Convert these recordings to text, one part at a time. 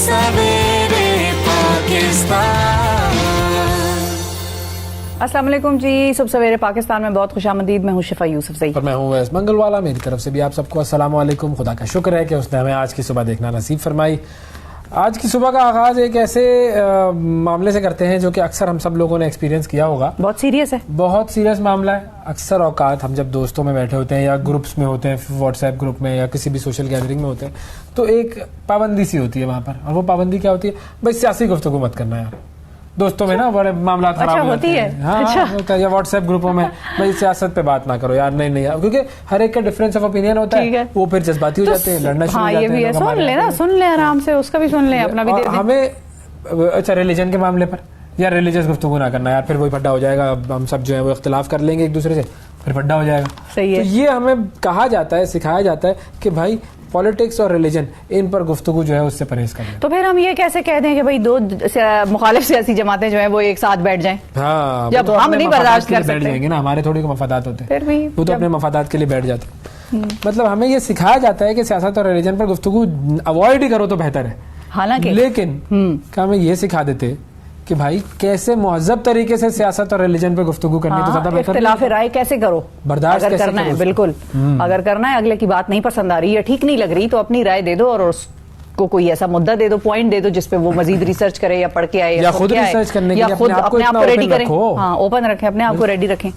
सवेरे पाकिस्तान। अस्सलाम वालेकुम जी, सुबह सवेरे पाकिस्तान में बहुत खुशामदीद। मैं हूँ शिफा यूसुफजई और मैं हूँ वैस मंगलवाला। मेरी तरफ से भी आप सबको अस्सलाम वालेकुम। खुदा का शुक्र है कि उसने हमें आज की सुबह देखना नसीब फरमाई। आज की सुबह का आगाज एक ऐसे मामले से करते हैं जो कि अक्सर हम सब लोगों ने एक्सपीरियंस किया होगा। बहुत सीरियस है, बहुत सीरियस मामला है। अक्सर औकात हम जब दोस्तों में बैठे होते हैं या ग्रुप्स में होते हैं, व्हाट्सएप ग्रुप में या किसी भी सोशल गैदरिंग में होते हैं, तो एक पाबंदी सी होती है वहां पर। और वो पाबंदी क्या होती है? भाई सियासी गुफ्तगू मत करना यार। दोस्तों में ना बड़े मामला खराब होती है। हाँ, होता है। या व्हाट्सएप ग्रुपों में भाई सियासत पे बात ना करो यार, नहीं, क्योंकि हर एक का डिफरेंस ऑफ ओपिनियन होता है। वो फिर जज्बाती हो जाते हैं, लड़ना शुरू हो जाते हैं। ये भी है, सुन ले आराम से, उसका भी सुन ले, अपना भी दे दे। हमें अच्छा रिलीजन के मामले पर या रिलीजियस गुफ्तगू ना करना यार, फिर वही फड्डा हो जाएगा। हम सब जो है वो इख्तिलाफ कर लेंगे एक दूसरे से, फिर फड्डा हो जाएगा। सही है। तो ये हमें कहा जाता है, सिखाया जाता है कि भाई पॉलिटिक्स और रिलीजन इन पर गुफ्तगू जो है उससे परहेज करना। तो फिर हम ये कैसे कह दें कि भाई दो मुखालिफ सियासी जमातें जो है वो एक साथ बैठ जाएं? हाँ, जब हम नहीं बर्दाश्त कर बैठ जाएंगे ना, हमारे थोड़े को मफादात होते हैं, फिर भी वो तो अपने मफादात के लिए बैठ जाते हैं। मतलब हमें ये सिखाया जाता है कि सियासत और रिलीजन पर गुफ्तगू अवॉइड ही करो तो बेहतर है। हालांकि लेकिन क्या हमें ये सिखा देते कि भाई कैसे मुहज़्ज़ब तरीके से सियासत और रिलीजन पे गुफ्तगू करनी तो ज्यादा बेहतर। इख्तिलाफ राय कैसे करो, बर्दाश्त अगर करना है, बिल्कुल अगर करना है, अगले की बात नहीं पसंद आ रही है, ठीक नहीं लग रही, तो अपनी राय दे दो और उसको कोई ऐसा मुद्दा दे दो, पॉइंट दे दो जिसपे वो मजीद रिसर्च करे या पढ़ के आए या खुद रिसर्च करने के लिए खुद अपने आप को रेडी करें। हाँ, ओपन रखें, अपने आप को रेडी रखें।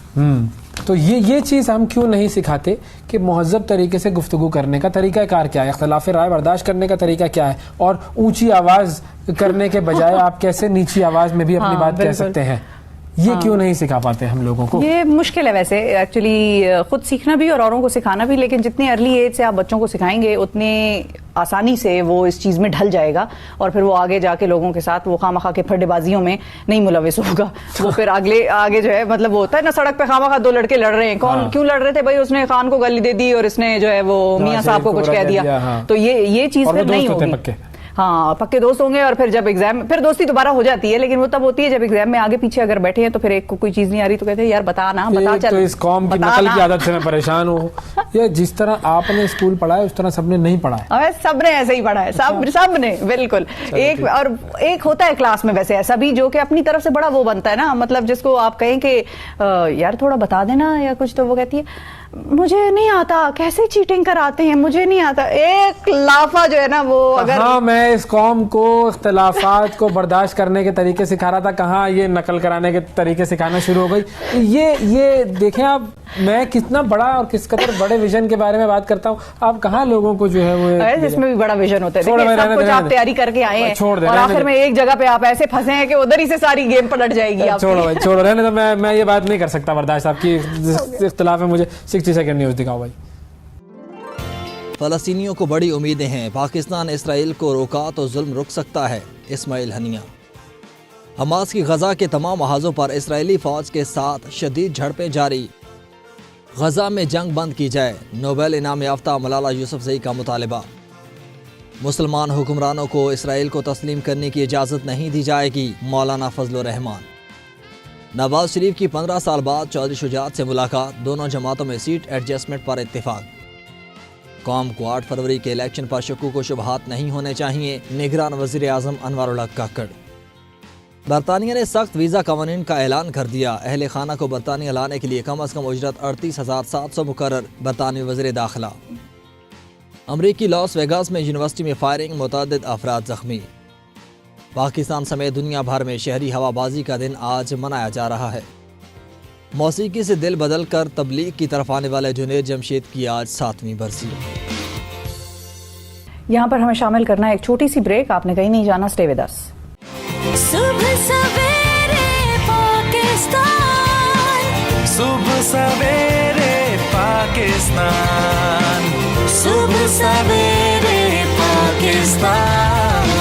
तो ये चीज हम क्यों नहीं सिखाते कि मुहज़्ज़ब तरीके से गुफ्तगू करने का तरीका कार क्या है, इख्तिलाफ राय बर्दाश्त करने का तरीका क्या है, और ऊंची आवाज करने के बजाय आप कैसे नीची आवाज में भी अपनी बात कह सकते हैं। ये क्यों नहीं सिखा पाते हम लोगों को? ये मुश्किल है वैसे एक्चुअली, खुद सीखना भी और औरों को सिखाना भी। लेकिन जितनी अर्ली एज से आप बच्चों को सिखाएंगे उतनी आसानी से वो इस चीज में ढल जाएगा और फिर वो आगे जाके लोगों के साथ वो खामखा के फड्डेबाजियों में नहीं मुलविस होगा। वो फिर आगे जो है, मतलब वो होता है ना, सड़क पे खामखा दो लड़के लड़ रहे हैं, कौन क्यों लड़ रहे थे भाई? उसने खान को गाली दे दी और इसने जो है वो मियां साहब को कुछ कह दिया। तो ये चीज फिर नहीं होगी। हाँ, पक्के दोस्त होंगे और फिर जब एग्जाम, फिर दोस्ती दोबारा हो जाती है, लेकिन वो तब होती है जब एग्जाम में आगे पीछे अगर बैठे हैं तो फिर एक को कोई चीज नहीं आ रही तो कहते हैं यार बता ना, बता चल। तो इस कौम की नकल की आदत से मैं परेशान हूँ। ये जिस तरह आपने स्कूल पढ़ा है उस तरह सबने नहीं पढ़ा है। सबने ऐसे ही पढ़ा है, सबने बिल्कुल। एक होता है क्लास में वैसे ऐसा भी जो कि अपनी तरफ से बड़ा वो बनता है ना, मतलब जिसको आप कहें कि यार थोड़ा बता देना या कुछ, तो वो कहती है मुझे नहीं आता, कैसे चीटिंग कराते हैं, मुझे नहीं आता। एक लाफा जो है ना वो, अगर हाँ, मैं इस कौम को इख्तिलाफात को बर्दाश्त करने के तरीके सिखा रहा था, कहाँ ये नकल कराने के तरीके सिखाना शुरू हो गई। ये देखें आप, मैं कितना बड़ा और किस कदर बड़े विजन के बारे में बात करता हूँ, आप कहाँ लोगों को जो है वो, इसमें भी बड़ा विजन होता है। सब कुछ आप तैयारी करके आए हैं और आखिर में एक जगह पे आप ऐसे फंसे हैं कि उधर ही से सारी गेम पलट जाएगी। छोड़ो रहने दो, मैं ये बात नहीं कर सकता बर्दाश्त आपकी इख्तिलाफ में। मुझे 60 सेकंड न्यूज़ दिखाओ भाई। फ़लस्तीनियों को बड़ी उम्मीदें हैं, पाकिस्तान इसराइल को रोका तो जुल्म रुक सकता है। इस्माइल हनिया। हमास की गजा के तमाम महाजों पर इसराइली फौज के साथ शदीद झड़पें जारी। गजा में जंग बंद की जाए, नोबेल इनाम याफ्ता मलाला यूसुफजई का मुतालबा। मुसलमान हुक्मरानों को इसराइल को तस्लीम करने की इजाज़त नहीं दी जाएगी, मौलाना फजलुर रहमान। नवाज शरीफ की 15 साल बाद चौधरी शुजात से मुलाकात, दोनों जमातों में सीट एडजस्टमेंट पर इत्तेफाक। कौम को 8 फरवरी के इलेक्शन पर शक्कू को शुबहात नहीं होने चाहिए, निगरान वज़ीर आज़म अनवारुल्लाह काकड़। बरतानिया ने सख्त वीज़ा कवानीन का ऐलान कर दिया, अहले खाना को बरतानिया लाने के लिए कम अज़ कम उजरत 38,700 मुकर्रर, बरतानवी वज़ीर दाखिला। अमरीकी लॉस वेगास में यूनिवर्सिटी में फायरिंग, मुतअद्दिद अफराद जख्मी। पाकिस्तान समेत दुनिया भर में शहरी हवाबाजी का दिन आज मनाया जा रहा है। मौसीकी से दिल बदल कर तबलीग की तरफ आने वाले जुनैद जमशेद की आज 7वीं बरसी। यहाँ पर हमें शामिल करना है एक छोटी सी ब्रेक। आपने कहीं नहीं जाना, स्टे विद अस। सुबह सवेरे पाकिस्तान, सुबह सवेरे पाकिस्तान, सुबह सवेरे पाकिस्तान।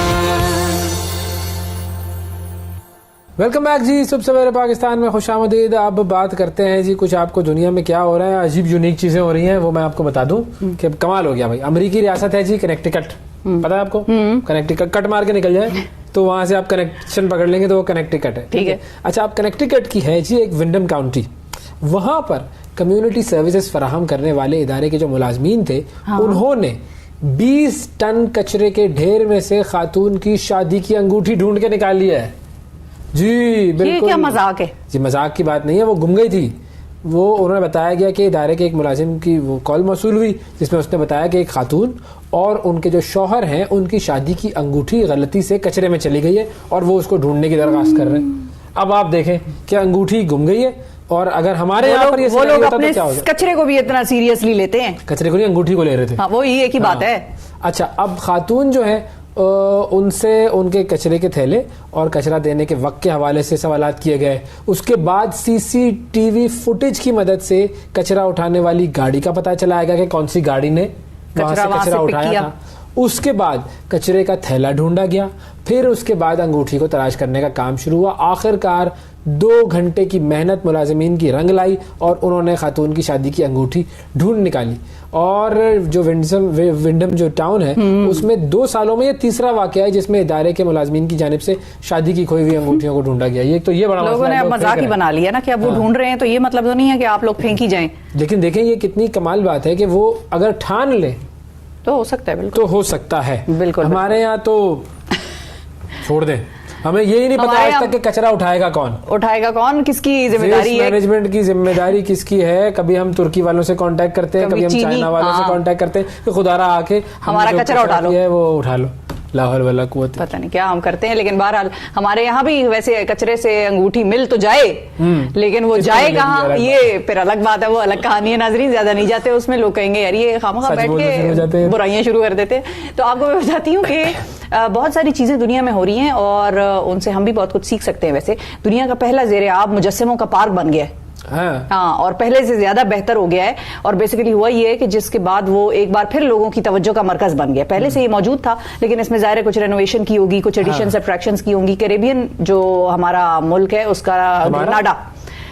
वेलकम बैक जी, सुबह सवेरे पाकिस्तान में खुशामदीद। अब बात करते हैं जी कुछ आपको दुनिया में क्या हो रहा है, अजीब यूनिक चीजें हो रही हैं, वो मैं आपको बता दूं कि कमाल हो गया भाई। अमेरिकी रियासत है जी कनेक्टिकट, पता है आपको? कनेक्टिकट, कट मार के निकल जाए तो वहां से आप कनेक्शन पकड़ लेंगे तो वो कनेक्टिकट है, ठीक है। अच्छा, आप कनेक्टिकट की है जी एक विंडम काउंटी, वहां पर कम्युनिटी सर्विसेज फराहम करने वाले इदारे के जो मुलाजमीन थे, उन्होंने 20 टन कचरे के ढेर में से खातून की शादी की अंगूठी ढूंढ के निकाल लिया है जी। बिल्कुल, ये क्या मजाक है जी? मजाक की बात नहीं है, वो गुम गई थी। वो उन्होंने बताया गया कि इदारे के एक मुलाजिम की वो कॉल मौसूल हुई जिसमें उसने बताया कि एक खातून और उनके जो शौहर हैं उनकी शादी की अंगूठी गलती से कचरे में चली गई है और वो उसको ढूंढने की दरख्वास्त कर रहे हैं। अब आप देखें कि अंगूठी गुम गई है और अगर हमारे यहाँ पर वो लोग अपने कचरे को भी इतना सीरियसली लेते हैं। कचरे को नहीं, अंगूठी को ले रहे थे। हाँ, वो ही एक ही बात है। अच्छा, अब खातून जो है उनसे उनके कचरे के थैले और कचरा देने के वक्त के हवाले से सवालात किए गए। उसके बाद सीसीटीवी फुटेज की मदद से कचरा उठाने वाली गाड़ी का पता चलाया गया कि कौन सी गाड़ी ने वहां से कचरा उठाया था। उसके बाद कचरे का थैला ढूंढा गया, फिर उसके बाद अंगूठी को तलाश करने का काम शुरू हुआ। आखिरकार 2 घंटे की मेहनत मुलाजिमीन की रंग लाई और उन्होंने खातून की शादी की अंगूठी ढूंढ निकाली। और जो विंडम जो टाउन है उसमें 2 सालों में ये तीसरा वाकया है जिसमें इदारे के मुलाजिमीन की जानिब से शादी की खोई हुई अंगूठियों को ढूंढा गया। ये तो ये बड़ा लोगों ने अब मजाक ही बना लिया ना कि अब वो ढूंढ रहे हैं, तो ये मतलब तो नहीं है कि आप लोग फेंकी जाएं। लेकिन देखें ये कितनी कमाल बात है कि वो अगर ठान ले तो हो सकता है। बिल्कुल तो हो सकता है। बिल्कुल हमारे यहाँ तो छोड़ दें, हमें यही नहीं पता आज तक कि कचरा उठाएगा कौन, किसकी जिम्मेदारी है, मैनेजमेंट की जिम्मेदारी किसकी है। कभी हम तुर्की वालों से कांटेक्ट करते हैं, कभी हम चाइना वालों से कांटेक्ट करते हैं कि खुदारा आके हमारा कचरा उठा लो, वो उठा लो। लाहौल वाला कुवत पता नहीं क्या हम करते हैं। लेकिन बहरहाल हमारे यहाँ भी वैसे कचरे से अंगूठी मिल तो जाए, लेकिन वो जाए कहाँ ये फिर अलग बात है, वो अलग कहानी है। नाजरीन ज्यादा नहीं जाते उसमें, लोग कहेंगे यार ये खामखा बैठ के बुराइयां शुरू कर देते। तो आपको मैं बताती हूँ कि बहुत सारी चीजें दुनिया में हो रही हैं और उनसे हम भी बहुत कुछ सीख सकते हैं। वैसे दुनिया का पहला ज़ेर-ए-आब मुजस्समों का पार्क बन गया है। हाँ, और पहले से ज्यादा बेहतर हो गया है। और बेसिकली हुआ ये है कि जिसके बाद वो एक बार फिर लोगों की तवज्जो का मरकज बन गया। पहले से ये मौजूद था, लेकिन इसमें ज़ाहिर है कुछ रेनोवेशन की होगी, कुछ एडिशंस सब्ट्रैक्शंस की होंगी। कैरेबियन जो हमारा मुल्क है उसका ग्रेनाडा,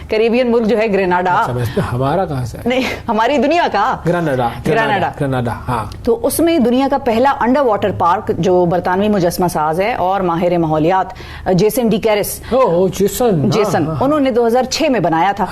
कैरेबियन मुल्क जो है ग्रेनाडा, हमारा कहाँ से नहीं, हमारी दुनिया का ग्रेनाडा। हाँ, तो उसमें दुनिया का पहला अंडर वाटर पार्क जो बरतानवी मुजस्मा साज है और माहिर माहौलियात जेसन डी कैरिस, जेसन उन्होंने 2006 में बनाया था।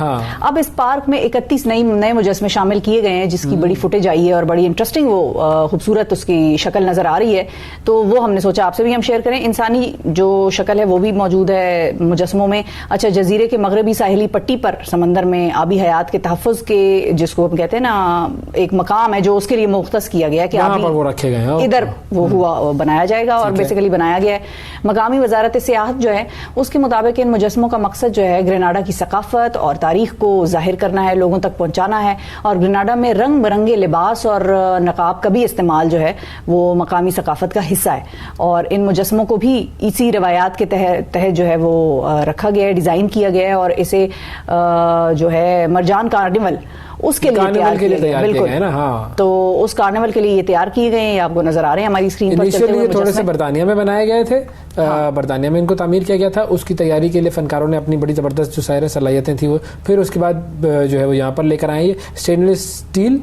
अब इस पार्क में 31 नए मुजस्मे शामिल किए गए हैं जिसकी बड़ी फुटेज आई है और बड़ी इंटरेस्टिंग वो खूबसूरत उसकी शक्ल नजर आ रही है। तो वो हमने सोचा आपसे भी हम शेयर करें। इंसानी जो शक्ल है वो भी मौजूद है मुजस्मों में। अच्छा, जजीरे के मगरबी साहिली पट्टी पर समंदर में आबी हयात के तहफ़्फ़ुज़ के, जिसको हम कहते हैं ना, एक मकाम है जो उसके लिए मुख्तस किया गया कि वो रखे गए इधर वो हुआ बनाया जाएगा और बेसिकली बनाया गया है। मकामी वजारत सियाहत जो है उसके मुताबिक इन मुजस्मों का मकसद जो है ग्रेनाडा की सकाफत और तारीख को जाहिर करना है, लोगों तक पहुंचाना है। और ग्रेनाडा में रंग बिरंगे लिबास और नकाब का भी इस्तेमाल जो है वो मकामी सकाफत का हिस्सा है। और इन मुजस्मों को भी इसी रवायात के तहत जो है वो रखा गया है, डिजाइन किया गया है। और इसे जो है मरजान कार्निवल उसके लिए तैयार किए गए, बिल्कुल है ना। हाँ, तो उस कार्निवल के लिए ये तैयार किए गए हैं, आपको नजर आ रहे हैं हमारी स्क्रीन पर चलते हुए। थोड़े से बरतानिया में बनाए गए थे, बरतानिया में इनको तामीर किया गया था। उसकी तैयारी के लिए फनकारों ने अपनी बड़ी जबरदस्त जो सारी सलाहियतें थी वो फिर उसके बाद जो है वो यहाँ पर लेकर आए। ये स्टेनलेस स्टील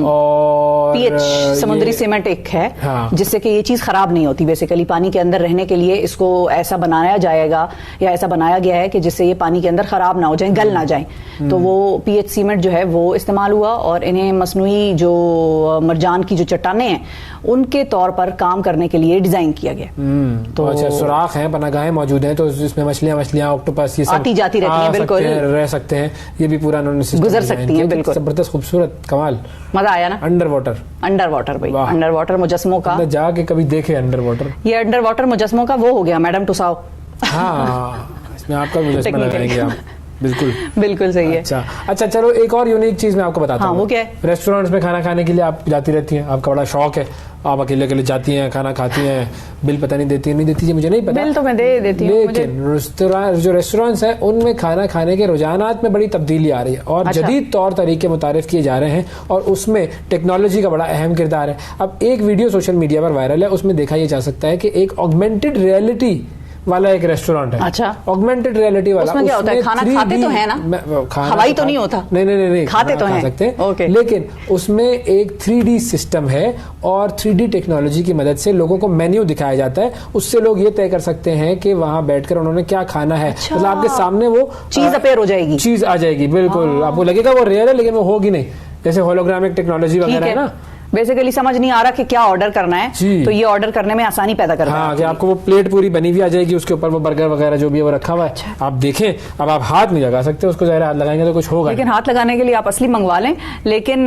और पीएच समुद्री सीमेंट एक है, जिससे कि ये चीज खराब नहीं होती। बेसिकली पानी के अंदर रहने के लिए इसको ऐसा बनाया जाएगा या ऐसा बनाया गया है कि जिससे ये पानी के अंदर खराब ना हो जाए, गल ना जाए। तो वो पीएच सीमेंट जो है वो इस्तेमाल हुआ और इन्हें मसनूई जो मरजान की जो चट्टानें हैं उनके तौर पर काम करने के लिए डिजाइन किया गया। तो अच्छा, सुराख हैं, पनागाहें मौजूद हैं, तो इसमें मछलियां ऑक्टोपस ये सब आती जाती रहती हैं, बिल्कुल रह सकते हैं। ये भी पूरा उन्होंने गुजर सकती हैं, बिल्कुल जबरदस्त खूबसूरत कमाल। मजा आया ना। अंडर वाटर भाई, अंडर वाटर मुजस्मों का जाके कभी देखे अंडर वाटर। ये अंडर वाटर मुजस्मों का वो हो गया मैडम टुसाओ। हाँ, इसमें आपका मुजस्मा लगाएंगे आप। बिल्कुल सही है। अच्छा, चलो एक और यूनिक चीज मैं आपको बताता हूँ। वो क्या है? रेस्टोरेंट्स में खाना खाने के लिए आप जाती रहती हैं, आपका बड़ा शौक है, आप अकेले अकेले जाती हैं, खाना खाती हैं, बिल पता नहीं देती है मुझे नहीं पता। बिल तो मैं दे देती हूँ, लेकिन जो रेस्टोरेंट्स हैं उनमें खाना खाने के रुझानात में बड़ी तब्दीली आ रही है और जदीद तौर तरीके मुतारिफ किए जा रहे हैं और उसमें टेक्नोलॉजी का बड़ा अहम किरदार है। अब एक वीडियो सोशल मीडिया पर वायरल है, उसमें देखा जा सकता है कि एक ऑगमेंटेड रियलिटी वाला एक रेस्टोरेंट है। अच्छा, ऑगमेंटेड रियलिटी वाला। उसमें क्या होता है? खाना खाते तो है ना, हवाई तो नहीं होता? नहीं, खाते तो हैं, सकते हैं, लेकिन उसमें एक 3D सिस्टम है और 3D टेक्नोलॉजी की मदद से लोगों को मेन्यू दिखाया जाता है। उससे लोग ये तय कर सकते हैं कि वहां बैठकर उन्होंने क्या खाना है। मतलब आपके सामने वो चीज अपेयर हो जाएगी, चीज आ जाएगी, बिल्कुल आपको लगेगा वो रियल है लेकिन वो होगी नहीं, जैसे होलोग्रामिक टेक्नोलॉजी वगैरह है ना। बेसिकली समझ नहीं आ रहा कि क्या ऑर्डर करना है, जी। तो ये ऑर्डर करने में आसानी पैदा करता हाँ, है। कि आपको वो प्लेट पूरी बनी हुई आ जाएगी, उसके ऊपर वो बर्गर वगैरह जो भी है वो रखा हुआ है, आप देखें। अब आप हाथ नहीं लगा सकते उसको, ज़ाहिर हाथ लगाएंगे तो कुछ होगा लेकिन हाथ लगाने के लिए आप असली मंगवा लें, लेकिन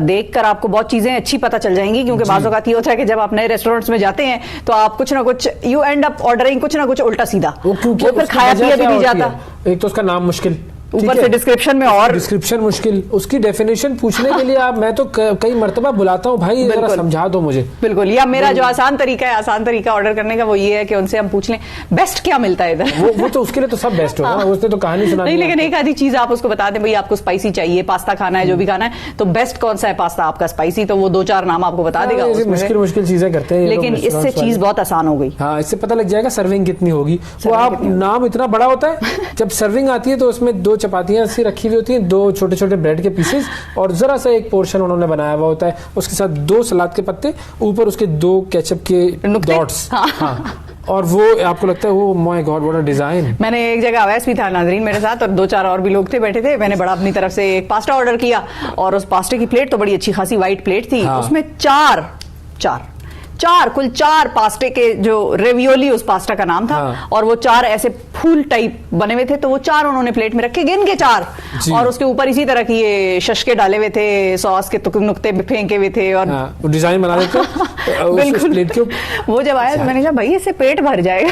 देखकर आपको बहुत चीजें अच्छी पता चल जाएंगी, क्योंकि बाज़ औक़ात ये होता है कि जब आप नए रेस्टोरेंट्स में जाते हैं तो आप कुछ ना कुछ यू एंड अप ऑर्डरिंग कुछ ना कुछ उल्टा सीधा, वो फिर खाया पिया भी नहीं जाता। एक तो उसका नाम मुश्किल, ऊपर से डिस्क्रिप्शन में और डिस्क्रिप्शन मुश्किल, उसकी डेफिनेशन पूछने के लिए मैं तो कई मर्तबा बुलाता हूँ, भाई जरा समझा दो मुझे। बिल्कुल, या मेरा जो आसान तरीका ऑर्डर करने का वो ये है कि उनसे हम पूछ लें बेस्ट क्या मिलता है इधर। वो तो उसके लिए तो सब बेस्ट होगा, उसने तो कहानी सुना नहीं, लेकिन एक आधी चीज आप उसको बता दें, भाई आपको स्पाइसी चाहिए, पास्ता खाना है, जो भी खाना है, तो बेस्ट कौन सा है पास्ता आपका स्पाइसी, तो वो 2-4 नाम आपको बता देगा। मुश्किल चीजें करते हैं, लेकिन इससे चीज बहुत आसान हो गई। हाँ, इससे पता लग जाएगा सर्विंग कितनी होगी। वो आप नाम इतना बड़ा होता है, जब सर्विंग आती है तो उसमें 2 चपातियां ऐसी रखी हुई होती हैं, 2 छोटे छोटे ब्रेड के पीसेस और जरा सा एक पोर्शन उन्होंने बनाया हुआ होता है, उसके साथ 2 सलाद के पत्ते, ऊपर उसके 2 केचप के डॉट्स। हाँ, और वो आपको लगता है वो my God what a design. मैंने एक जगह अवैस भी था नाजरीन मेरे साथ, और 2-4 और भी लोग थे, बैठे थे। मैंने बड़ा अपनी तरफ से एक पास्ता ऑर्डर किया, और उस पास्ते की प्लेट तो बड़ी अच्छी खासी वाइट प्लेट थी। हाँ। उसमें कुल 4 पास्ते के, जो रेवियोली उस पास्ता का नाम था। हाँ। और वो 4 ऐसे फूल टाइप बने हुए थे, तो वो 4 उन्होंने प्लेट में रखे, गिन के 4, और उसके ऊपर इसी तरह की ये शशके डाले हुए थे, सॉस के नुक्ते फेंके हुए थे, और डिजाइन बना देते बिल्कुल प्लेट के। वो जब आया तो मैंने कहा भाई इससे पेट भर जाएगा।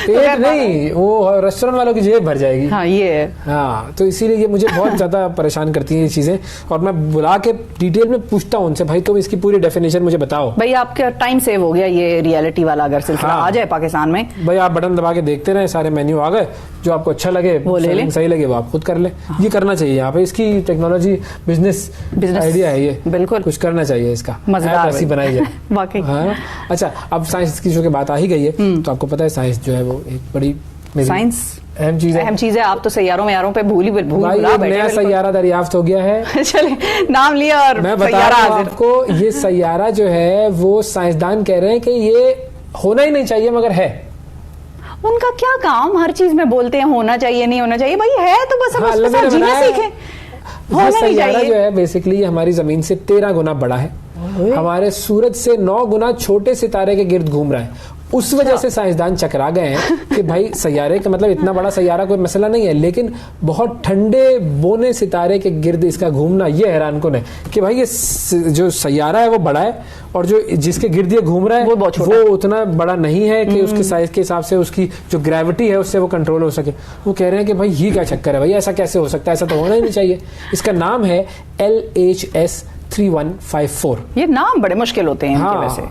पेट नहीं, वो रेस्टोरेंट वालों की जेब भर जाएगी। हाँ, ये है। हाँ, तो इसीलिए ये मुझे बहुत ज्यादा परेशान करती हैं ये चीजें, और मैं बुला के डिटेल में पूछता हूँ उनसे, भाई तुम इसकी पूरी डेफिनेशन मुझे बताओ। भाई आपका टाइम सेव हो गया, ये रियलिटी वाला अगर सिलसिला आ जाए पाकिस्तान में, भाई आप बटन दबा के देखते रहे, सारे मेन्यू आ गए, जो आपको अच्छा लगे वो ले लें, सही लगे वो आप खुद कर लें। ये करना चाहिए यहाँ पे, इसकी टेक्नोलॉजी बिजनेस आइडिया है ये, बिल्कुल कुछ करना चाहिए इसका, मजेदार ऐसी बनाई जाए। वाकई। हाँ, अच्छा, अब साइंस की जो बात आ ही गई है, तो आपको पता है साइंस जो है वो एक बड़ी साइंस अहम चीज है। आप तो सैयारों में यारों पे भूल नया सैयारा दरियाफ्त हो गया है। चले, नाम लिया और मैं बता रहा हूं आपको, ये सैयारा जो है वो साइंसदान कह रहे हैं कि ये होना ही नहीं चाहिए, मगर है। उनका क्या काम, हर चीज में बोलते हैं होना चाहिए नहीं होना चाहिए, भाई है तो बस हम उसके साथ जीना सीखें। ये सैयारा जो है बेसिकली हमारी जमीन से 13 गुना बड़ा है, हमारे सूरज से 9 गुना छोटे सितारे के गिर्द घूम रहा है। उस वजह से साइंसदान चकरा गए हैं कि भाई सैयारे का मतलब इतना बड़ा सैयारा कोई मसला नहीं है, लेकिन बहुत ठंडे बोने सितारे के गिर्द इसका घूमना ये हैरानकुन है कि भाई ये जो सैयारा है वो बड़ा है, और जो जिसके गिर्द ये घूम रहा है वो उतना बड़ा नहीं है कि उसके साइज के हिसाब से उसकी जो ग्रेविटी है उससे वो कंट्रोल हो सके। वो कह रहे हैं कि भाई ये क्या चक्कर है, भाई ऐसा कैसे हो सकता है, ऐसा तो होना ही नहीं चाहिए। इसका नाम है LHS 3154। ये नाम बड़े मुश्किल होते हैं इनके वैसे।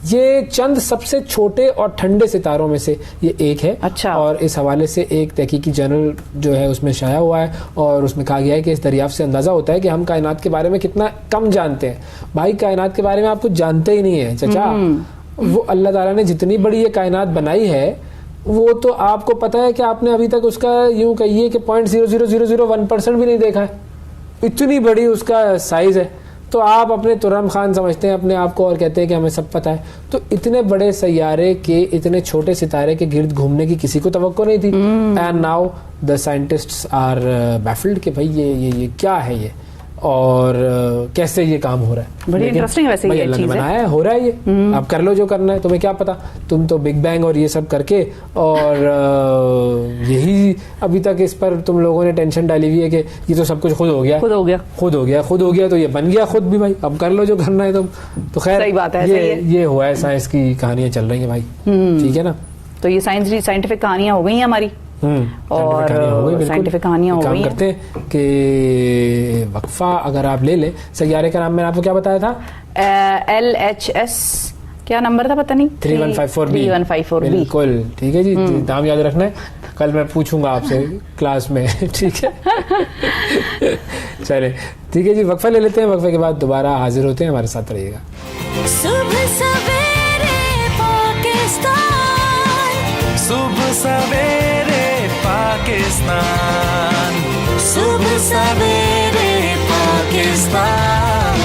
ये चंद सबसे छोटे और ठंडे सितारों में से ये एक है। अच्छा। और इस हवाले से एक तहकीकी जर्नल जो है उसमें शाया हुआ है, और उसमें कहा गया है कि इस दरियाफ्त से अंदाजा होता है कि हम कायनात के बारे में कितना कम जानते हैं। भाई कायनात के बारे में आप कुछ जानते ही नहीं है चाचा। वो अल्लाह ताला ने जितनी बड़ी ये कायनात बनाई है वो तो आपको पता है कि आपने अभी तक उसका यूं कहिए कि 0.00001% भी नहीं देखा है, इतनी बड़ी उसका साइज है। तो आप अपने तुरम खान समझते हैं अपने आप को और कहते हैं कि हमें सब पता है। तो इतने बड़े सैयारे के इतने छोटे सितारे के गिर्द घूमने की किसी को तवक्को नहीं थी। And now the scientists are baffled कि भाई ये क्या है ये, और कैसे ये काम हो रहा है। बड़ी इंटरेस्टिंग है वैसे ये चीज़ है। बनाया है, हो रहा है ये, आप कर लो जो करना है, तुम्हें क्या पता, तुम तो बिग बैंग और ये सब करके, और यही अभी तक इस पर तुम लोगों ने टेंशन डाली हुई है कि ये तो सब कुछ खुद हो गया तो ये बन गया खुद भी। भाई अब कर लो जो करना है तुम। तो खैर सही बात है, ये हुआ है, साइंस की कहानियां चल रही है भाई, ठीक है ना। तो ये साइंटिफिक कहानियां हो गई हैं हमारी, और साइंटिफिक कहानियां हो गई। करते हैं कि वक्फा अगर आप ले लें। सैयारे का नाम मैंने आपको क्या बताया था? LHS क्या नंबर था पता नहीं, 3154B। बिल्कुल ठीक है जी, नाम याद रखना है, कल मैं पूछूंगा आपसे क्लास में, ठीक है। चले ठीक है जी, वक्फा ले लेते हैं, वक्फे के बाद दोबारा हाजिर होते हैं, हमारे साथ रहिएगा। सुबह सवेरे पाकिस्तान, सुबह सवेरे पाकिस्तान, सुबह सवेरे पाकिस्तान।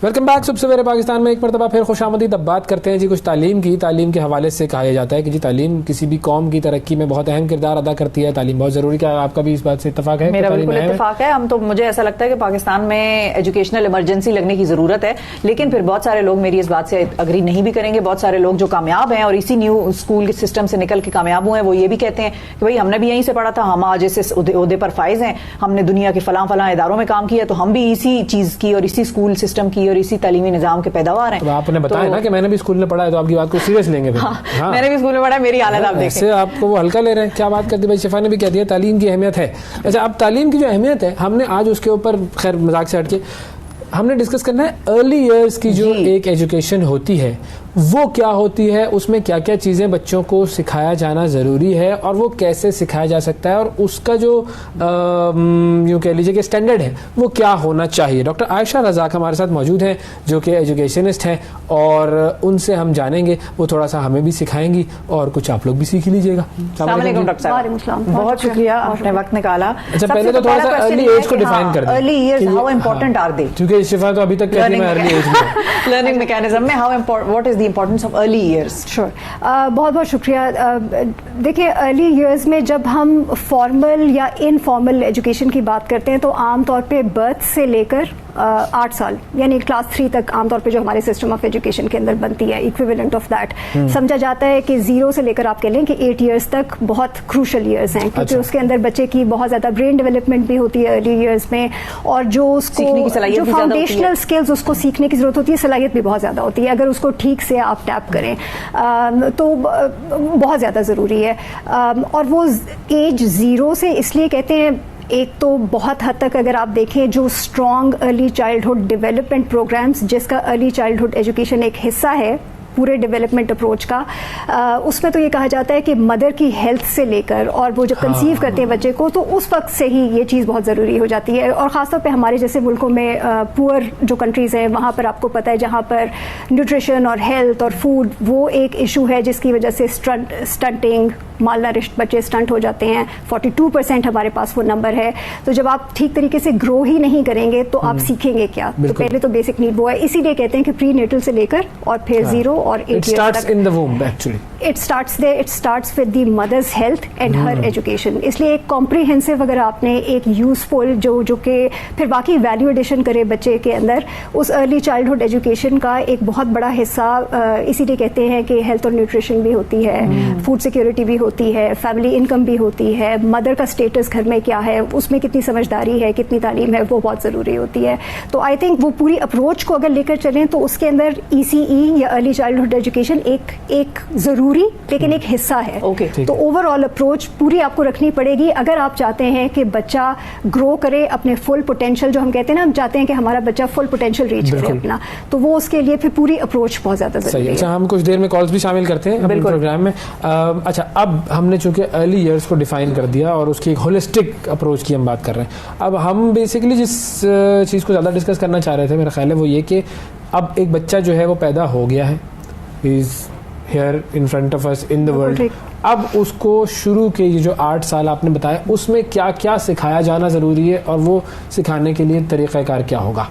Welcome back. सुबह सवेरे पाकिस्तान में एक मरतबा फिर खुशामदीद। अब बात करते हैं जी कुछ तालीम की। तालीम के हवाले से कहा जाता है कि जी तालीम किसी भी कौम की तरक्की में बहुत अहम किरदार अदा करती है। तालीम बहुत जरूरी। क्या आपका भी इस बात से इत्तेफाक है? मेरा बिल्कुल इत्तेफाक है। हम तो मुझे ऐसा लगता है कि पाकिस्तान में एजुकेशनल इमरजेंसी लगने की जरूरत है, लेकिन फिर बहुत सारे लोग मेरी इस बात से अग्री नहीं भी करेंगे। बहुत सारे लोग जो कामयाब हैं और इसी न्यू स्कूल के सिस्टम से निकल के कामयाब हुए हैं, वो ये भी कहते हैं कि भाई हमने भी यहीं से पढ़ा था, हम आज इस ओहदे पर फाइज हैं, हमने दुनिया के फलां इदारों में काम किया, तो हम भी इसी चीज की और इसी स्कूल सिस्टम की और इसी तालीमी निजाम के पैदावार हैं। तो आपने बताया ना कि मैंने भी स्कूल में पढ़ा है, तो आपकी बात को सीरियस लेंगे। हाँ, मैंने भी स्कूल में पढ़ा है, मेरी हालत आप देखें। ऐसे आपको वो हल्का ले रहे हैं। क्या बात करती भाई शिफा ने भी कह दिया तालीम की अहमियत है। अच्छा, अब तालीम की जो अहमियत है हमने आज उसके ऊपर खैर मजाक से हटके हमने डिस्कस करना है। अर्ली ईयर्स की जो एक एजुकेशन होती है वो क्या होती है, उसमें क्या क्या चीज़ें बच्चों को सिखाया जाना ज़रूरी है और वो कैसे सिखाया जा सकता है और उसका जो यूँ कह लीजिए कि स्टैंडर्ड है वो क्या होना चाहिए। डॉक्टर आयशा रज़ाक हमारे साथ मौजूद हैं जो कि एजुकेशनिस्ट हैं और उनसे हम जानेंगे, वो थोड़ा सा हमें भी सिखाएंगी और कुछ आप लोग भी सीख लीजिएगा। डॉक्टर साहब, बहुत शुक्रिया, आपने वक्त निकाला। अच्छा, पहले तो थोड़ा सा अर्ली एज को डिफाइन कर दें। Early years how important are they? क्योंकि शिफा तो अभी तक कहती है मैं अर्ली एज में लर्निंग मैकेनिज्म में how what is the importance of early years? Sure, बहुत बहुत शुक्रिया। देखिए, अर्ली ईयर्स में जब हम फॉर्मल या इनफॉर्मल एजुकेशन की बात करते हैं तो आमतौर पे बर्थ से लेकर 8 साल यानी क्लास 3 तक आमतौर पे जो हमारे सिस्टम ऑफ एजुकेशन के अंदर बनती है, इक्विवेलेंट ऑफ दैट समझा जाता है कि 0 से लेकर आप कह लें कि 8 ईयर्स तक बहुत क्रूशल ईयर्स हैं, क्योंकि उसके अंदर बच्चे की बहुत ज़्यादा ब्रेन डेवलपमेंट भी होती है अर्ली ईयर्स में, और जो उसको जो फाउंडेशनल स्किल्स उसको सीखने की जरूरत होती है, सलाहियत भी बहुत ज़्यादा होती है। अगर उसको ठीक से आप टैप करें तो बहुत ज़्यादा ज़रूरी है। और वो एज 0 से इसलिए कहते हैं, एक तो बहुत हद तक अगर आप देखें जो strong early childhood development programmes जिसका अर्ली चाइल्डहुड एजुकेशन एक हिस्सा है पूरे डेवलपमेंट अप्रोच का, उसमें तो ये कहा जाता है कि मदर की हेल्थ से लेकर और वो जब कंसीव करते हैं बच्चे को, तो उस वक्त से ही ये चीज़ बहुत ज़रूरी हो जाती है। और ख़ासतौर पे हमारे जैसे मुल्कों में पुअर जो कंट्रीज़ हैं वहाँ पर आपको पता है जहाँ पर न्यूट्रिशन और हेल्थ और फूड वो एक इशू है जिसकी वजह से स्टंटिंग, माल नरिश्ड बच्चे स्टंट हो जाते हैं। 42% हमारे पास वो नंबर है। तो जब आप ठीक तरीके से ग्रो ही नहीं करेंगे तो आप सीखेंगे क्या? तो पहले तो बेसिक नीड वो है। इसीलिए कहते हैं कि प्री नेटल से लेकर और फिर 0 और 8 ईयर्स तक। In the womb actually it starts there, it starts with the mother's health and her education. इसलिए एक कॉम्प्रिहेंसिव अगर आपने एक यूजफुल जो कि फिर बाकी वैल्यू एडिशन करे बच्चे के अंदर, उस अर्ली चाइल्डहुड एजुकेशन का एक बहुत बड़ा हिस्सा इसीलिए कहते हैं कि हेल्थ और न्यूट्रिशन भी होती है, फूड सिक्योरिटी भी होती है, फैमिली इनकम भी होती है, मदर का स्टेटस घर में क्या है, उसमें कितनी समझदारी है, कितनी तालीम है, वो बहुत ज़रूरी होती है। तो आई थिंक वो पूरी अप्रोच को अगर लेकर चलें तो उसके अंदर ECE या अर्ली चाइल्डहुड एजुकेशन एक ज़रूरी लेकिन एक हिस्सा है। तो ओवरऑल अप्रोच पूरी आपको रखनी पड़ेगी अगर आप चाहते हैं कि बच्चा ग्रो करे अपने फुल पोटेंशियल, जो हम कहते हैं ना, हम चाहते हैं कि हमारा बच्चा फुल पोटेंशियल रीच करे अपना, तो वो उसके लिए फिर पूरी अप्रोच बहुत ज़्यादा ज़रूरी है। अच्छा, हम कुछ देर में कॉल्स भी शामिल करते हैं अपने प्रोग्राम में। अच्छा, अब हमने चूंकि अर्ली ईयर्स को डिफाइन कर दिया और उसकी एक होलिस्टिक अप्रोच की हम बात कर रहे हैं, अब हम बेसिकली जिस चीज़ को ज़्यादा डिस्कस करना चाह रहे थे मेरा ख्याल है वो ये कि अब एक बच्चा जो है वो पैदा हो गया है, is here in front of us in the world. अब उसको शुरू के ये जो 8 साल आपने बताया उसमें क्या क्या सिखाया जाना ज़रूरी है और वो सिखाने के लिए तरीक़ाकार क्या होगा?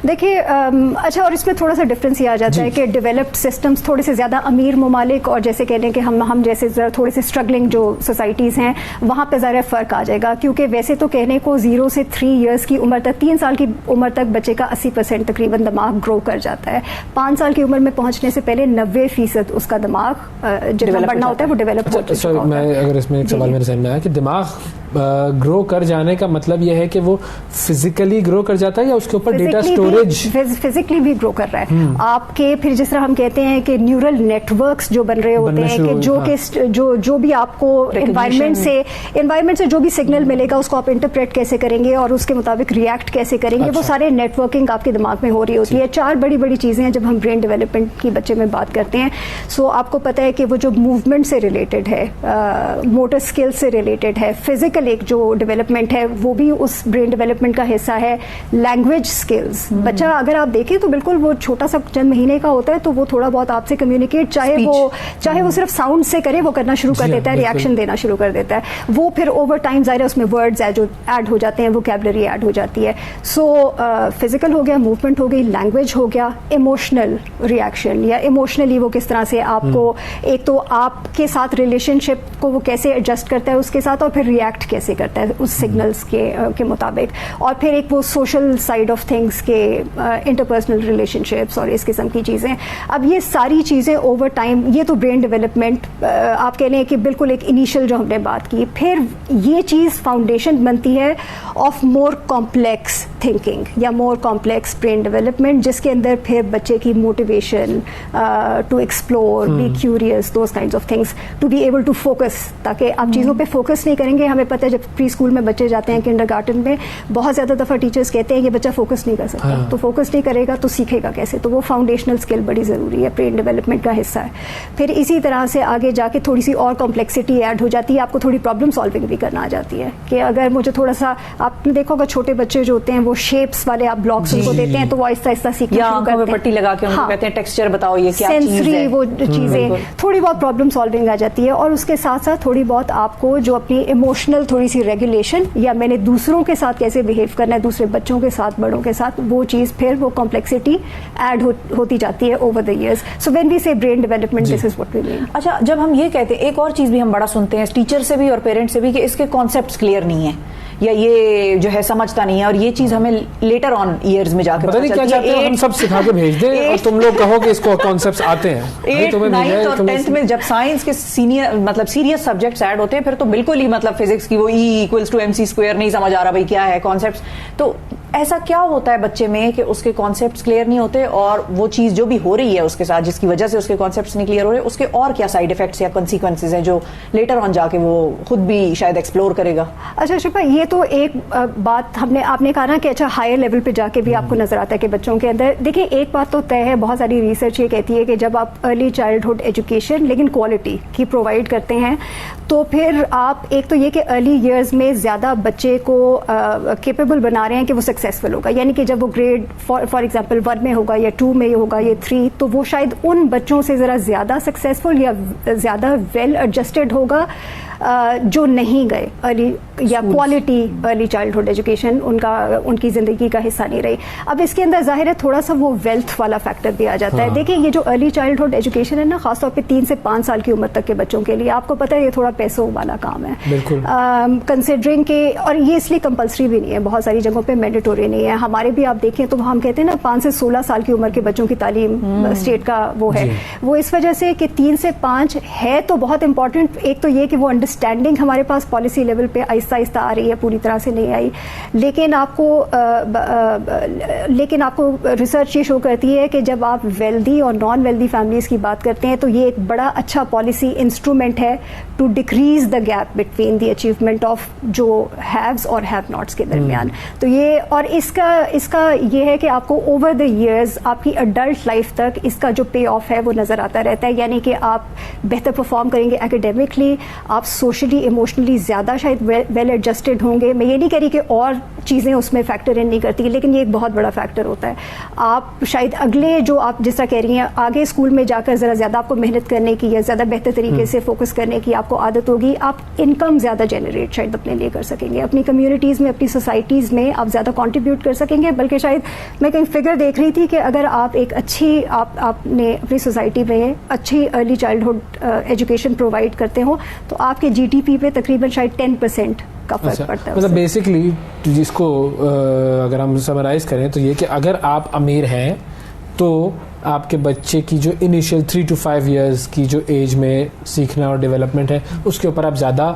देखिए, अच्छा, और इसमें थोड़ा सा डिफरेंस ये आ जाता है कि डेवलप्ड सिस्टम्स थोड़े से ज़्यादा अमीर ममालिक और जैसे कह लें कि हम जैसे थोड़े से स्ट्रगलिंग जो सोसाइटीज़ हैं वहाँ पे ज़रा फ़र्क आ जाएगा। क्योंकि वैसे तो कहने को 0 से 3 ईयर्स की उम्र तक, 3 साल की उम्र तक बच्चे का 80% तकरीबन दिमाग ग्रो कर जाता है। 5 साल की उम्र में पहुँचने से पहले 90% उसका दिमाग जितना बढ़ना होता है वो डेवलप मैं अगर इसमें एक सवाल मेरे सामने में आया कि दिमाग ग्रो कर जाने का मतलब यह है कि वो फिजिकली ग्रो कर जाता है या उसके ऊपर डेटा स्टोरेज फिजिकली भी ग्रो कर रहा है आपके? फिर जिस तरह हम कहते हैं कि न्यूरल नेटवर्क्स जो बन रहे होते हैं कि जो भी आपको एनवायरमेंट से जो भी सिग्नल मिलेगा उसको आप इंटरप्रेट कैसे करेंगे और उसके मुताबिक रिएक्ट कैसे करेंगे। अच्छा। वो सारे नेटवर्किंग आपके दिमाग में हो रही होती है। 4 बड़ी बड़ी चीजें हैं जब हम ब्रेन डेवलपमेंट की बच्चे में बात करते हैं। सो आपको पता है कि वो जो मूवमेंट से रिलेटेड है, मोटर स्किल से रिलेटेड है, फिजिकल एक जो डेवलपमेंट है वो भी उस ब्रेन डेवलपमेंट का हिस्सा है। लैंग्वेज स्किल्स, बच्चा अगर आप देखें तो बिल्कुल वो छोटा सा चंद महीने का होता है तो वो थोड़ा बहुत आपसे कम्युनिकेट चाहे वो सिर्फ साउंड से करे, वो करना शुरू कर देता है, रिएक्शन देना शुरू कर देता है। वो फिर ओवर टाइम ज़ाहिर है उसमें वर्ड्स ऐड हो जाते हैं, वोकैबुलरी ऐड हो जाती है। सो फिजिकल हो गया, मूवमेंट हो गई, लैंग्वेज हो गया, इमोशनल रिएक्शन या इमोशनली वो किस तरह से आपको एक तो आपके साथ रिलेशनशिप को वो कैसे एडजस्ट करता है उसके साथ, और फिर रिएक्ट कैसे करता है उस सिग्नल्स के मुताबिक, और फिर एक वो सोशल साइड ऑफ थिंग्स के इंटरपर्सनल रिलेशनशिप्स और इस किस्म की चीज़ें। अब ये सारी चीज़ें ओवर टाइम, ये तो ब्रेन डेवलपमेंट आप कह रहे हैं कि बिल्कुल एक इनिशियल जो हमने बात की, फिर ये चीज़ फाउंडेशन बनती है ऑफ मोर कॉम्प्लेक्स थिंकिंग या मोर कॉम्प्लेक्स ब्रेन डेवलपमेंट, जिसके अंदर फिर बच्चे की motivation to explore, be curious, those kinds of things, to be able to focus, ताकि आप चीज़ों पे फोकस नहीं करेंगे। हमें पता है जब प्री स्कूल में बच्चे जाते हैं, किंडरगार्टन में, बहुत ज़्यादा दफ़ा टीचर्स कहते हैं कि बच्चा फोकस नहीं कर सकता, तो फोकस नहीं करेगा तो सीखेगा कैसे? तो वो फाउंडेशनल स्किल बड़ी ज़रूरी है, ब्रेन डेवलपमेंट का हिस्सा है। फिर इसी तरह से आगे जाके थोड़ी सी और कॉम्प्लेक्सिटी ऐड हो जाती है, आपको थोड़ी प्रॉब्लम सॉल्विंग भी करना आ जाती है कि अगर मुझे थोड़ा सा, आपने देखा होगा छोटे बच्चे जो होते हैं वो शेप्स वाले आप ब्लॉक्स उनको देते हैं तो वो आहिस्ता आहिस्ता सीखना शुरू करते हैं, पट्टी लगा के उनको कहते हैं टेक्सचर बताओ ये क्या चीज़ है, सेंसरी वो चीज़ें, थोड़ी बहुत प्रॉब्लम सॉल्विंग आ जाती है। और उसके साथ साथ थोड़ी बहुत आपको जो अपनी इमोशनल थोड़ी सी रेगुलेशन, या मैंने दूसरों के साथ कैसे बिहेव करना है, दूसरे बच्चों के साथ, बड़ों के साथ, वो चीज़ फिर वो कॉम्प्लेक्सिटी ऐड होती जाती है over the years. So when we say brain development, this is what we mean. अच्छा, जब हम ये कहते हैं, एक और चीज़ भी हम बड़ा सुनते हैं टीचर से भी और पेरेंट्स से भी कि इसके कॉन्सेप्ट्स क्लियर नहीं है या ये जो है समझता नहीं है, और ये चीज हमें लेटर ऑन ईयर्स में जाकर पता नहीं क्या चाहते हैं, हम सब सिखा के भेज दें और तुम लोग कहो कि इसको कॉन्सेप्ट्स आते हैं। 8th, 9th और 10th में जब साइंस के सीरियस सब्जेक्ट्स ऐड होते हैं, फिर तो बिल्कुल ही फिजिक्स की वो E=mc² नहीं समझ आ रहा भाई क्या है कॉन्सेप्ट्स। तो ऐसा क्या होता है बच्चे में कि उसके कॉन्सेप्ट्स क्लियर नहीं होते, और वो चीज जो भी हो रही है उसके साथ जिसकी वजह से उसके कॉन्सेप्ट्स नहीं क्लियर हो रहे, उसके और क्या साइड इफेक्ट्स या कॉन्सिक्वेंसेज हैं जो लेटर ऑन जाके वो खुद भी शायद एक्सप्लोर करेगा? अच्छा शिल्पा, ये तो एक बात आपने कहा ना कि अच्छा हायर लेवल पे जाके भी आपको नजर आता है कि बच्चों के अंदर, देखिए एक बात तो तय है, बहुत सारी रिसर्च ये कहती है कि जब आप अर्ली चाइल्डहुड एजुकेशन लेकिन क्वालिटी की प्रोवाइड करते हैं, तो फिर आप एक तो ये कि अर्ली ईयर्स में ज़्यादा बच्चे को कैपेबल बना रहे हैं कि वो सक्सेसफुल होगा, यानी कि जब वो ग्रेड फॉर एग्जांपल 1 में होगा या 2 में होगा या 3, तो वो शायद उन बच्चों से ज़रा ज़्यादा सक्सेसफुल या ज़्यादा वेल एडजस्टेड होगा जो नहीं गए अर्ली या क्वालिटी अर्ली चाइल्डहुड एजुकेशन उनकी ज़िंदगी का हिस्सा नहीं रही। अब इसके अंदर जाहिर है थोड़ा सा वो वेल्थ वाला फैक्टर भी आ जाता है। देखिए ये जो अर्ली चाइल्डहुड एजुकेशन है ना, खासतौर पे 3 से 5 साल की उम्र तक के बच्चों के लिए, आपको पता है ये थोड़ा पैसों वाला काम है, कंसिडरिंग के, और ये इसलिए कंपल्सरी भी नहीं है, बहुत सारी जगहों पे मैंडेटोरी नहीं है। हमारे भी आप देखें तो हम कहते हैं ना 5 से 16 साल की उम्र के बच्चों की तालीम स्टेट का वो है, वो इस वजह से कि 3 से 5 है तो बहुत इंपॉर्टेंट। एक तो ये कि वो अंडरस्टैंडिंग हमारे पास पॉलिसी लेवल पे आहिस्ता आहिस्ता आ रही है, पूरी तरह से नहीं आई, लेकिन आपको रिसर्च ये शो करती है कि जब आप वेल्दी और नॉन वेल्दी फैमिलीज की बात करते हैं तो ये एक बड़ा अच्छा पॉलिसी इंस्ट्रूमेंट है to decrease the gap between the achievement of जो हैव्स और हैव नॉट्स के दरमियान। तो ये, और इसका ये है कि आपको ओवर द ईयर्स आपकी अडल्ट लाइफ तक इसका जो पे ऑफ है वो नजर आता रहता है, यानी कि आप बेहतर परफॉर्म करेंगे एकेडमिकली, आप सोशली इमोशनली ज्यादा शायद वेल एडजस्टेड होंगे। मैं ये नहीं कह रही कि और चीज़ें उसमें फैक्टर इन नहीं करती, लेकिन ये एक बहुत बड़ा फैक्टर होता है। आप शायद अगले जो आप जिस तरह कह रही हैं, आगे स्कूल में जाकर ज़रा ज़्यादा आपको मेहनत करने की या ज़्यादा बेहतर तरीके से फोकस करने की आपको आदत होगी, आप इनकम ज़्यादा जनरेट शायद अपने लिए कर सकेंगे, अपनी कम्युनिटीज़ में, अपनी सोसाइटीज़ में आप ज़्यादा कॉन्ट्रीब्यूट कर सकेंगे। बल्कि शायद मैं कहीं फिगर देख रही थी कि अगर आप एक अच्छी आपने अपनी सोसाइटी में अच्छी अर्ली चाइल्डहुड एजुकेशन प्रोवाइड करते हो तो आपके GDP पे तकरीबन शायद 10% का फर्क पड़ता है। मतलब बेसिकली जिसको अगर हम समराइज करें तो ये कि अगर आप अमीर हैं तो आपके बच्चे की जो इनिशियल 3 to 5 years की जो एज में सीखना और डेवलपमेंट है उसके ऊपर आप ज़्यादा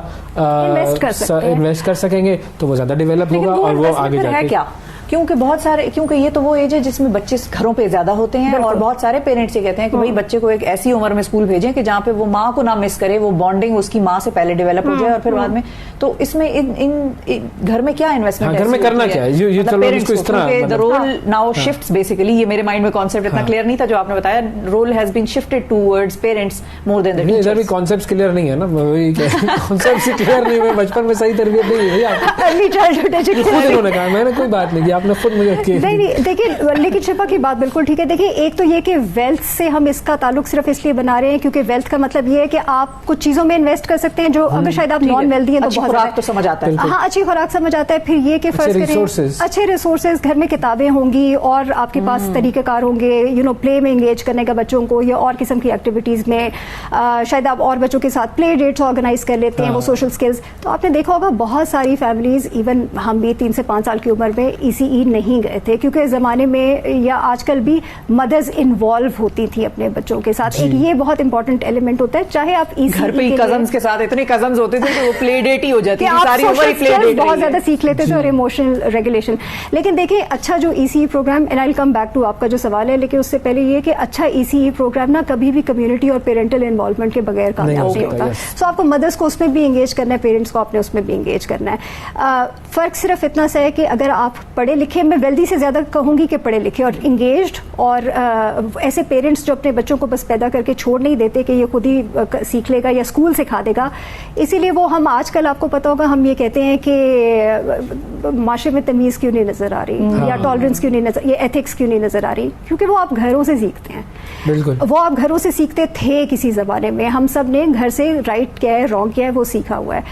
इन्वेस्ट कर सकेंगे, तो वो ज़्यादा डेवलप होगा और वो आगे जाके है क्या, क्योंकि ये तो वो एज है जिसमें बच्चे घरों पे ज्यादा होते हैं और बहुत सारे पेरेंट्स ये कहते हैं कि भाई बच्चे को एक ऐसी उम्र में स्कूल भेजें कि जहाँ पे वो माँ को ना मिस करे, वो बॉन्डिंग उसकी माँ से पहले डेवलप हो जाए और फिर बाद में। तो इसमें इन घर में क्या इन्वेस्टमेंट घर में करना क्या है, पेरेंट्स को the role now shifts basically. ये मेरे माइंड में कॉन्सेप्ट इतना क्लियर नहीं था जो आपने बताया। Role has been shifted towards parents more than the teachers. इधर भी कॉन्सेप्ट्स क्लियर नहीं है ना, वही कॉन्सेप्ट्स क्लियर नहीं है। बचपन में सही तरबियत नहीं हुई आपको, अर्ली चाइल्डहुड एजुकेशन खुद इन्होंने कहा, मैंने कोई बात नहीं की, आपने खुद मुझे नहीं देखिए, लेकिन शिफा की बात बिल्कुल ठीक है। देखिए, एक तो ये कि वेल्थ से हम इसका ताल्लुक सिर्फ इसलिए बना रहे हैं क्योंकि वेल्थ का मतलब ये है कि आप कुछ चीजों में इन्वेस्ट कर सकते हैं जो अगर शायद आप नॉन वेल्दी हैं तो बहुत खुराक तो समझ आता है। हाँ, अच्छी खुराक समझ आता है। फिर ये कि फर्ज करें अच्छे रिसोर्सेज, घर में किताबें होंगी और आपके पास तरीकेकार होंगे प्ले में एंगेज करने का बच्चों को या और किस्म की एक्टिविटीज में। शायद आप और बच्चों के साथ प्ले डेट्स ऑर्गेनाइज कर लेते हैं, वो सोशल स्किल्स। तो आपने देखा होगा बहुत सारी फैमिलीज, इवन हम भी 3 से 5 साल की उम्र में ECE नहीं गए थे क्योंकि जमाने में या आजकल भी मदर्स इन्वॉल्व होती थी अपने बच्चों के साथ। एक ये बहुत इंपॉर्टेंट एलिमेंट होता है, चाहे आप घर पे कजन्स के साथ इतने कजन्स होते थे कि वो प्ले डेट ही हो जाती थी, सारी उम्र ही प्ले डेट बहुत ज्यादा सीख लेते थे और इमोशनल रेगुलेशन। लेकिन देखिए, अच्छा जो ECE programme, and I will come back to आपका जो सवाल है, लेकिन उससे पहले ये कि अच्छा ECE प्रोग्राम ना कभी भी कम्युनिटी और पेरेंटल इन्वॉल्वमेंट के बगैर कामयाब नहीं होता। सो आपको मदर्स को उसमें भी एंगेज करना है, पेरेंट्स को आपने उसमें भी एंगेज करना है। फर्क सिर्फ इतना सा है कि अगर आप पढ़े लिखे, मैं वेल्दी से ज्यादा कहूंगी कि पढ़े लिखे और इंगेज्ड और ऐसे पेरेंट्स जो अपने बच्चों को बस पैदा करके छोड़ नहीं देते कि ये खुद ही सीख लेगा या स्कूल सिखा देगा। इसीलिए वो हम आजकल, आपको पता होगा, हम ये कहते हैं कि माशरे में तमीज क्यों नहीं नजर आ रही या टॉलरेंस क्यों नहीं नजर, ये एथिक्स क्यों नहीं नजर आ रही, क्योंकि वो आप घरों से सीखते हैं। बिल्कुल, वो आप घरों से सीखते थे किसी जमाने में। हम सब ने घर से राइट क्या है, रॉन्ग क्या है, वो सीखा हुआ है।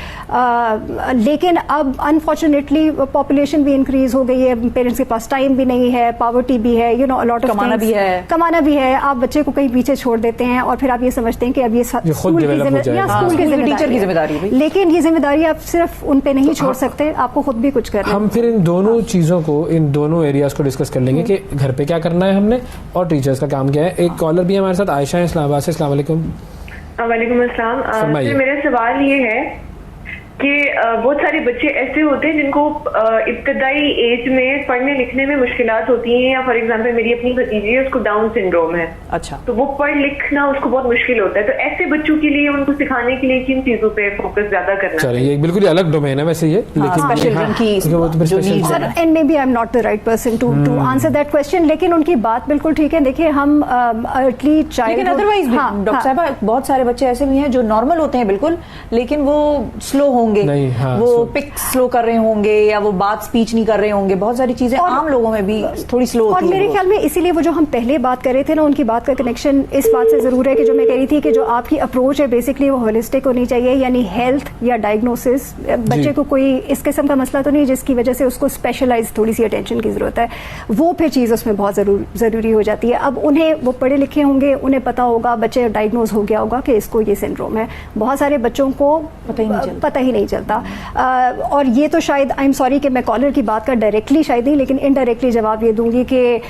लेकिन अब अनफॉर्चुनेटली पॉपुलेशन भी इंक्रीज हो गई है, पेरेंट्स के पास टाइम भी नहीं है, पॉवर्टी भी है, लॉट ऑफ कमाना भी है। आप बच्चे को कहीं पीछे छोड़ देते हैं और फिर आप ये समझते हैं कि अब ये स्कूल की जिम्मेदारी है। लेकिन ये जिम्मेदारी आप सिर्फ उन पे नहीं छोड़ सकते, आपको खुद भी कुछ करना। हम फिर इन दोनों चीजों को, इन दोनों एरियाज को डिस्कस कर लेंगे कि घर पे क्या करना है हमने और टीचर्स का काम क्या है। एक कॉलर भी हमारे साथ, आयशा है इस्लामाबाद से। अस्सलाम वालेकुम। वालेकुम अस्सलाम। मेरा सवाल ये है कि बहुत सारे बच्चे ऐसे होते हैं जिनको इब्तदाई एज में पढ़ने लिखने में मुश्किलात होती हैं, या फॉर एग्जांपल मेरी अपनी भतीजी है, उसको डाउन सिंड्रोम है। अच्छा, तो वो पढ़ लिखना उसको बहुत मुश्किल होता है। तो ऐसे बच्चों के लिए, उनको सिखाने के लिए किन चीजों पे फोकस ज्यादा करना चाहिए? ये बिल्कुल अलग डोमेन है वैसे ये, लेकिन and maybe I am not the right person to answer that question. लेकिन उनकी बात बिल्कुल ठीक है। देखिए, हम अर्ली चाइल्ड, अदरवाइज डॉक्टर साहबा बहुत सारे बच्चे ऐसे भी हैं जो नॉर्मल होते हैं बिल्कुल, लेकिन वो स्लो होंगे, वो पिक स्लो कर रहे होंगे या वो बात स्पीच नहीं कर रहे होंगे। बहुत सारी चीजें आम लोगों में भी थोड़ी स्लो होती है। और मेरे ख्याल में इसीलिए वो जो हम पहले बात कर रहे थे ना, उनकी बात का कनेक्शन इस बात से जरूर है कि जो मैं कह रही थी कि जो आपकी अप्रोच है बेसिकली वो होलिस्टिक होनी चाहिए, यानी हेल्थ या डायग्नोसिस। बच्चे को कोई इस किस्म का मसला तो नहीं जिसकी वजह से उसको स्पेशलाइज थोड़ी सी अटेंशन की जरूरत है, वो फिर चीज उसमें बहुत जरूरी हो जाती है। अब उन्हें, वो पढ़े लिखे होंगे, उन्हें पता होगा, बच्चे डायग्नोज हो गया होगा कि इसको ये सिंड्रोम है। बहुत सारे बच्चों को पता ही नहीं चलता। और ये तो शायद, आई एम सॉरी कि मैं कॉलर की बात का डायरेक्टली शायद नहीं, लेकिन इनडायरेक्टली जवाब ये दूंगी कि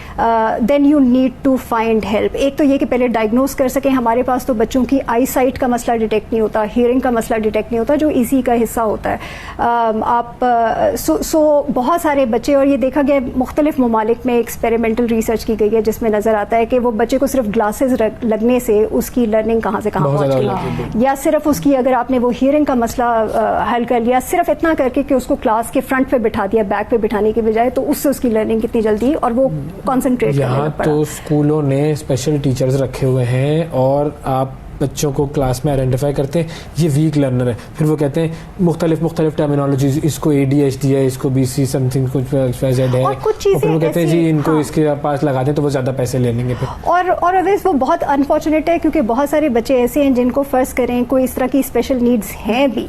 then you need to find help. एक तो ये कि पहले डायग्नोज कर सकें। हमारे पास तो बच्चों की आई साइट का मसला डिटेक्ट नहीं होता, हियरिंग का मसला डिटेक्ट नहीं होता, जो इसी का हिस्सा होता है। बहुत सारे बच्चे, और ये देखा गया मुख्तलिफ ममालिक में एक्सपेरिमेंटल रिसर्च की गई है जिसमें नजर आता है कि वो बच्चे को सिर्फ ग्लासेस लगने से उसकी लर्निंग कहाँ से कहाँ पहुंच गई, या सिर्फ उसकी, अगर आपने वो हियरिंग का मसला हल कर लिया सिर्फ इतना करके कि उसको क्लास के फ्रंट पे बिठा दिया, बैक पे बिठाने की बजाय, तो उससे उसकी लर्निंग कितनी जल्दी और वो कॉन्सेंट्रेट करने लग पड़ा। तो स्कूलों ने स्पेशल टीचर्स रखे हुए हैं और आप बच्चों को क्लास में आइडेंटिफाई करते हैं ये वीक लर्नर है, फिर वो कहते हैं मुख्तलिफ टर्मिनोलॉजीज, इसको ADHD है, इसको BC समथिंग कुछ XYZ है, और फिर वो कहते हैं जी इनको इसके पास लगा दें तो वो ज्यादा पैसे ले लेंगे फिर। और अवेस वो बहुत अनफॉर्चुनेट है क्योंकि बहुत सारे बच्चे ऐसे हैं जिनको फर्स्ट करें कोई इस तरह की स्पेशल नीड्स हैं भी,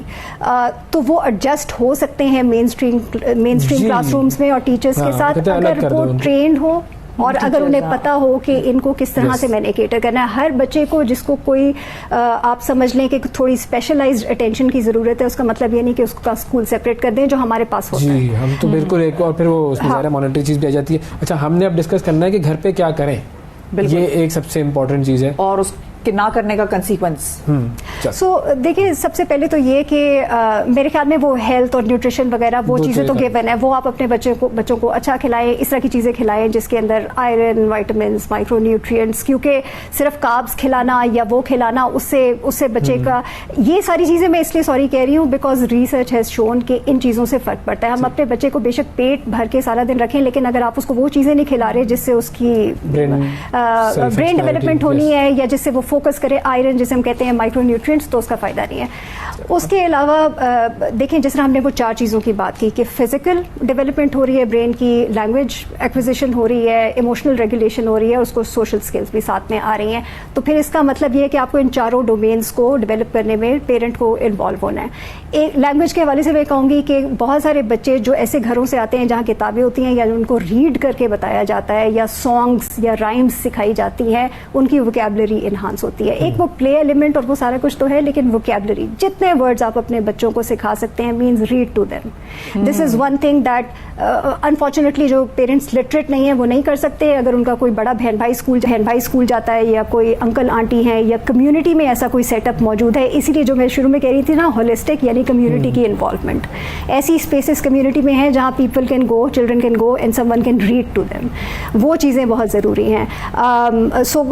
तो वो एडजस्ट हो सकते हैं मेन स्ट्रीम क्लासरूम्स में और टीचर्स के साथ, अगर वो ट्रेंड हो और अगर उन्हें पता हो कि इनको किस तरह से मैंने केटर करना है। हर बच्चे को जिसको कोई आप समझ लें कि थोड़ी स्पेशलाइज्ड अटेंशन की जरूरत है, उसका मतलब ये नहीं कि उसका स्कूल सेपरेट कर दें जो हमारे पास होता है। जी, हम तो बिल्कुल एक, और फिर वो उसमें सारा मॉनिटरी चीज भी आ जाती है। अच्छा, हमने अब डिस्कस करना है कि घर पे क्या करें, ये एक सबसे इम्पोर्टेंट चीज है। और कि ना करने का कंसीक्वेंस? सो देखिए, सबसे पहले तो ये कि मेरे ख्याल में वो हेल्थ और न्यूट्रिशन वगैरह वो चीज़ें तो गिवन है, वो आप अपने बच्चों को अच्छा खिलाएं, इस तरह की चीज़ें खिलाएं जिसके अंदर आयरन, विटामिन्स, माइक्रो न्यूट्रिएंट्स, क्योंकि सिर्फ कार्ब्स खिलाना या वो खिलाना उससे बच्चे का, ये सारी चीज़ें मैं इसलिए सॉरी कह रही हूँ बिकॉज रिसर्च हैज़ शोन कि इन चीज़ों से फर्क पड़ता है। हम अपने बच्चे को बेशक पेट भर के सारा दिन रखें, लेकिन अगर आप उसको वो चीज़ें नहीं खिला रहे जिससे उसकी ब्रेन डेवलपमेंट होनी है या जिससे वो फोकस करे, आयरन जिसे हम कहते हैं, माइक्रो न्यूट्रिएंट्स, तो उसका फायदा नहीं है। उसके अलावा देखें, जिस तरह हमने वो 4 चीज़ों की बात की कि फिजिकल डेवलपमेंट हो रही है ब्रेन की, लैंग्वेज एक्विजिशन हो रही है, इमोशनल रेगुलेशन हो रही है, उसको सोशल स्किल्स भी साथ में आ रही हैं, तो फिर इसका मतलब ये है कि आपको इन चारों डोमेन्स को डेवलप करने में पेरेंट को इन्वॉल्व होना है। एक लैंग्वेज के हवाले से मैं कहूँगी कि बहुत सारे बच्चे जो ऐसे घरों से आते हैं जहाँ किताबें होती हैं या उनको रीड करके बताया जाता है या सॉन्ग्स या राइम्स सिखाई जाती हैं, उनकी वोकैबुलरी इन्हांस होती है। एक वो प्ले एलिमेंट और वो सारा कुछ तो है, लेकिन वोकैबुलरी, जितने वर्ड्स आप अपने बच्चों को सिखा सकते हैं, means read to them. This is one thing that unfortunately जो पेरेंट्स लिटरेट नहीं है वो नहीं कर सकते। अगर उनका कोई बड़ा बहन भाई स्कूल जाता है या कोई अंकल आंटी है या कम्युनिटी में ऐसा कोई सेटअप मौजूद है, इसीलिए जो मैं शुरू में कह रही थी ना, होलिस्टिक यानी कम्युनिटी की इन्वॉल्वमेंट, ऐसी स्पेसेस कम्युनिटी में है जहाँ people can go, children can go and someone can read to them, वो चीज़ें बहुत ज़रूरी हैं। सो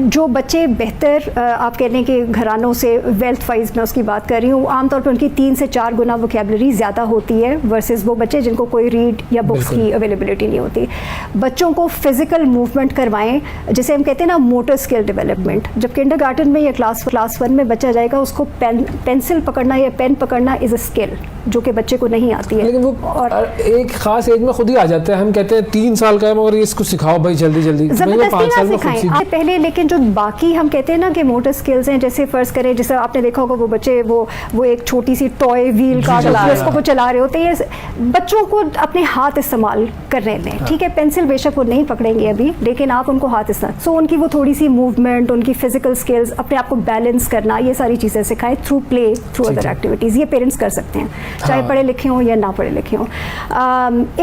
जो बच्चे बेहतर आप कह लें कि घरानों से, वेल्थ वाइज मैं उसकी बात कर रही हूँ, आमतौर पर उनकी 3 से 4 गुना वोकैबुलरी ज़्यादा होती है वर्सेस वो बच्चे जिनको कोई रीड या बुक्स की अवेलेबिलिटी नहीं होती। बच्चों को फिजिकल मूवमेंट करवाएं, जिसे हम कहते हैं ना मोटर स्किल डेवलपमेंट। जब किंडरगार्टन में या क्लास 1 में बच्चा जाएगा, उसको पेंसिल पकड़ना या पेन पकड़ना इज अ स्किल जो कि बच्चे को नहीं आती है, लेकिन वो और एक खास एज में खुद ही आ जाता है। हम कहते हैं 3 साल का है मगर इसको सिखाओ भाई जल्दी जल्दी, जबरदस्ती ना सिखाएं आप पहले। लेकिन जो बाकी हम कहते हैं ना कि मोटर स्किल्स हैं, जैसे फर्ज करें, जैसे आपने देखा होगा वो बच्चे वो एक छोटी सी टॉय व्हील कार उसको वो चला रहे होते हैं, बच्चों को अपने हाथ इस्तेमाल करने दें। ठीक है, पेंसिल बेशक वो नहीं पकड़ेंगे अभी, लेकिन आप उनको हाथ इस्तेमाल, सो उनकी वो थोड़ी सी मूवमेंट, उनकी फिजिकल स्किल्स, अपने आप को बैलेंस करना, ये सारी चीज़ें सिखाएं through play, through other activities. ये पेरेंट्स कर सकते हैं, चाहे पढ़े लिखे हों या ना पढ़े लिखे हों।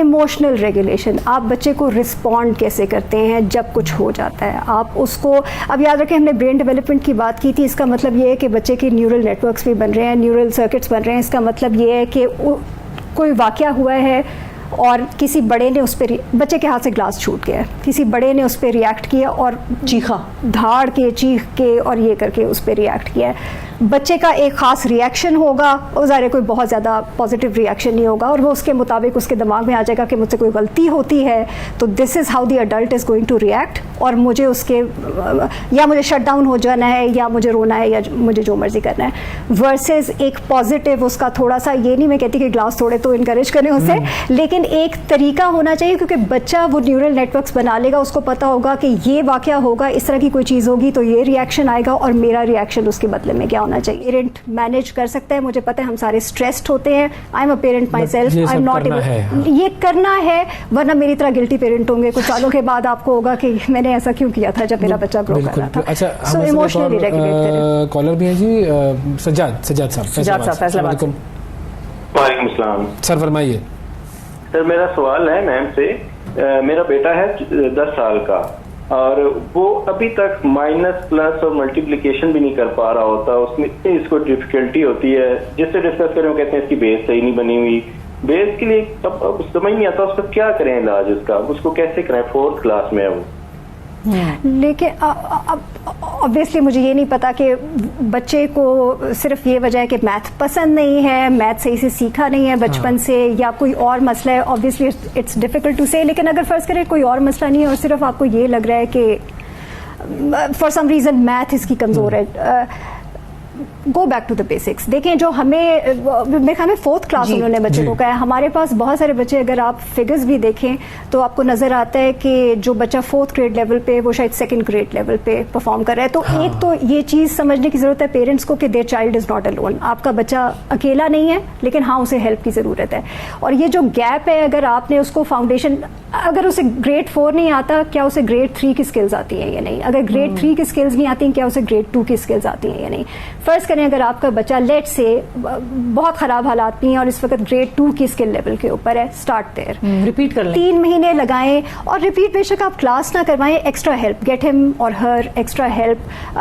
इमोशनल रेगुलेशन, आप बच्चे को रिस्पॉन्ड कैसे करते हैं जब कुछ हो जाता है, आप उसको, अब याद रखें हमने ब्रेन डेवलपमेंट की बात की थी, इसका मतलब ये है कि बच्चे के न्यूरल नेटवर्क्स भी बन रहे हैं, न्यूरल सर्किट्स बन रहे हैं। इसका मतलब ये है कि कोई वाकया हुआ है और किसी बड़े ने उस पर, बच्चे के हाथ से ग्लास छूट गया, किसी बड़े ने उस पर रिएक्ट किया और चीखा, धाड़ के, चीख के और ये करके उस पर रिएक्ट किया। बच्चे का एक ख़ास रिएक्शन होगा, और ज़ाहिर कोई बहुत ज़्यादा पॉजिटिव रिएक्शन नहीं होगा, और वो उसके मुताबिक उसके दिमाग में आ जाएगा कि मुझसे कोई गलती होती है तो this is how the adult is going to react, और मुझे उसके या मुझे शट डाउन हो जाना है या मुझे रोना है या मुझे जो मर्जी करना है। वर्सेस एक पॉजिटिव उसका थोड़ा सा, ये नहीं मैं कहती कि ग्लास तोड़े तो इनकरेज करें उसे, लेकिन एक तरीका होना चाहिए, क्योंकि बच्चा वो न्यूरल नेटवर्क्स बना लेगा, उसको पता होगा कि ये वाकया होगा, इस तरह की कोई चीज़ होगी तो ये रिएक्शन आएगा और मेरा रिएक्शन उसके बदले में क्या होना चाहिए। पेरेंट मैनेज कर सकता है, मुझे पता है हम सारे स्ट्रेस्ड होते हैं, I am a parent my self, I am not, ये करना है, वरना मेरी तरह गिल्टी पेरेंट होंगे कुछ सालों के बाद, आपको होगा कि मैंने ऐसा क्यों किया था जब मेरा बच्चा ग्रो कर रहा था। अच्छा, सो इमोशनली रेगुलेट करें। कॉलर भी है जी, सज्जाद साहब फैसलाबाद से। वालेकुम सलाम सर, फरमाइए। सर मेरा सवाल है मैम से, मेरा बेटा है 10 साल का और वो अभी तक माइनस प्लस और मल्टीप्लिकेशन भी नहीं कर पा रहा होता, उसमें इसको डिफिकल्टी होती है। जिससे डिस्कस करें वो कहते हैं इसकी बेस सही नहीं बनी हुई। बेस के लिए समझ नहीं आता उसका क्या करें इलाज, उसका उसको कैसे करें, 4th क्लास में है वो। लेकिन ऑब्वियसली मुझे ये नहीं पता कि बच्चे को सिर्फ ये वजह है कि मैथ पसंद नहीं है, मैथ सही से सीखा नहीं है बचपन से, या कोई और मसला है। ऑब्वियसली इट्स डिफिकल्ट टू से, लेकिन अगर फर्ज करें कोई और मसला नहीं है और सिर्फ आपको ये लग रहा है कि फॉर सम रीज़न मैथ इसकी कमज़ोर है, go back to the basics. देखें, जो हमें मेरे ख्याल में 4th क्लास उन्होंने बच्चे को कहा है, हमारे पास बहुत सारे बच्चे, अगर आप फिगर्स भी देखें तो आपको नजर आता है कि जो बच्चा 4th ग्रेड लेवल पे, वो शायद 2nd ग्रेड लेवल पे परफॉर्म कर रहा है। तो एक तो ये चीज समझने की जरूरत है पेरेंट्स को कि their child is not alone, आपका बच्चा अकेला नहीं है, लेकिन हाँ उसे हेल्प की जरूरत है। और ये जो गैप है, अगर आपने उसको फाउंडेशन, अगर उसे ग्रेड 4 नहीं आता, क्या उसे ग्रेड 3 की स्किल्स आती हैं या नहीं, अगर ग्रेड 3 की स्किल्स नहीं आती, क्या उसे ग्रेड 2 की स्किल्स आती हैं या नहीं। फर्ज करें अगर आपका बच्चा लेट से बहुत खराब हालात में है और इस वक्त ग्रेड 2 की स्किल लेवल के ऊपर है, स्टार्ट देयर, रिपीट कर लें, 3 महीने लगाएं और रिपीट बेशक आप क्लास ना करवाएं, एक्स्ट्रा हेल्प, गेट हिम और हर एक्स्ट्रा हेल्प।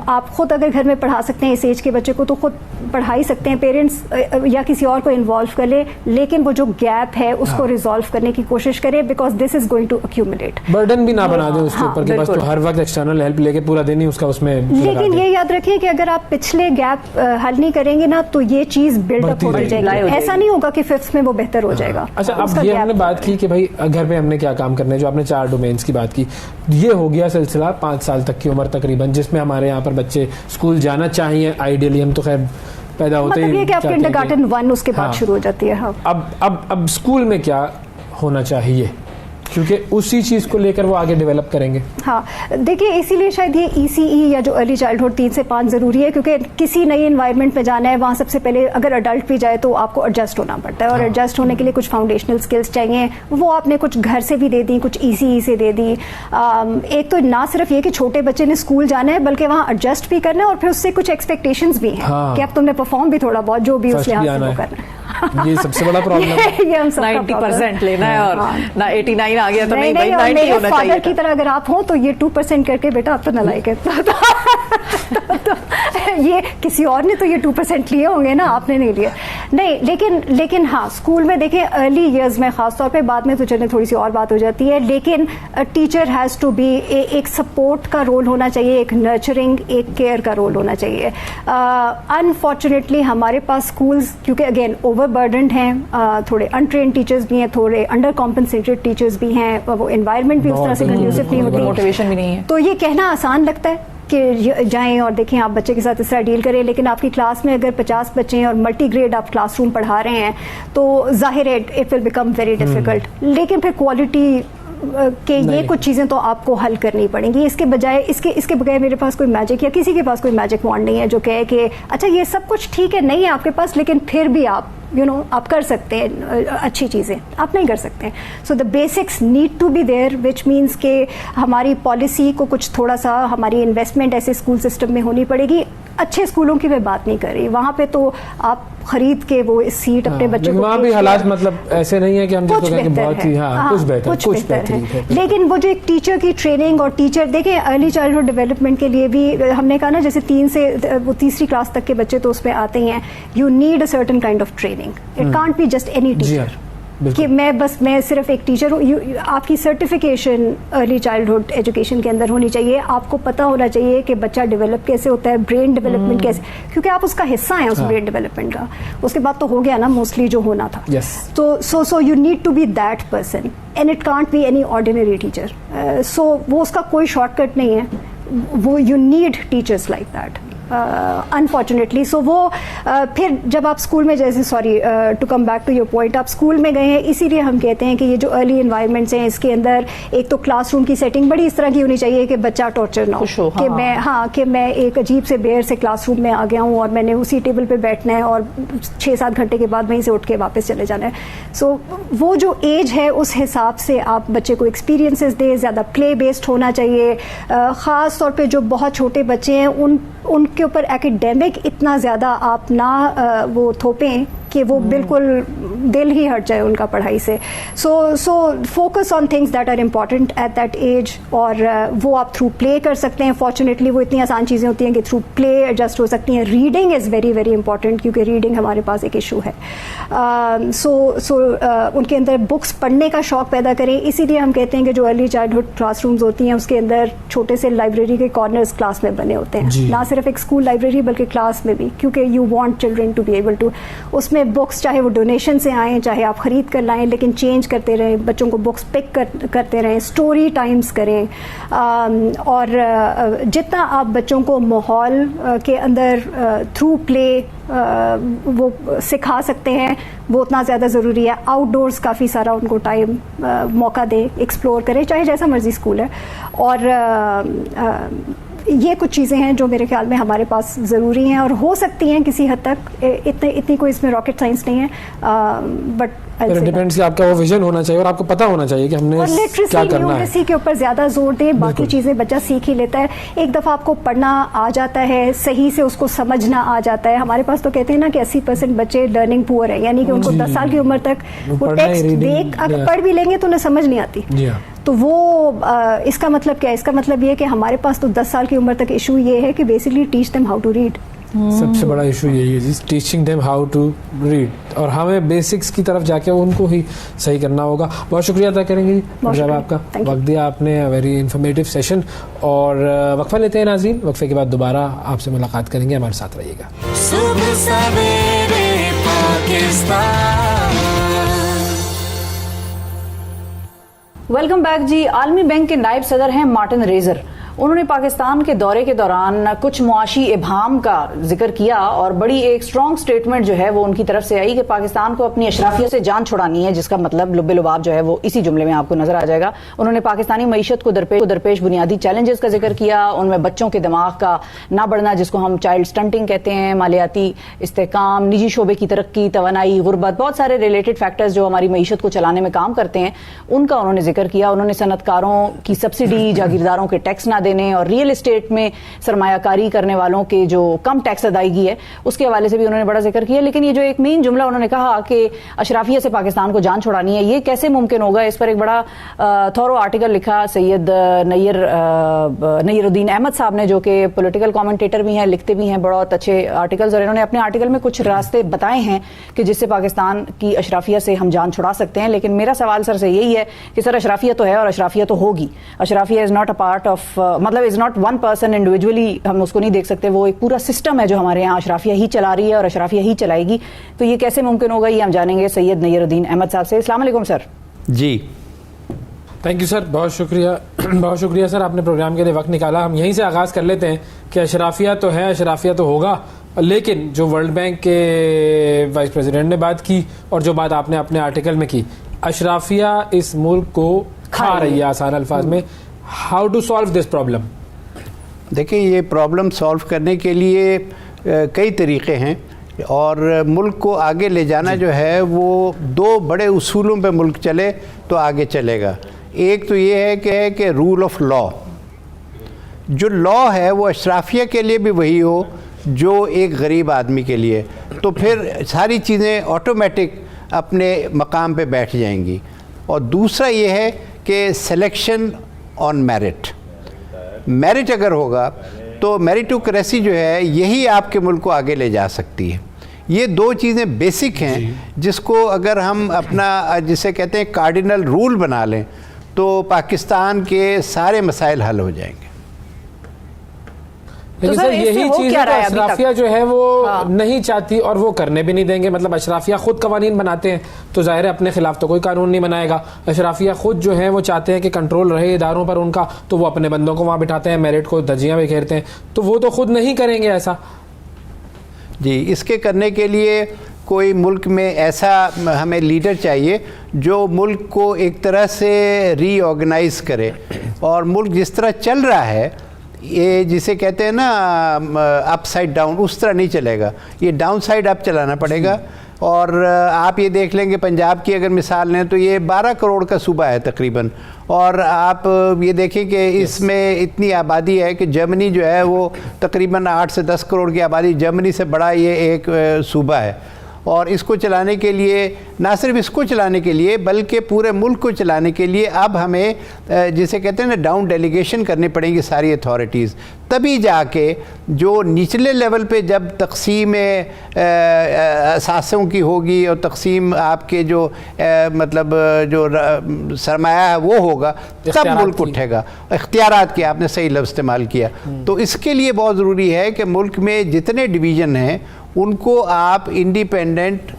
आप खुद अगर घर में पढ़ा सकते हैं इस एज के बच्चे को तो खुद पढ़ा ही सकते हैं, पेरेंट्स या किसी और को इन्वॉल्व कर ले, लेकिन वो जो गैप है उसको रिजॉल्व करने की कोशिश करें, because this is going to accumulate. Burden भी ना बना दें उसके ऊपर कि बस तो हर वक्त एक्सटर्नल हेल्प लेके पूरा दिन ही उसका उसमें। लेकिन ये याद रखिए कि अगर आप पिछले गैप हल नहीं करेंगे ना तो ये चीज बिल्डअप होती जाएगी, ऐसा नहीं होगा कि 5th में वो बेहतर हो जाएगा। अच्छा, अब ये हमने बात की कि भाई घर पे हमने क्या काम करना है, जो आपने 4 डोमेन्स की बात की, ये हो गया सिलसिला 5 साल तक की उम्र तकरीबन, जिसमें हमारे यहाँ पर बच्चे स्कूल जाना चाहिए आइडियली, हम तो खैर पैदा होते मतलब ये कि आप किंडरगार्टन 1 उसके बाद शुरू हो जाती है। हाँ। अब स्कूल में क्या होना चाहिए, क्योंकि उसी चीज को लेकर वो आगे डेवलप करेंगे। हाँ, देखिए इसीलिए शायद ये ECE या जो अर्ली चाइल्डहुड 3 से 5 जरूरी है, क्योंकि किसी नई एनवायरनमेंट में जाना है, वहाँ सबसे पहले अगर अडल्ट भी जाए तो आपको एडजस्ट होना पड़ता है, और एडजस्ट होने के लिए कुछ फाउंडेशनल स्किल्स चाहिए, वो आपने कुछ घर से भी दे दी, कुछ ECE से दे दी। एक तो ना सिर्फ ये कि छोटे बच्चे ने स्कूल जाना है, बल्कि वहाँ एडजस्ट भी करना है, और फिर उससे कुछ एक्सपेक्टेशंस भी हैं कि अब तुमने परफॉर्म भी थोड़ा बहुत जो भी उस लिहाज से वो करना है। ये सबसे बड़ा प्रॉब्लम है। ये हम 90% लेना है और ना 89 आ गया तो नहीं भाई 90 होना चाहिए। की तरह अगर आप हो तो ये 2% करके बेटा आप तो नालायक है। तो ये किसी और ने तो ये 2% लिए होंगे ना, आपने नहीं लिए। नहीं, लेकिन हाँ, स्कूल में देखें अर्ली ईयर्स में खासतौर पे, बाद में तो चलिए थोड़ी सी और बात हो जाती है, लेकिन टीचर हैज टू बी, एक सपोर्ट का रोल होना चाहिए, एक नर्चरिंग, एक केयर का रोल होना चाहिए। अनफॉर्चुनेटली हमारे पास स्कूल्स क्योंकि अगेन ओवरबर्डन्ड हैं, थोड़े अनट्रेन्ड टीचर्स भी हैं, थोड़े अंडर कॉम्पनसेटेड टीचर्स भी हैं, वो एनवायरनमेंट भी उस तरह से कंड्यूसिव नहीं होती, मोटिवेशन भी नहीं है। तो ये कहना आसान लगता है कि जाएं और देखें आप बच्चे के साथ इस तरह डील करें, लेकिन आपकी क्लास में अगर 50 बच्चे हैं और मल्टी ग्रेड आप क्लासरूम पढ़ा रहे हैं तो जाहिर है it will become very difficult. लेकिन फिर क्वालिटी कि ये कुछ चीज़ें तो आपको हल करनी पड़ेंगी। इसके बजाय इसके बगैर मेरे पास कोई मैजिक या किसी के पास कोई मैजिक वॉन्ड नहीं है जो कहे कि अच्छा ये सब कुछ ठीक है, नहीं है आपके पास, लेकिन फिर भी आप आप कर सकते हैं अच्छी चीज़ें, आप नहीं कर सकते। So the basics need to be there, which means के हमारी पॉलिसी को कुछ थोड़ा सा, हमारी इन्वेस्टमेंट ऐसे स्कूल सिस्टम में होनी पड़ेगी। अच्छे स्कूलों की मैं बात नहीं कर रही, वहाँ पे तो आप खरीद के वो सीट अपने बच्चों को, वहाँ भी हालात मतलब ऐसे नहीं है कि हम कुछ बेहतर है, कुछ बेहतर है। लेकिन वो जो एक टीचर की ट्रेनिंग, और टीचर देखें अर्ली चाइल्डहुड डेवलपमेंट के लिए भी हमने कहा ना, जैसे 3 से वो 3री क्लास तक के बच्चे तो उसमें आते ही हैं, you need a certain kind of training, it can't be just any teacher कि मैं सिर्फ एक टीचर हूँ। आपकी सर्टिफिकेशन अर्ली चाइल्डहुड एजुकेशन के अंदर होनी चाहिए, आपको पता होना चाहिए कि बच्चा डेवलप कैसे होता है, ब्रेन डेवलपमेंट कैसे, क्योंकि आप उसका हिस्सा हैं उस ब्रेन डेवलपमेंट का। उसके बाद तो हो गया ना मोस्टली जो होना था। तो so you need to be that person and it can't be any ordinary teacher. So वो उसका कोई शॉर्टकट नहीं है, वो you need teachers like that unfortunately. So वो फिर जब आप स्कूल में, जैसे sorry to come back to your point, आप स्कूल में गए हैं, इसीलिए हम कहते हैं कि ये जो अर्ली इन्वायरमेंट्स हैं इसके अंदर एक तो क्लासरूम की सेटिंग बड़ी इस तरह की होनी चाहिए कि बच्चा टॉर्चर ना हो, कि मैं एक अजीब से बेर से क्लासरूम में आ गया हूँ और मैंने उसी टेबल पे बैठना है और 6-7 घंटे के बाद वहीं से उठ के वापस चले जाना है। सो वो जो एज है उस हिसाब से आप बच्चे को एक्सपीरियंसेस दें, ज़्यादा प्ले बेस्ड होना चाहिए। ख़ास तौर पे जो बहुत छोटे बच्चे हैं उनके ऊपर एकेडमिक इतना ज़्यादा आप ना वो थोपें कि वो बिल्कुल दिल ही हट जाए उनका पढ़ाई से। So focus on things that are important at that age, और वो आप थ्रू प्ले कर सकते हैं। फॉर्चुनेटली वो इतनी आसान चीज़ें होती हैं कि थ्रू प्ले एडजस्ट हो सकती हैं। Reading is very very important, क्योंकि रीडिंग हमारे पास एक इशू है। उनके अंदर बुक्स पढ़ने का शौक पैदा करें। इसीलिए हम कहते हैं कि जो अर्ली चाइल्डहुड क्लासरूम्स होती हैं उसके अंदर छोटे से लाइब्रेरी के कॉर्नर्स क्लास में बने होते हैं, ना सिर्फ एक स्कूल लाइब्रेरी बल्कि क्लास में भी, क्योंकि you want children to be able to, उसमें बुक्स चाहे वो डोनेशन से आएँ चाहे आप खरीद कर लाएं, लेकिन चेंज करते रहें, बच्चों को बुक्स पिक करते रहें, स्टोरी टाइम्स करें, और जितना आप बच्चों को माहौल के अंदर थ्रू प्ले वो सिखा सकते हैं वो उतना ज़्यादा ज़रूरी है। आउटडोर्स काफ़ी सारा उनको टाइम मौका दें, एक्सप्लोर करें, चाहे जैसा मर्जी स्कूल है। और ये कुछ चीज़ें हैं जो मेरे ख्याल में हमारे पास ज़रूरी हैं और हो सकती हैं किसी हद तक। इतनी कोई इसमें रॉकेट साइंस नहीं है, बट डिपेंड्स कि आपका वो विजन होना चाहिए और आपको पता होना चाहिए कि हमने क्या करना है। के ऊपर ज्यादा जोर दें, बाकी चीजें बच्चा सीख ही लेता है। एक दफा आपको पढ़ना आ जाता है, सही से उसको समझना आ जाता है। हमारे पास तो कहते हैं ना कि 80% बच्चे लर्निंग पुअर है, यानी कि उनको 10 साल की उम्र तक वो टेक्स्ट देख अगर पढ़ भी लेंगे तो उन्हें समझ नहीं आती। तो वो इसका मतलब क्या है? इसका मतलब ये है कि हमारे पास तो 10 साल की उम्र तक इशू ये है कि basically teach them how to read. सबसे बड़ा इशू यही है जी, teaching them how to read, और हमें बेसिक्स की तरफ जाके उनको ही सही करना होगा। बहुत शुक्रिया अदा करेंगे जी जब आपका वक्त दिया आपने, वेरी इंफॉर्मेटिव सेशन। और वक्फा लेते हैं नाज़रीन, वक्फे के बाद दोबारा आपसे मुलाकात करेंगे, हमारे साथ रहिएगा। सुबह सवेरे पाकिस्तान। वेलकम बैक जी। आलमी बैंक के नायब सदर हैं मार्टिन रेजर। उन्होंने पाकिस्तान के दौरे के दौरान कुछ मुआशी इबाम का जिक्र किया और बड़ी एक स्ट्रॉन्ग स्टेटमेंट जो है वो उनकी तरफ से आई कि पाकिस्तान को अपनी अशराफियत से जान छुड़ानी है, जिसका मतलब लुब्बे लुबाब जो है वो इसी जुमले में आपको नजर आ जाएगा। उन्होंने पाकिस्तानी मईशत को दरपेश बुनियादी चैलेंजेस का जिक्र किया, उनमें बच्चों के दिमाग का ना बढ़ना जिसको हम चाइल्ड स्टंटिंग कहते हैं, मालियाती इस्तेहकाम, निजी शोबे की तरक्की, तवानाई, गुर्बत, बहुत सारे रिलेटेड फैक्टर्स जो हमारी मईशत को चलाने में काम करते हैं उनका उन्होंने जिक्र किया। उन्होंने सनतकारों की सब्सिडी, जागीरदारों के टैक्स ना देने और रियल एस्टेट में सरमायाकारी करने वालों के जो कम टैक्स अदायगी है उसके हवाले से भी उन्होंने बड़ा जिक्र किया। लेकिन ये जो एक मेन जुमला उन्होंने कहा कि अशराफिया से पाकिस्तान को जान छुड़ानी है, ये कैसे मुमकिन होगा? इस पर एक बड़ा थॉरो आर्टिकल लिखा सैयद नय्यरुद्दीन अहमद साहब ने, जो कि पॉलिटिकल कमेंटेटर भी हैं, लिखते भी हैं बहुत अच्छे आर्टिकल्स, और इन्होंने अपने आर्टिकल में कुछ रास्ते बताए हैं कि जिससे पाकिस्तान की अशराफिया से हम जान छुड़ा सकते हैं। लेकिन मेरा सवाल सर से यही है कि सर अशराफिया तो है और अशराफिया तो होगी। अशराफिया is not a part of, मतलब is not one person individually, हम उसको नहीं देख सकते, वो एक पूरा सिस्टम है जो हमारे यहाँ अशराफिया ही चला रही है और अशराफिया ही चलाएगी। तो ये कैसे मुमकिन होगा, ये हम जानेंगे सैयद नय्यरुद्दीन अहमद साहब से। अस्सलाम वालेकुम सर। जी थैंक यू सर, बहुत शुक्रिया बहुत शुक्रिया सर, आपने प्रोग्राम के लिए वक्त निकाला। हम यहीं से आगाज़ कर लेते हैं कि अशराफिया तो है, अशराफिया तो होगा, लेकिन जो वर्ल्ड बैंक के वाइस प्रेसिडेंट ने बात की और जो बात आपने अपने आर्टिकल में की, अशराफिया इस मुल्क को खा रही है आसान अल्फाज में। How to solve this problem? देखिए, ये प्रॉब्लम सॉल्व करने के लिए कई तरीक़े हैं और मुल्क को आगे ले जाना जो है वो दो बड़े उसूलों पे मुल्क चले तो आगे चलेगा। एक तो ये है कि रूल ऑफ लॉ, जो लॉ है वो अशराफिया के लिए भी वही हो जो एक गरीब आदमी के लिए, तो फिर सारी चीज़ें ऑटोमेटिक अपने मकाम पे बैठ जाएंगी। और दूसरा ये है कि सिलेक्शन ऑन मेरिट, मेरिट अगर होगा तो मेरिटोक्रेसी जो है यही आपके मुल्क को आगे ले जा सकती है। ये दो चीज़ें बेसिक हैं जिसको अगर हम अपना जिसे कहते हैं कार्डिनल रूल बना लें तो पाकिस्तान के सारे मसाइल हल हो जाएंगे। लेकिन तो सर यही चीज़ तो अशराफिया जो है वो नहीं चाहती और वो करने भी नहीं देंगे। मतलब अशराफिया खुद कवानीन बनाते हैं तो जाहिर है अपने खिलाफ तो कोई कानून नहीं बनाएगा। अशराफिया खुद जो है वो चाहते हैं कि कंट्रोल रहे इदारों पर उनका, तो वो अपने बंदों को वहाँ बिठाते हैं, मेरिट को धज्जियाँ बिखेरते हैं, तो वो तो खुद नहीं करेंगे ऐसा। जी, इसके करने के लिए कोई मुल्क में ऐसा हमें लीडर चाहिए जो मुल्क को एक तरह से रीऑर्गेनाइज करे। और मुल्क जिस तरह चल रहा है, ये जिसे कहते हैं ना अपसाइड डाउन, उस तरह नहीं चलेगा, ये डाउन साइड अप चलाना पड़ेगा। और आप ये देख लेंगे पंजाब की अगर मिसाल लें तो ये 12 करोड़ का सूबा है तकरीबन, और आप ये देखें कि इसमें इतनी आबादी है कि जर्मनी जो है वो तकरीबन 8 से 10 करोड़ की आबादी, जर्मनी से बड़ा ये एक सूबा है। और इसको चलाने के लिए, ना सिर्फ इसको चलाने के लिए बल्कि पूरे मुल्क को चलाने के लिए अब हमें जिसे कहते हैं ना डाउन डेलीगेशन करनी पड़ेगी सारी अथॉरिटीज़, तभी जाके जो निचले लेवल पे जब तकसीम असासों की होगी और तकसीम आपके जो मतलब जो सरमाया है वो होगा, तब मुल्क उठेगा। इख्तियारात की आपने सही लफ्ज़ इस्तेमाल किया। तो इसके लिए बहुत ज़रूरी है कि मुल्क में जितने डिवीज़न हैं उनको आप इंडिपेंडेंट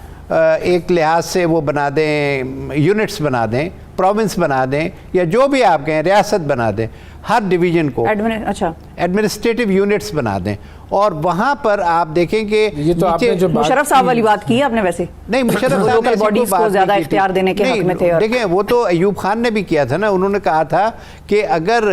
एक लिहाज से वो बना दें, यूनिट्स बना दें, प्रोविंस बना दें, या जो भी आप कहें रियासत बना दें। हर डिवीजन को अच्छा एडमिनिस्ट्रेटिव यूनिट्स बना दें, और वहां पर आप देखें कि ये तो आपने जो मुशर्रफ साहब वाली बात की है आपने, वैसे नहीं मुशर्रफ साहब लोकल बॉडीज को ज्यादा इख्तियार देने के हक में थे। देखें वो तो अयूब खान ने भी किया था ना, उन्होंने कहा था कि अगर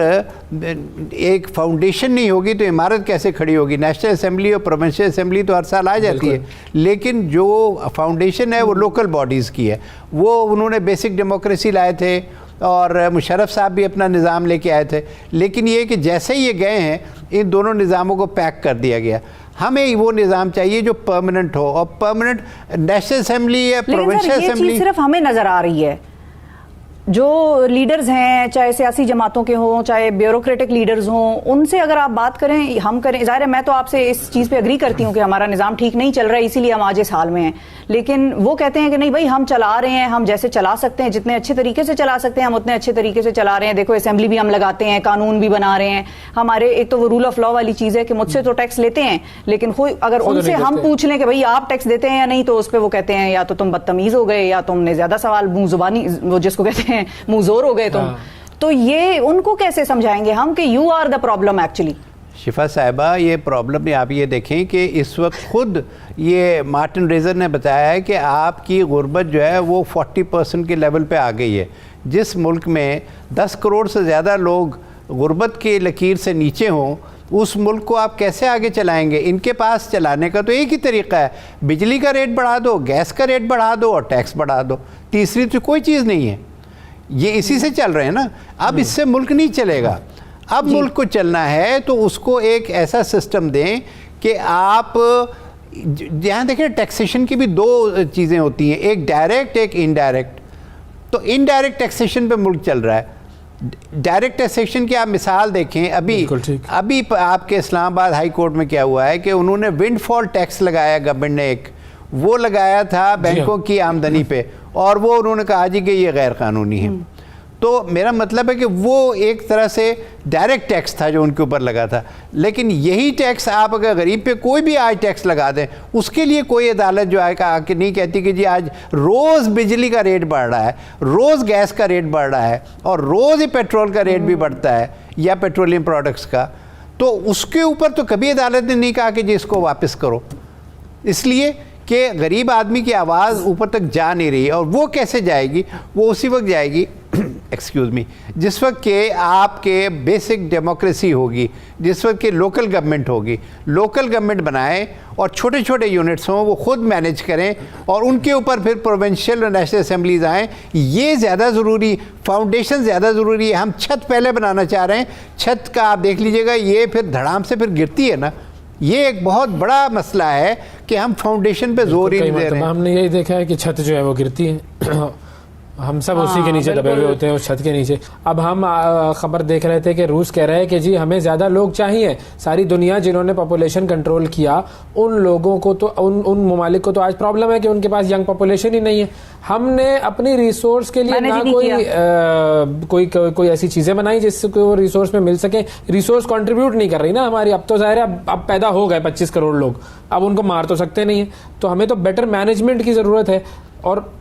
एक फाउंडेशन नहीं होगी तो इमारत कैसे खड़ी होगी। नेशनल असेंबली और प्रोविंशियल असेंबली तो हर साल आ जाती है, लेकिन जो फाउंडेशन है वो लोकल बॉडीज़ की है। वो उन्होंने बेसिक डेमोक्रेसी लाए थे और मुशर्रफ साहब भी अपना निज़ाम लेके आए थे, लेकिन ये कि जैसे ही ये गए हैं इन दोनों निज़ामों को पैक कर दिया गया। हमें वो निज़ाम चाहिए जो परमानेंट हो, और परमानेंट नेशनल असेंबली या प्रोविंशियल असेंबली सिर्फ हमें नजर आ रही है। जो लीडर्स हैं, चाहे सियासी जमातों के हों, चाहे ब्यूरोक्रेटिक लीडर्स हों, उनसे अगर आप बात करें, हम करें, ज़ाहिर है मैं तो आपसे इस चीज़ पे अग्री करती हूँ कि हमारा निज़ाम ठीक नहीं चल रहा है, इसीलिए हम आज इस हाल में हैं। लेकिन वो कहते हैं कि नहीं भाई, हम चला रहे हैं, हम जैसे चला सकते हैं, जितने अच्छे तरीके से चला सकते हैं हम उतने अच्छे तरीके से चला रहे हैं। देखो असेंबली भी हम लगाते हैं, कानून भी बना रहे हैं हमारे। एक तो वो रूल ऑफ लॉ वाली चीज़ है कि मुझसे तो टैक्स लेते हैं, लेकिन अगर उनसे हम पूछ लें कि भाई आप टैक्स देते हैं या नहीं, तो उस पर वो कहते हैं या तो तुम बदतमीज़ हो गए, या तुमने ज़्यादा सवाल मुँह ज़ुबानी, वो जिसको कहते हैं मुँह ज़ोर गए तुम। तो ये उनको कैसे समझाएंगे हम कि you are the problem actually. Shifa साहिबा, ये प्रॉब्लम नहीं, आप ये देखें कि इस वक्त खुद ये मार्टिन रेजर ने बताया है कि आपकी गुर्बत जो है वो 40% के लेवल पे आ गई है। जिस मुल्क में 10 करोड़ से ज़्यादा लोग गुर्बत की लकीर से नीचे हों, उस मुल्क को आप कैसे आगे चलाएंगे? इनके पास चलाने का तो एक ही तरीका है, बिजली का रेट बढ़ा दो, गैस का रेट बढ़ा दो और टैक्स बढ़ा दो। तीसरी तो कोई चीज़ नहीं है। ये इसी से चल रहे हैं ना। अब इससे मुल्क नहीं चलेगा। अब मुल्क को चलना है तो उसको एक ऐसा सिस्टम दें कि आप यहाँ देखें, टैक्सेशन की भी दो चीज़ें होती हैं, एक डायरेक्ट एक इनडायरेक्ट। तो इनडायरेक्ट टैक्सेशन पे मुल्क चल रहा है। डायरेक्ट टैक्सेशन की आप मिसाल देखें, अभी आपके इस्लामाबाद हाई कोर्ट में क्या हुआ है कि उन्होंने विंडफॉल टैक्स लगाया, गवर्नमेंट ने एक वो लगाया था बैंकों की आमदनी पे, और वो उन्होंने कहा जी कि ये गैर कानूनी है। तो मेरा मतलब है कि वो एक तरह से डायरेक्ट टैक्स था जो उनके ऊपर लगा था। लेकिन यही टैक्स आप अगर गरीब पे कोई भी आज टैक्स लगा दें, उसके लिए कोई अदालत जो है आके नहीं कहती कि जी आज रोज़ बिजली का रेट बढ़ रहा है, रोज़ गैस का रेट बढ़ रहा है, और रोज़ ही पेट्रोल का रेट भी बढ़ता है या पेट्रोलियम प्रोडक्ट्स का, तो उसके ऊपर तो कभी अदालत ने नहीं कहा कि जी इसको वापस करो। इसलिए कि गरीब आदमी की आवाज़ ऊपर तक जा नहीं रही, और वो कैसे जाएगी? वो उसी वक्त जाएगी एक्सक्यूज़ मी, जिस वक्त के आपके बेसिक डेमोक्रेसी होगी, जिस वक्त के लोकल गवर्नमेंट होगी। लोकल गवर्नमेंट बनाएं और छोटे छोटे यूनिट्स हों, वो खुद मैनेज करें, और उनके ऊपर फिर प्रोविंशियल और नेशनल असेंबलीज आएँ। ये ज़्यादा ज़रूरी, फाउंडेशन ज़्यादा ज़रूरी है। हम छत पहले बनाना चाह रहे हैं, छत का आप देख लीजिएगा, ये फिर धड़ाम से फिर गिरती है ना। ये एक बहुत बड़ा मसला है कि हम फाउंडेशन पे जोर ही नहीं दे रहे हैं। हमने यही देखा है कि छत जो है वो गिरती है, हम सब उसी के नीचे दबे हुए होते हैं, उस छत के नीचे। अब हम खबर देख रहे थे कि रूस कह रहा है कि जी हमें ज़्यादा लोग चाहिए। सारी दुनिया जिन्होंने पॉपुलेशन कंट्रोल किया, उन लोगों को तो उन ममालिक को तो आज प्रॉब्लम है कि उनके पास यंग पॉपुलेशन ही नहीं है। हमने अपनी रिसोर्स के लिए ना कोई ऐसी चीज़ें बनाई जिससे वो रिसोर्स में मिल सके। रिसोर्स कंट्रीब्यूट नहीं कर रही ना हमारी। अब तो ज़ाहिर है अब पैदा हो गए 25 करोड़ लोग, अब उनको मार तो सकते नहीं है। तो हमें तो बेटर मैनेजमेंट की ज़रूरत है और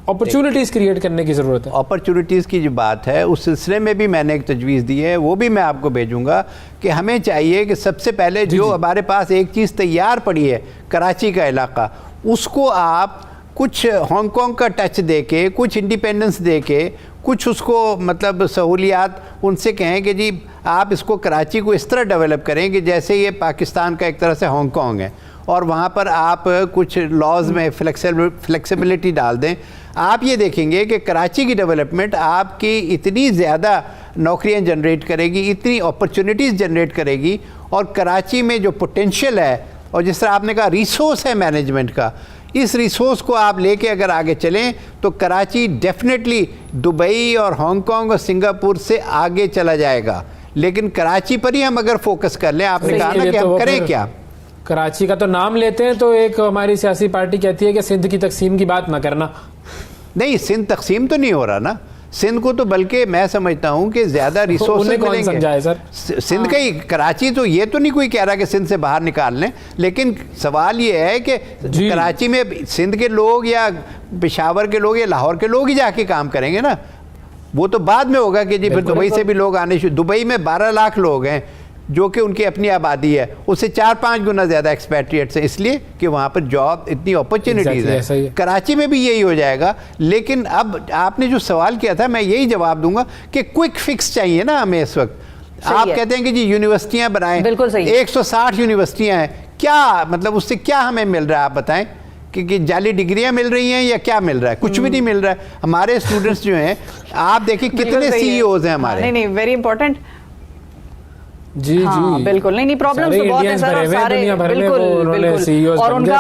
अपॉर्चुनिटीज़ क्रिएट करने की ज़रूरत है। अपॉर्चुनिटीज़ की जो बात है, उस सिलसिले में भी मैंने एक तजवीज़ दी है, वो भी मैं आपको भेजूंगा कि हमें चाहिए कि सबसे पहले जो हमारे पास एक चीज़ तैयार पड़ी है, कराची का इलाका, उसको आप कुछ हांगकांग का टच दे के, कुछ इंडिपेंडेंस दे के, कुछ उसको मतलब सहूलियात उनसे कहें कि जी आप इसको कराची को इस तरह डेवलप करें कि जैसे ये पाकिस्तान का एक तरह से हांगकांग है, और वहाँ पर आप कुछ लॉज में फ्लेक्सिबिलिटी डाल दें। आप ये देखेंगे कि कराची की डेवलपमेंट आपकी इतनी ज़्यादा नौकरियां जनरेट करेगी, इतनी अपॉर्चुनिटीज़ जनरेट करेगी, और कराची में जो पोटेंशियल है, और जिस तरह आपने कहा रिसोर्स है मैनेजमेंट का, इस रिसोर्स को आप लेके अगर आगे चलें तो कराची डेफिनेटली दुबई और हांगकांग और सिंगापुर से आगे चला जाएगा। लेकिन कराची पर ही हम अगर फोकस कर लें, आपने कहा ना कि हम करें क्या? कराची का तो नाम लेते हैं तो एक हमारी सियासी पार्टी कहती है कि सिंध की तकसीम की बात ना करना। नहीं, सिंध तकसीम तो नहीं हो रहा ना। सिंध को तो बल्कि मैं समझता हूँ कि ज़्यादा रिसोर्सेज मिलेंगे सर। सिंध का ही, कराची तो ये तो नहीं कोई कह रहा कि सिंध से बाहर निकाल लें, लेकिन सवाल ये है कि कराची में सिंध के लोग या पेशावर के लोग या लाहौर के लोग ही जाके काम करेंगे ना। वो तो बाद में होगा कि जी फिर दुबई से भी लोग आने शुरू। दुबई में 12 लाख लोग हैं जो कि उनकी अपनी आबादी है, उससे 4-5 गुना ज़्यादा एक्सपैट्रिएट्स हैं, इसलिए कि वहाँ पर जॉब इतनी अपॉर्चुनिटीज़ है। कराची में भी यही हो जाएगा। लेकिन अब आपने जो सवाल किया था, मैं यही जवाब दूंगा कि क्विक फिक्स चाहिए ना हमें इस वक्त। आप कहते हैं कि जी यूनिवर्सिटियाँ बनाएं, बिल्कुल सही। 160 यूनिवर्सिटियाँ हैं, क्या मतलब उससे क्या हमें मिल रहा है आप बताएं? कि जाली डिग्रियां मिल रही हैं या क्या मिल रहा है? कुछ भी नहीं मिल रहा है। हमारे स्टूडेंट्स जो हैं, आप देखिए कितने सीईओज हैं हमारे। नहीं, वेरी इंपॉर्टेंट। जी हाँ, जी बिल्कुल। नहीं प्रॉब्लम तो बहुत है सर, और सारे बिल्कुल और उनका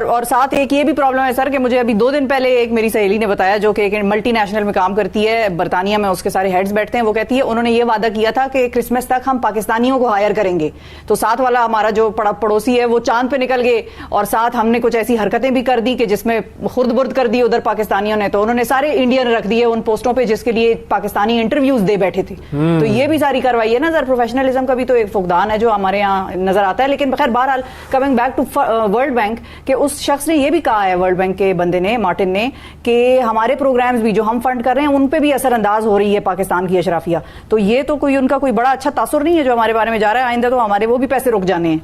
और साथ एक ये भी प्रॉब्लम है सर कि मुझे अभी 2 दिन पहले एक मेरी सहेली ने बताया जो कि एक मल्टीनेशनल में काम करती है बर्तानिया में, उसके सारे हेड्स बैठते हैं। वो कहती है उन्होंने ये वादा किया था कि क्रिसमस तक हम पाकिस्तानियों को हायर करेंगे, तो साथ वाला हमारा जो पड़ोसी है वो चांद पे निकल गए, और साथ हमने कुछ ऐसी हरकतें भी कर दी कि जिसमें खुर्द-बुर्द कर दी उधर पाकिस्तानियों ने, तो उन्होंने सारे इंडियन रख दिए उन पोस्टों पे जिसके लिए पाकिस्तानी इंटरव्यूज दे बैठे थे। तो ये भी सारी कार्रवाई है ना सर, प्रोफेशनलिज्म का भी तो एक फुकदान है जो हमारे यहाँ नजर आता है। लेकिन खैर बहरहाल coming back to World Bank, कि उस शख्स ने ये भी कहा है, वर्ल्ड बैंक के बंदे ने, मार्टिन ने, कि हमारे प्रोग्राम्स भी जो हम फंड कर रहे हैं उन पे भी असरअंदाज हो रही है पाकिस्तान की अशराफिया। तो ये तो कोई उनका कोई बड़ा अच्छा तासुर नहीं है जो हमारे बारे में जा रहा है। आइंदा तो हमारे वो भी पैसे रुक जाने हैं।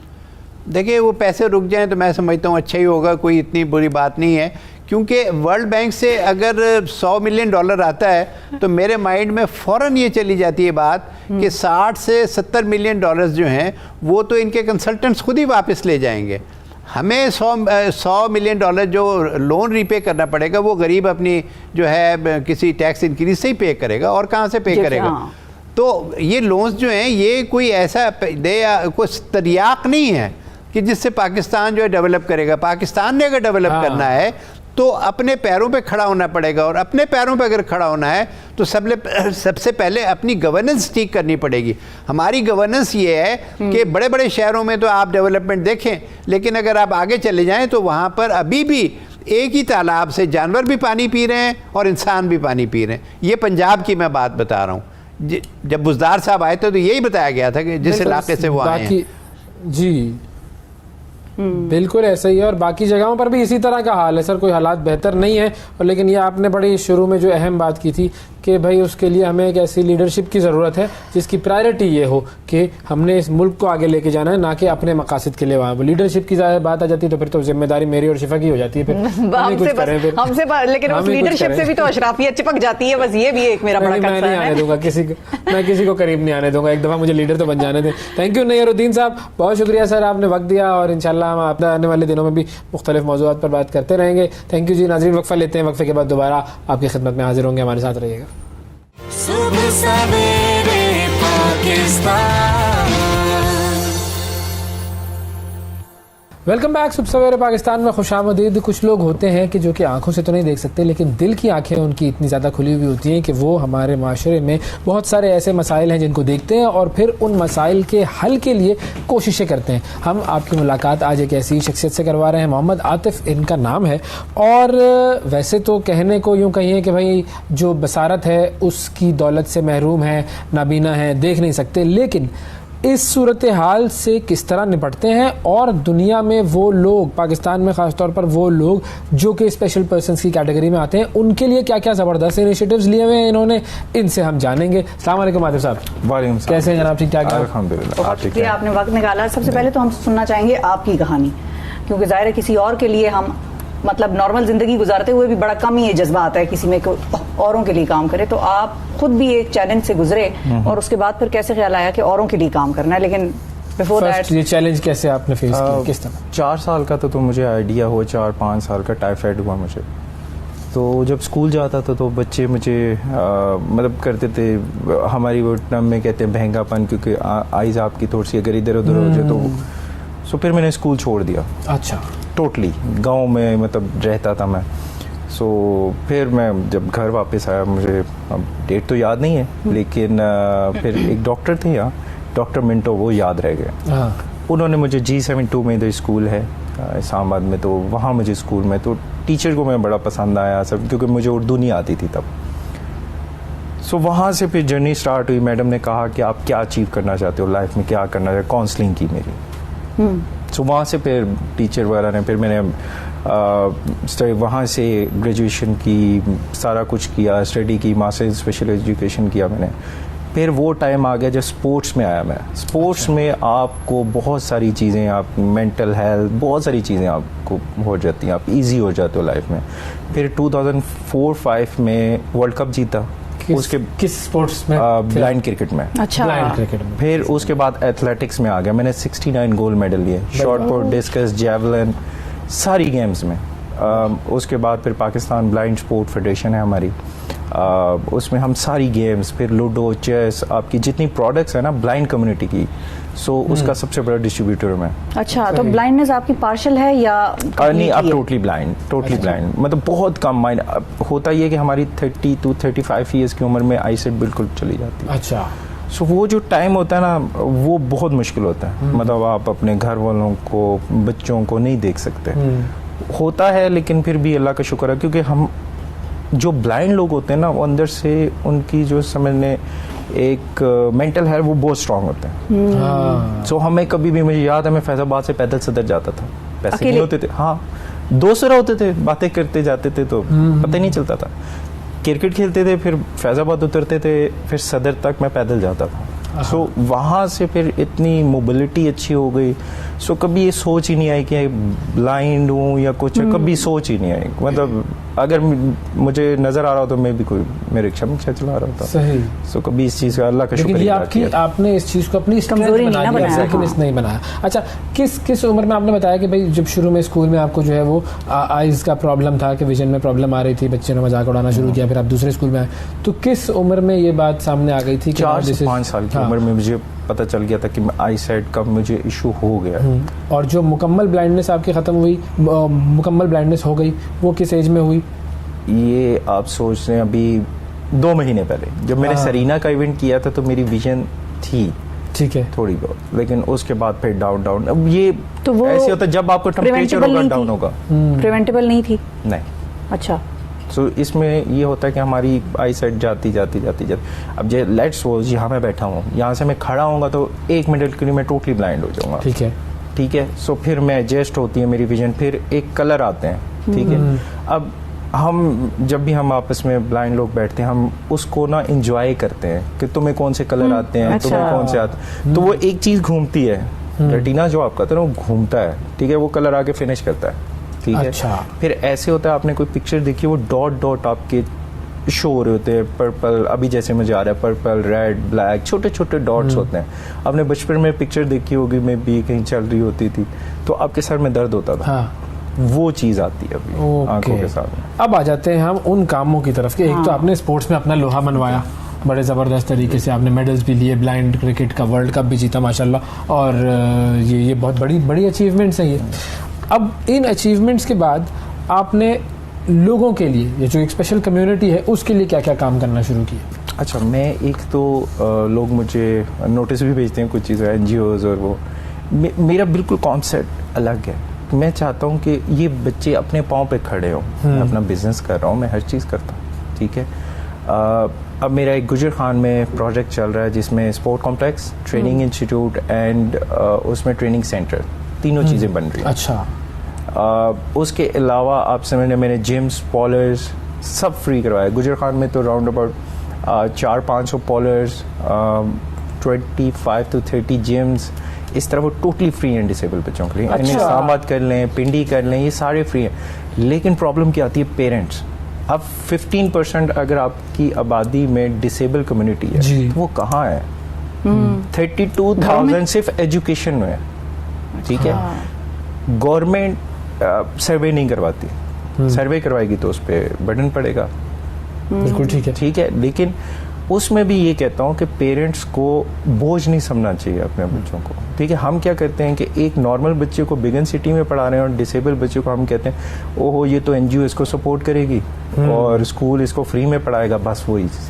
देखिए वो पैसे रुक जाएं तो मैं समझता हूँ अच्छा ही होगा, कोई इतनी बुरी बात नहीं है। क्योंकि वर्ल्ड बैंक से अगर $100 मिलियन आता है तो मेरे माइंड में फ़ौरन ये चली जाती है बात कि 60 से 70 मिलियन डॉलर्स जो हैं वो तो इनके कंसल्टेंट्स खुद ही वापस ले जाएंगे। हमें 100 मिलियन डॉलर जो लोन रीपे करना पड़ेगा वो गरीब अपनी जो है किसी टैक्स इंक्रीज से ही पे करेगा, और कहाँ से पे करेगा? हाँ। तो ये लोन्स जो हैं ये कोई ऐसा कुछ तरियाक नहीं है कि जिससे पाकिस्तान जो है डेवलप करेगा। पाकिस्तान ने अगर डेवलप करना है तो अपने पैरों पे खड़ा होना पड़ेगा, और अपने पैरों पे अगर खड़ा होना है तो सबसे पहले अपनी गवर्नेंस ठीक करनी पड़ेगी। हमारी गवर्नेंस ये है कि बड़े बड़े शहरों में तो आप डेवलपमेंट देखें, लेकिन अगर आप आगे चले जाएं तो वहाँ पर अभी भी एक ही तालाब से जानवर भी पानी पी रहे हैं और इंसान भी पानी पी रहे हैं। ये पंजाब की मैं बात बता रहा हूँ। जब बुज़दार साहब आए थे तो यही बताया गया था कि जिस इलाके से वो आए हैं। जी बिल्कुल ऐसा ही है, और बाकी जगहों पर भी इसी तरह का हाल है सर, कोई हालात बेहतर नहीं है। और लेकिन ये आपने बड़ी शुरू में जो अहम बात की थी कि भाई उसके लिए हमें एक ऐसी लीडरशिप की ज़रूरत है जिसकी प्रायोरिटी ये हो कि हमने इस मुल्क को आगे लेके जाना है, ना कि अपने मकासद के लिए। वहाँ लीडरशिप की बात आ जाती है तो फिर तो जिम्मेदारी मेरी और शिफा की हो जाती है। फिर हमसे लेकिन उस लीडरशिप से भी तो अशराफियत चिपक जाती है। बस ये भी एक मेरा बड़ा मैं नहीं आने दूंगा मैं किसी को करीब नहीं आने दूंगा। एक दफ़ा मुझे लीडर तो बन जाने दें। थैंक यू नयरुद्दीन साहब, बहुत शुक्रिया सर, आपने वक्त दिया, और इंशाल्लाह हम आपने आने वाले दिनों में भी मुख्तलिफ मौज़ूआत पर बात करते रहेंगे। थैंक यू जी। नाज़रीन वक्फा लेते हैं, वक्फे के बाद दोबारा आपकी खिदमत में हाजिर होंगे, हमारे साथ रहिएगा। सुबह सवेरे पाकिस्तान। Welcome back. सुबह सवेरे पाकिस्तान में खुशामदीद। कुछ लोग होते हैं कि जो कि आंखों से तो नहीं देख सकते, लेकिन दिल की आंखें उनकी इतनी ज़्यादा खुली हुई होती हैं कि वो हमारे माशरे में बहुत सारे ऐसे मसाइल हैं जिनको देखते हैं और फिर उन मसाइल के हल के लिए कोशिशें करते हैं। हम आपकी मुलाकात आज एक ऐसी शख्सियत से करवा रहे हैं। मोहम्मद आतिफ इनका नाम है, और वैसे तो कहने को यूँ कहिए कि भाई जो बसारत है उसकी दौलत से महरूम है, नाबीना है, देख नहीं सकते, लेकिन इस सूरत हाल से किस तरह निपटते हैं, और दुनिया में वो लोग, पाकिस्तान में ख़ासतौर पर वो लोग जो कि स्पेशल पर्सन्स की कैटेगरी में आते हैं, उनके लिए क्या क्या ज़बरदस्त इनिशिएटिव्स लिए हुए हैं इन्होंने, इनसे हम जानेंगे। अस्सलाम वालेकुम आतिफ साहब। वालेकुम सलाम। कैसे हैं जनाब? ठीक ठाक? अल्हम्दुलिल्लाह। शुक्रिया, आपने वक्त निकाला। सबसे पहले तो हम सुनना चाहेंगे आपकी कहानी, क्योंकि जाहिर है किसी और के लिए हम मतलब नॉर्मल जिंदगी गुजारते हुए भी बड़ा कम ही ये जज्बा आता है किसी में को औरों के लिए काम करे। तो आप खुद भी एक चैलेंज से गुजरे और उसके बाद फिर कैसे ख्याल आया कि औरों के लिए काम करना है, लेकिन बिफोर दैट ये चैलेंज कैसे आपने फेस किया, किस तरह? 4 साल का तो मुझे आइडिया हुआ, 4-5 साल का टाइफाइड हुआ मुझे। तो जब स्कूल जाता था तो बच्चे मुझे मतलब करते थे, हमारी वो टर्म में कहते हैं बहंगापन, क्योंकि आइज़ आपकी थोड़ी सी अगर इधर उधर हो जाए तो। सो फिर मैंने स्कूल छोड़ दिया। अच्छा। टोटली गांव में मतलब रहता था मैं। सो फिर मैं जब घर वापस आया, मुझे अब डेट तो याद नहीं है, लेकिन फिर एक डॉक्टर थे यहाँ, डॉक्टर मिंटो, वो याद रह गए। उन्होंने मुझे G72 में जो स्कूल है इस्लामाबाद में, तो वहाँ मुझे स्कूल में तो टीचर को मैं बड़ा पसंद आया सब, क्योंकि मुझे उर्दू नहीं आती थी तब। सो वहाँ से फिर जर्नी स्टार्ट हुई। मैडम ने कहा कि आप क्या अचीव करना चाहते हो लाइफ में, क्या करना चाहते हो। काउंसलिंग की मेरी, सो वहाँ से फिर टीचर वगैरह ने, फिर मैंने वहाँ से ग्रेजुएशन की, सारा कुछ किया, स्टडी की, मास्टर स्पेशल एजुकेशन किया मैंने। फिर वो टाइम आ गया जब स्पोर्ट्स में आया मैं। स्पोर्ट्स में आपको बहुत सारी चीज़ें, आप मेंटल हेल्थ, बहुत सारी चीज़ें आपको हो जाती हैं, आप इजी हो जाते हो लाइफ में। फिर 2004-05 में वर्ल्ड कप जीता। उसके किस स्पोर्ट्स में? ब्लाइंड क्रिकेट में। अच्छा, ब्लाइंड क्रिकेट में। फिर उसके बाद एथलेटिक्स में आ गया, मैंने 69 गोल्ड मेडल लिए, शॉर्ट पुट, डिस्कस, जैवलिन, सारी गेम्स में। उसके बाद फिर पाकिस्तान ब्लाइंड स्पोर्ट फेडरेशन है हमारी, उसमें हम सारी गेम्स, फिर लूडो, चेस, आपकी जितनी प्रोडक्ट्स है ना ब्लाइंड कम्युनिटी की, सो उसका सबसे बड़ा डिस्ट्रीब्यूटर मैं। अच्छा, तो ब्लाइंडनेस आपकी पार्शियल है या नहीं, आप टोटली ब्लाइंड, टोटली ब्लाइंड, मतलब बहुत कम माइंड होता ही है कि हमारी 30 to 35 ईयर्स की उम्र में आईसाइट बिल्कुल चली जाती है। अच्छा, सो वो जो टाइम होता है ना, वो बहुत मुश्किल होता है, मतलब आप अपने घर वालों को, बच्चों को नहीं देख सकते। होता है, लेकिन फिर भी अल्लाह का शुक्र है, क्योंकि हम जो ब्लाइंड लोग होते हैं ना, वो अंदर से उनकी जो समझने एक मेंटल है वो बहुत स्ट्रांग होते हैं। सो हमें कभी भी, मुझे याद है मैं फैजाबाद से पैदल सदर जाता था, पैसे नहीं होते थे, हाँ दोस्त होते थे, बातें करते जाते थे, तो पता ही नहीं चलता था। क्रिकेट खेलते थे, फिर फैजाबाद उतरते थे, फिर सदर तक मैं पैदल जाता था। सो वहाँ से फिर इतनी मोबिलिटी अच्छी हो गई, सो कभी ये सोच ही नहीं आई कि ब्लाइंड हूँ या कुछ, कभी सोच ही नहीं आई। मतलब अगर मुझे नजर आ रहा हो तो मैं भी कोई मेरे रिक्शा में चला रहा था। सही। सो कभी इस चीज़ का अल्लाह का शुक्र आपकी, आपने इस चीज़ को अपनी कमजोरी नहीं बनाया, लेकिन इस नहीं बनाया। अच्छा, किस उम्र में आपने बताया कि भाई जब शुरू में स्कूल में आपको जो है वो आइज का प्रॉब्लम था, कि विजन में प्रॉब्लम आ रही थी, बच्चे ने मजाक उड़ाना शुरू किया, फिर आप दूसरे स्कूल में आए, तो किस उम्र में ये बात सामने आ गई थी? 4 से 5 साल की उम्र में मुझे पता चल गया था कि आई साइट का मुझे इशू हो गया। और जो मुकम्मल ब्लाइंडनेस आपकी खत्म हुई, मुकम्मल ब्लाइंडनेस हो गई, वो किस एज में हुई? ये आप सोच रहे हैं अभी 2 महीने पहले जब मैंने सरीना का इवेंट किया था, तो मेरी विजन थी, ठीक है, थोड़ी बहुत, लेकिन उसके बाद फिर डाउन। अब ये तो वो ऐसे होता है जब आपको टेम्परेचर होगा डाउन होगा। प्रिवेंटेबल नहीं थी? नहीं। अच्छा, सो इसमें ये होता है कि हमारी आई साइट जाती। अब जो लेट्स सपोज यहाँ मैं बैठा हूँ, यहाँ से मैं खड़ा होऊंगा तो 1 मिनट के लिए मैं टोटली ब्लाइंड हो जाऊंगा। ठीक है। सो फिर मैं एडजस्ट होती है मेरी विजन, फिर एक कलर आते हैं, ठीक है। अब हम जब भी हम आपस में ब्लाइंड लोग बैठते हैं, हम उसको ना एंजॉय करते हैं कि तुम्हें कौन से कलर आते हैं, अच्छा। तुम्हें कौन से आते हैं, तो वो एक चीज घूमती है, रेटिना जो आपका था ना वो घूमता है, ठीक है, वो कलर आके फिनिश करता है, ठीक है। अच्छा। फिर ऐसे होता है, आपने कोई पिक्चर देखी, वो डॉट आपके शो हो रहे होते हैं, पर्पल, अभी जैसे मुझे आ रहा है पर्पल, रेड, ब्लैक, छोटे छोटे डॉट्स होते हैं। आपने बचपन में पिक्चर देखी होगी, मैं भी कहीं चल रही होती थी तो आपके सर में दर्द होता था। हाँ। वो चीज आती है अभी आंखों के साथ। अब आ जाते हैं हम उन कामों की तरफ के। एक तो आपने स्पोर्ट्स में अपना लोहा मनवाया, बड़े ज़बरदस्त तरीके से आपने मेडल्स भी लिए, ब्लाइंड क्रिकेट का वर्ल्ड कप भी जीता माशाल्लाह, और ये बहुत बड़ी अचीवमेंट्स हैं ये। अब इन अचीवमेंट्स के बाद आपने लोगों के लिए, ये जो एक स्पेशल कम्युनिटी है, उसके लिए क्या क्या काम करना शुरू किया? अच्छा, मैं एक तो लोग मुझे नोटिस भी भेजते हैं कुछ चीज़ें, NGOs, और वो मेरा बिल्कुल कॉन्सेप्ट अलग है। मैं चाहता हूँ कि ये बच्चे अपने पाँव पे खड़े हों। मैं अपना बिजनेस कर रहा हूँ, मैं हर चीज़ करता हूँ, ठीक है। अब मेरा एक गुजर खान में प्रोजेक्ट चल रहा है जिसमें sport complex, training institute and उसमें ट्रेनिंग सेंटर, तीनों चीज़ें बन रही हैं। अच्छा। उसके अलावा आप समझने, मैंने जिम्स, पॉलर्स सब फ्री करवाया। गुजर खान में तो राउंड अबाउट 400-500 पॉलर्स, 25 to 30 जिम्स, इस तरह वो टोटली फ्री हैं डिसेबल बच्चों के लिए। अच्छा। इस्लामाबाद कर लें, पिंडी कर लें, ये सारे फ्री हैं। लेकिन प्रॉब्लम क्या आती है, पेरेंट्स। अब 15% अगर आपकी आबादी में डिसेबल कम्युनिटी है तो वो कहाँ है? 32,000 सिर्फ एजुकेशन में है, ठीक है। गवर्नमेंट सर्वे नहीं करवाती, सर्वे करवाएगी तो उस पर बर्डन पड़ेगा। बिल्कुल ठीक है। लेकिन उसमें भी ये कहता हूँ कि पेरेंट्स को बोझ नहीं समझना चाहिए अपने बच्चों को, ठीक है। हम क्या करते हैं कि एक नॉर्मल बच्चे को बिगन सिटी में पढ़ा रहे हैं और डिसेबल बच्चे को हम कहते हैं ओहो ये तो NGO इसको सपोर्ट करेगी और स्कूल इसको फ्री में पढ़ाएगा, बस वही चीज़।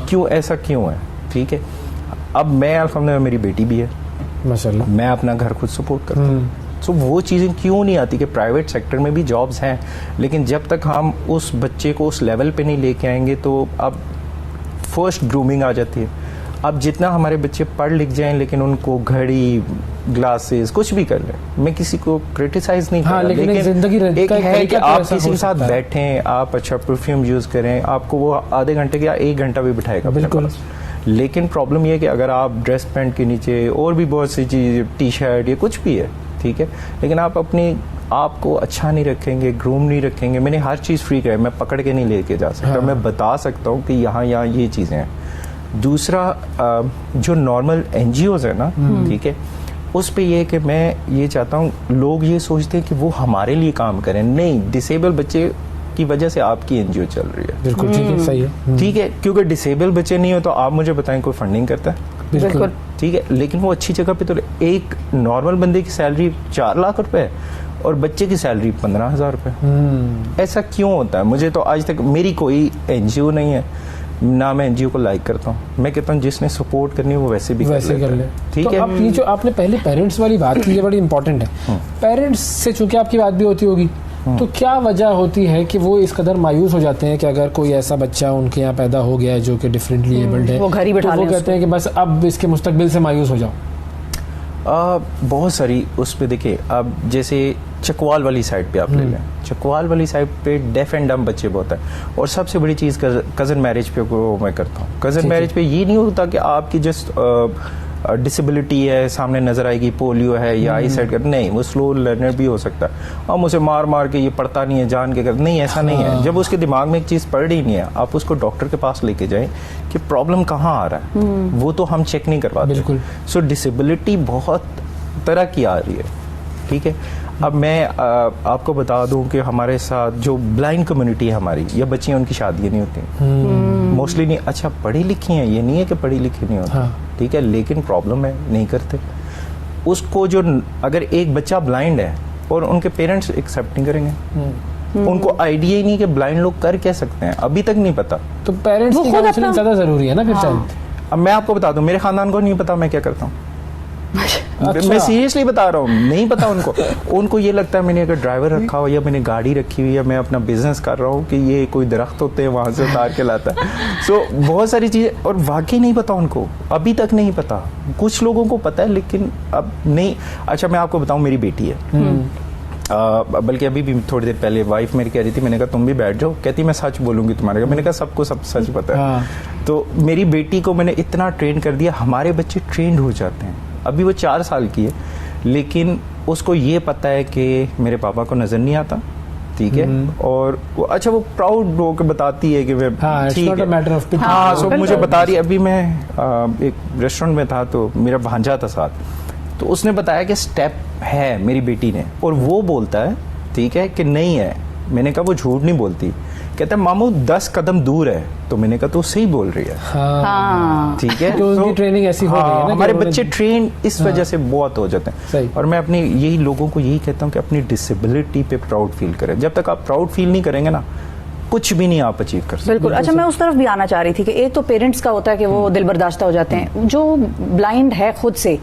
क्यों ऐसा क्यों है, ठीक है। अब मैं अल्हम्दुलिल्लाह मेरी बेटी भी है माशाल्लाह, मैं अपना घर खुद सपोर्ट करता हूँ। तो वो चीज़ें क्यों नहीं आती कि प्राइवेट सेक्टर में भी जॉब्स हैं, लेकिन जब तक हम उस बच्चे को उस लेवल पे नहीं लेके आएंगे तो अब फर्स्ट ग्रूमिंग आ जाती है। अब जितना हमारे बच्चे पढ़ लिख जाएं लेकिन उनको घड़ी, ग्लासेस कुछ भी कर ले, मैं किसी को क्रिटिसाइज नहीं कर रहा, लेकिन एक है कि आप किसी के साथ बैठें, आप अच्छा परफ्यूम यूज करें, आपको वो आधे घंटे या 1 घंटा भी बिठाएगा बिल्कुल। लेकिन प्रॉब्लम ये है कि अगर आप ड्रेस पैंट के नीचे और भी बहुत सी चीज, टी शर्ट, ये कुछ भी है, ठीक है, लेकिन आप अपनी आपको अच्छा नहीं रखेंगे, ग्रूम नहीं रखेंगे, मैंने हर चीज़ फ्री कराई, मैं पकड़ के नहीं लेके जा सकता, मैं बता सकता हूँ कि यहाँ ये चीज़ें हैं। दूसरा जो नॉर्मल NGOs है ना, ठीक है, उस पे ये कि मैं ये चाहता हूँ, लोग ये सोचते हैं कि वो हमारे लिए काम करें, नहीं, डिसेबल बच्चे की वजह से आपकी NGO चल रही है। बिल्कुल ठीक है, सही है, ठीक है, क्योंकि डिसेबल बच्चे नहीं हो तो आप मुझे बताएं कोई फंडिंग करता है? बिल्कुल ठीक है, लेकिन वो अच्छी जगह पे तो एक नॉर्मल बंदे की सैलरी 4 लाख रुपए है और बच्चे की सैलरी 15,000 रुपए। ऐसा क्यों होता है? मुझे तो आज तक, मेरी कोई NGO नहीं है ना, मैं NGO को लाइक करता हूँ, मैं कहता हूँ जिसने सपोर्ट करनी है वो वैसे भी कर ले। ठीक है, अब ये जो आपने पहले पेरेंट्स वाली बात की है बड़ी इंपॉर्टेंट है। पेरेंट्स से चूंकि आपकी बात भी होती होगी, तो क्या वजह होती है कि वो इस कदर मायूस हो जाते हैं कि अगर कोई ऐसा बच्चा उनके यहाँ पैदा हो गया है जो कि डिफरेंटली एबल्ड है, वो घर ही बैठा तो वो कहते हैं कि बस अब इसके मुस्तकबिल से मायूस हो जाओ? बहुत सारी उस पे देखिए, अब जैसे चकवाल वाली साइड पे आप ले लें, चकवाल वाली साइड पे डेफ एंड डम बच्चे बहुत है, और सबसे बड़ी चीज़ कज़न मैरिज पे मैं करता हूँ। कज़न मैरिज पे ये नहीं होता कि आपकी जस्ट डिसेबिलिटी है, सामने नजर आएगी, पोलियो है या आई साइड का, नहीं, वो स्लो लर्नर भी हो सकता है। हम उसे मार मार के ये पढ़ता नहीं है जान के कर, नहीं, ऐसा नहीं है। जब उसके दिमाग में एक चीज़ पड़ रही नहीं है, आप उसको डॉक्टर के पास लेके जाएं कि प्रॉब्लम कहाँ आ रहा है, वो तो हम चेक नहीं करवाते। बिल्कुल। सो डिसेबिलिटी बहुत तरह की आ रही है, ठीक है। अब मैं आपको बता दूं कि हमारे साथ जो ब्लाइंड कम्युनिटी है हमारी, या बच्चियां, उनकी शादियां नहीं होती मोस्टली, नहीं, अच्छा पढ़ी लिखी हैं, ये नहीं है कि पढ़ी लिखी नहीं होती, ठीक है, लेकिन प्रॉब्लम है नहीं करते उसको। जो अगर एक बच्चा ब्लाइंड है और उनके पेरेंट्स एक्सेप्ट नहीं करेंगे, उनको आइडिया ही नहीं कि ब्लाइंड लोग कर क्या सकते हैं, अभी तक नहीं पता, तो पेरेंट्स की काउंसलिंग ज्यादा जरूरी है ना फिर शायद। अब मैं आपको बता दूं, मेरे खानदान को नहीं पता मैं क्या करता हूँ। अच्छा। मैं सीरियसली बता रहा हूँ, नहीं पता उनको ये लगता है मैंने अगर ड्राइवर रखा हो या मैंने गाड़ी रखी हुई है, मैं अपना बिजनेस कर रहा हूँ, कि ये कोई दरख्त होते हैं वहां से उतार के लाता है। सो बहुत सारी चीजें, और वाकई नहीं पता उनको, अभी तक नहीं पता। कुछ लोगों को पता है लेकिन अब नहीं। अच्छा मैं आपको बताऊं, मेरी बेटी है, बल्कि अभी भी थोड़ी देर पहले वाइफ मेरी कह रही थी, मैंने कहा तुम भी बैठ जाओ, कहती मैं सच बोलूंगी तुम्हारे का, मैंने कहा सबको सब सच पता है। तो मेरी बेटी को मैंने इतना ट्रेन कर दिया, हमारे बच्चे ट्रेंड हो जाते हैं। अभी वो 4 साल की है, लेकिन उसको ये पता है कि मेरे पापा को नजर नहीं आता, ठीक है, और वो अच्छा वो प्राउड होकर बताती है कि मैं ठीक है, हाँ, सो मुझे बता रही है। अभी मैं एक रेस्टोरेंट में था तो मेरा भांजा था साथ, तो उसने बताया कि स्टेप है मेरी बेटी ने, और वो बोलता है ठीक है कि नहीं है। मैंने कहा वो झूठ नहीं बोलती, कहता है मामू 10 कदम दूर है, तो मैंने कहा तो सही बोल रही है। हाँ। ठीक है, तो उनकी ट्रेनिंग ऐसी हो रही है ना, हमारे बच्चे ट्रेन इस वजह से बहुत हो जाते हैं। और मैं अपनी यही लोगों को यही कहता हूँ कि अपनी डिसेबिलिटी पे प्राउड फील करें। जब तक आप प्राउड फील नहीं करेंगे ना, कुछ भी नहीं आप अचीव कर सकते। बिल्कुल। अच्छा मैं उस तरफ भी आना चाह रही थी कि एक तो पेरेंट्स का होता है कि वो दिल बर्दाश्ता हो जाते हैं, जो ब्लाइंड है खुद से,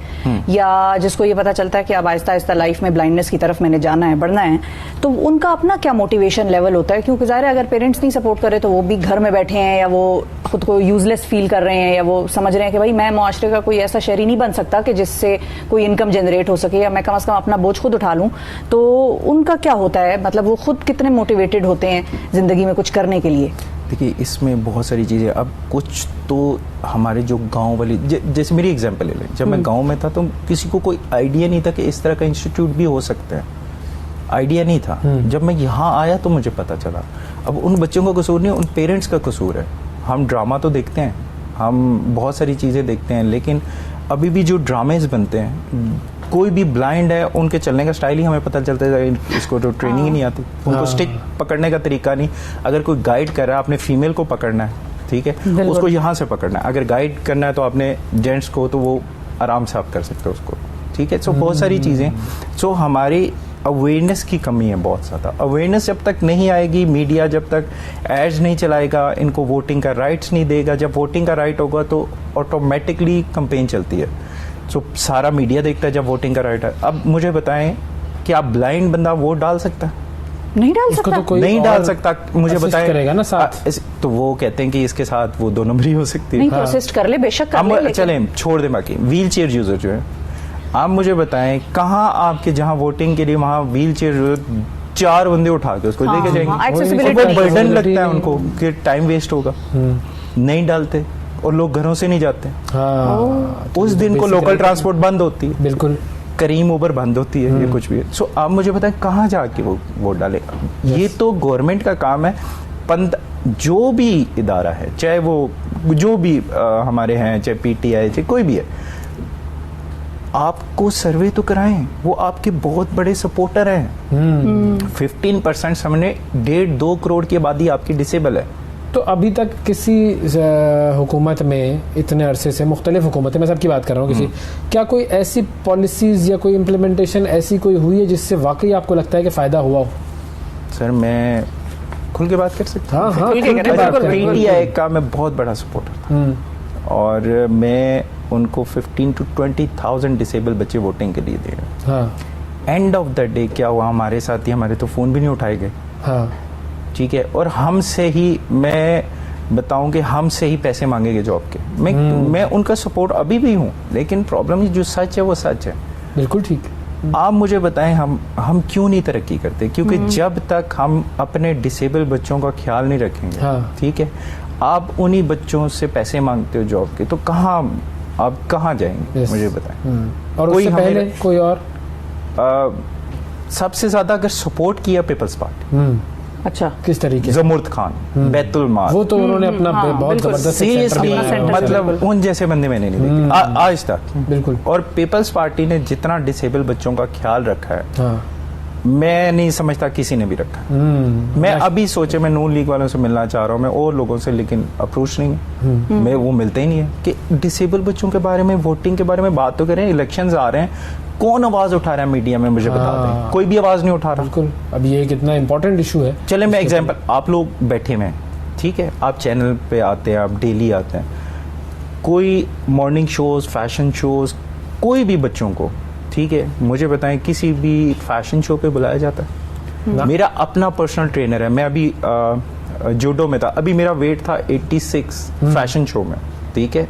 या जिसको ये पता चलता है कि अब आहिस्ता आहिस्ता लाइफ में ब्लाइंडनेस की तरफ मैंने जाना है, बढ़ना है, तो उनका अपना क्या मोटिवेशन लेवल होता है? क्योंकि ज़ाहिर है अगर पेरेंट्स नहीं सपोर्ट करे तो वो भी घर में बैठे हैं, या वो खुद को यूजलेस फील कर रहे हैं, या वो समझ रहे हैं कि भाई मैं मुआशरे का कोई ऐसा शहरी नहीं बन सकता कि जिससे कोई इनकम जनरेट हो सके, या मैं कम से कम अपना बोझ खुद उठा लूँ। तो उनका क्या होता है, मतलब वो खुद कितने मोटिवेटेड होते हैं जिंदगी में कुछ करने के लिए? देखिए इसमें बहुत सारी चीज़ें, अब कुछ तो हमारे जो गांव वाली, जैसे मेरी एग्जांपल ले लें, जब मैं गांव में था तो किसी को कोई आइडिया नहीं था कि इस तरह का इंस्टीट्यूट भी हो सकता है, आइडिया नहीं था। जब मैं यहाँ आया तो मुझे पता चला। अब उन बच्चों का कसूर नहीं, उन पेरेंट्स का कसूर है। हम ड्रामा तो देखते हैं, हम बहुत सारी चीज़ें देखते हैं, लेकिन अभी भी जो ड्रामेज बनते हैं, कोई भी ब्लाइंड है, उनके चलने का स्टाइल ही हमें पता चलता है, इसको तो ट्रेनिंग ही नहीं आती, उनको स्टिक पकड़ने का तरीका नहीं। अगर कोई गाइड कर रहा है, आपने फीमेल को पकड़ना है, ठीक है, उसको यहाँ से पकड़ना है। अगर गाइड करना है तो आपने जेंट्स को, तो वो आराम से आप कर सकते हो उसको, ठीक है। सो बहुत सारी चीज़ें, सो हमारी अवेयरनेस की कमी है बहुत ज़्यादा। अवेयरनेस जब तक नहीं आएगी, मीडिया जब तक एड्स नहीं चलाएगा, इनको वोटिंग का राइट्स नहीं देगा, जब वोटिंग का राइट होगा तो ऑटोमेटिकली कैंपेन चलती है। सो सारा मीडिया देखता है जब वोटिंग का राइट है। अब मुझे बताएं कि आप ब्लाइंड बंदा वोट डाल सकता है? नहीं डाल सकता, तो कोई नहीं डाल सकता। मुझे बताएं करेगा ना साथ, तो वो कहते हैं कि इसके साथ वो 2 नंबरी हो सकती है। नहीं तो असिस्ट कर ले, बेशक कर ले, चलें छोड़ दें। बाकी व्हील चेयर यूजर जो है, आप मुझे बताएं कहाँ आपके जहाँ वोटिंग के लिए वहाँ व्हील चेयर 4 बंदे उठा के उसको लेके जाएंगे, accessibility वो नहीं बर्डन है। लगता है उनको कि टाइम वेस्ट होगा, नहीं डालते और लोग घरों से नहीं जाते। हाँ, उस दिन को लोकल ट्रांसपोर्ट बंद होती है, बिल्कुल करीम उबर बंद होती है, ये कुछ भी है। सो आप मुझे बताएं कहाँ जाके वो वोट डालेगा? ये तो गवर्नमेंट का काम है। जो भी इदारा है, चाहे वो जो भी हमारे हैं, चाहे पीटीआई, चाहे कोई भी है, आपको सर्वे तो कराएं, वो आपके बहुत बड़े सपोर्टर हैं। 15% सामने 1.5-2 करोड़ की आबादी आपकी डिसेबल है। तो अभी तक किसी हुकूमत में इतने अरसे से, मुख्तलिफ हुकूमतें, मैं सबकी बात कर रहा हूँ, किसी क्या कोई ऐसी पॉलिसीज या कोई इम्प्लीमेंटेशन ऐसी कोई हुई है जिससे वाकई आपको लगता है कि फ़ायदा हुआ हो? सर मैं खुल के बात कर सकता हूँ? हाँ, खुल के करें, बिल्कुल। पीटीआई का मैं बहुत बड़ा सपोर्टर था और मैं उनको 15 to 20,000 डिसेबल बच्चे वोटिंग के लिए दे रहे हैं। एंड ऑफ द डे क्या हुआ, हमारे साथ ही हमारे तो फ़ोन भी नहीं उठाए गए। ठीक है, और हमसे ही, मैं बताऊं कि हमसे ही पैसे मांगेंगे जॉब के। मैं उनका सपोर्ट अभी भी हूं, लेकिन प्रॉब्लम जो सच है वो सच है। बिल्कुल ठीक। आप मुझे बताएं हम क्यों नहीं तरक्की करते? क्योंकि जब तक हम अपने डिसेबल बच्चों का ख्याल नहीं रखेंगे, ठीक है, आप उन्हीं बच्चों से पैसे मांगते हो जॉब के, तो आप कहाँ जाएंगे? मुझे बताएं। और उससे पहले कोई और सबसे ज्यादा अगर सपोर्ट किया पीपल्स पार्टी। अच्छा, किस तरीके? जमुर्द खान, बैतुल माल, वो तो उन्होंने अपना बहुत जबरदस्त सीरियसली, मतलब उन जैसे बंदे मैंने नहीं देखे आज तक। बिल्कुल। और पीपल्स पार्टी ने जितना डिसेबल बच्चों का ख्याल रखा है, मैं नहीं समझता किसी ने भी रखा। मैं अभी सोचे, मैं नून लीग वालों से मिलना चाह रहा हूँ, मैं और लोगों से, लेकिन अप्रोच नहीं है, मैं वो मिलते ही नहीं है कि डिसेबल बच्चों के बारे में, वोटिंग के बारे में बात तो करें। इलेक्शंस आ रहे हैं, कौन आवाज उठा रहा है मीडिया में? मुझे बता दें, कोई भी आवाज नहीं उठा रहा। बिल्कुल। अब ये कितना इंपॉर्टेंट इशू है। चले मैं एग्जांपल, आप लोग बैठे हुए हैं, ठीक है, आप चैनल पे आते हैं, आप डेली आते हैं, कोई मॉर्निंग शोज, फैशन शोज, कोई भी बच्चों को, ठीक है, मुझे बताएं किसी भी फैशन शो पे बुलाया जाता है? मेरा अपना पर्सनल ट्रेनर है, मैं अभी जूडो में था, अभी मेरा वेट था 86 फैशन शो में, ठीक है,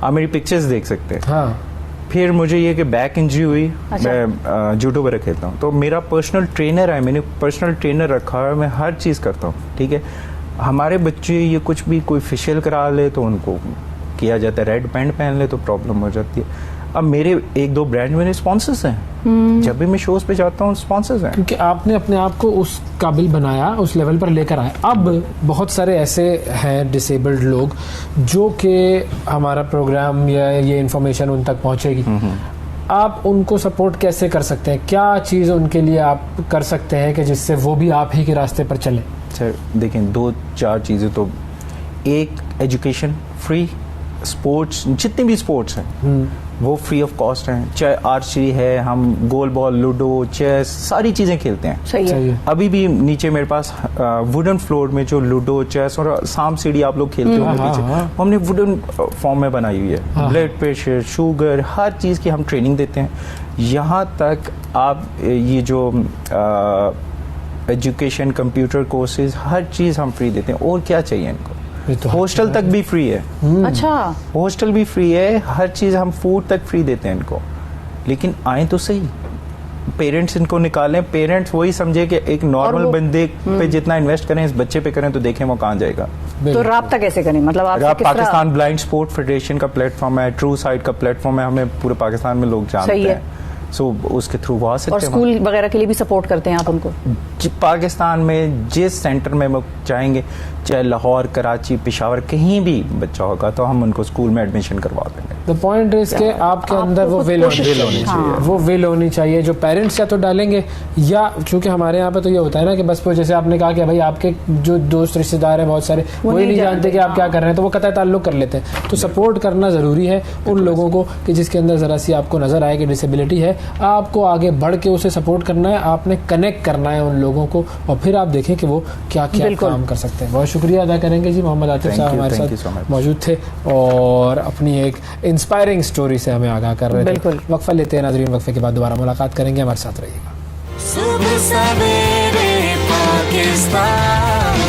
आप मेरी पिक्चर्स देख सकते हैं। फिर मुझे ये कि बैक इंजरी हुई, मैं जूडो वगैरह खेलता हूँ, तो मेरा पर्सनल ट्रेनर है, मैंने पर्सनल ट्रेनर रखा है, मैं हर चीज़ करता हूँ, ठीक है। हमारे बच्चे ये कुछ भी कोई फेशियल करा ले तो उनको किया जाता है, रेड पैंट पहन ले तो प्रॉब्लम हो जाती है। अब मेरे 1-2 ब्रांड मेरे स्पॉन्सर्स हैं, जब भी मैं शोज पे जाता हूँ स्पॉन्सर्स हैं, क्योंकि आपने अपने आप को उस काबिल बनाया, उस लेवल पर लेकर आए। अब बहुत सारे ऐसे हैं डिसेबल्ड लोग जो कि हमारा प्रोग्राम या ये इन्फॉर्मेशन उन तक पहुंचेगी, आप उनको सपोर्ट कैसे कर सकते हैं? क्या चीज़ उनके लिए आप कर सकते हैं कि जिससे वो भी आप ही के रास्ते पर चले? सर देखें, 2-4 चीज़ें तो, एक एजुकेशन फ्री, स्पोर्ट्स, जितने भी स्पोर्ट्स हैं वो फ्री ऑफ कॉस्ट हैं, चाहे आर्चरी है, हम गोल बॉल, लूडो, चेस, सारी चीजें खेलते हैं। सही है। अभी भी नीचे मेरे पास वुडन फ्लोर में जो लूडो, चेस और सांप सीढ़ी आप लोग खेलते हो पीछे, हमने वुडन फॉर्म में बनाई हुई है। ब्लड प्रेशर, शुगर, हर चीज की हम ट्रेनिंग देते हैं। यहाँ तक आप ये जो एजुकेशन, कंप्यूटर कोर्सेज, हर चीज हम फ्री देते हैं। और क्या चाहिए इनको? तो हॉस्टल तक भी फ्री है। अच्छा, हॉस्टल भी फ्री है, हर चीज हम, फूड तक फ्री देते हैं इनको। लेकिन आए तो सही, पेरेंट्स इनको निकालें, पेरेंट्स वही समझे कि एक नॉर्मल बंदे पे जितना इन्वेस्ट करें इस बच्चे पे करें, तो देखें वो कहाँ जाएगा। तो राब्ता कैसे करें? मतलब आप पाकिस्तान ब्लाइंड स्पोर्ट फेडरेशन का प्लेटफॉर्म है, ट्रू साइट का प्लेटफॉर्म है, हमें पूरे पाकिस्तान में लोग जानते हैं, सो उसके थ्रू वो आ सकते हैं। और स्कूल वगैरह के लिए भी सपोर्ट करते हैं आप उनको? पाकिस्तान में जिस सेंटर में वो चाहेंगे, चाहे लाहौर, कराची, पेशावर, कहीं भी बच्चा होगा तो हम उनको स्कूल में एडमिशन करवा देंगे। द पॉइंट इज के आपके अंदर वो विल होनी चाहिए, वो विल होनी चाहिए। जो पेरेंट्स या तो डालेंगे, या चूंकि हमारे यहाँ पे तो ये होता है ना कि बस जैसे आपने कहा कि भाई आपके जो दोस्त रिश्तेदार हैं बहुत सारे, वही नहीं जानते कि आप क्या कर रहे हैं, तो वो कतई ताल्लुक कर लेते हैं। तो सपोर्ट करना ज़रूरी है उन लोगों को कि जिसके अंदर ज़रा सी आपको नज़र आए कि डिसेबिलिटी है, आपको आगे बढ़ के उसे सपोर्ट करना है, आपने कनेक्ट करना है उन लोगों को, और फिर आप देखें कि वो क्या क्या काम कर सकते हैं। बहुत शुक्रिया अदा करेंगे जी, मोहम्मद आतिफ साहब हमारे साथ मौजूद थे और अपनी एक इंस्पायरिंग स्टोरी से हमें आगाह कर रहे थे। वक्फा लेते हैं नाज़रीन, वक्फे के बाद दोबारा मुलाकात करेंगे, हमारे साथ रहिएगा। सुबह सवेरे पाकिस्तान।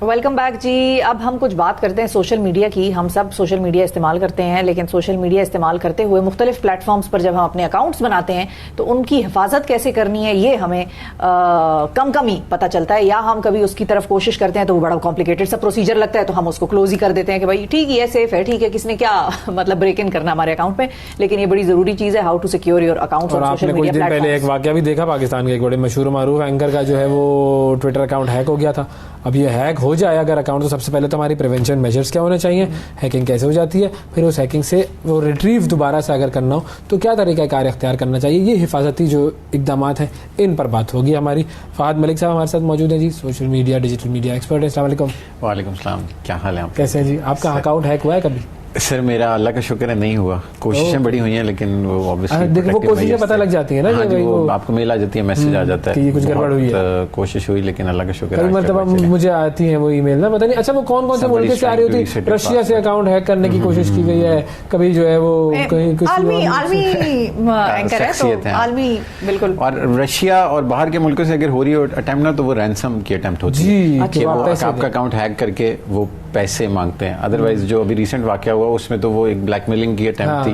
वेलकम बैक जी। अब हम कुछ बात करते हैं सोशल मीडिया की। हम सब सोशल मीडिया इस्तेमाल करते हैं, लेकिन सोशल मीडिया इस्तेमाल करते हुए मुख्तलिफ प्लेटफॉर्म्स पर जब हम अपने अकाउंट्स बनाते हैं तो उनकी हिफाजत कैसे करनी है ये हमें कम ही पता चलता है, या हम कभी उसकी तरफ कोशिश करते हैं तो वो बड़ा कॉम्प्लिकेटेड सा प्रोसीजर लगता है तो हम उसको क्लोज ही कर देते हैं कि भाई ठीक है, सेफ है, ठीक है, किसने क्या मतलब ब्रेक इन करना हमारे अकाउंट में। लेकिन ये बड़ी जरूरी चीज है, how to secure your account on social media platforms. पहले एक वाकया भी देखा पाकिस्तान के एक बड़े मशहूर मारूफ एंकर का, जो है वो ट्विटर अकाउंट हैक हो गया था। अब ये हैक हो जाए अगर अकाउंट, तो सबसे पहले तो हमारी प्रिवेंशन मेजर्स क्या होने चाहिए, हैकिंग कैसे हो जाती है, फिर उस हैकिंग से वो रिट्रीव दोबारा से अगर करना हो तो क्या तरीका कार इख्तियार करना चाहिए, ये हिफाजती जो इकदाम हैं इन पर बात होगी हमारी। फहद मलिक साहब हमारे साथ मौजूद हैं जी, social media digital media expert. अस्सलाम वालेकुम। वालेकुम सलाम, क्या हाल है आप? कैसे हैं जी? आपका अकाउंट हैक हुआ है कभी? सर मेरा अल्लाह का शुक्र है नहीं हुआ, कोशिशें बड़ी हुई हैं लेकिन वो ऑब्वियसली देखो वो कोशिशें पता लग जाती है ना, हाँ, वो आपको मेल आ जाती है, मैसेज आ जाता है कि ये कुछ गड़बड़ हुई है। कोशिश हुई लेकिन अल्लाह का शुक्र है। कई मरतबा मुझे आती है वो ईमेल ना, पता नहीं अच्छा वो कौन कौन से मुल्क से आ रही होती है। रशिया से अकाउंट हैक करने की कोशिश की गई है, कभी जो है वो कहीं आलमी एंकर है तो आलमी बिल्कुल। और रशिया और बाहर के मुल्कों से अगर हो रही हो अटेम्प्ट ना, तो वो रैंसम की अटेम्प्ट होती है कि वो आपका अकाउंट हैक करके वो पैसे मांगते हैं। अदरवाइज जो अभी रिसेंट वाकया हुआ उसमें तो वो एक ब्लैकमेलिंग की अटेम्प्ट थी,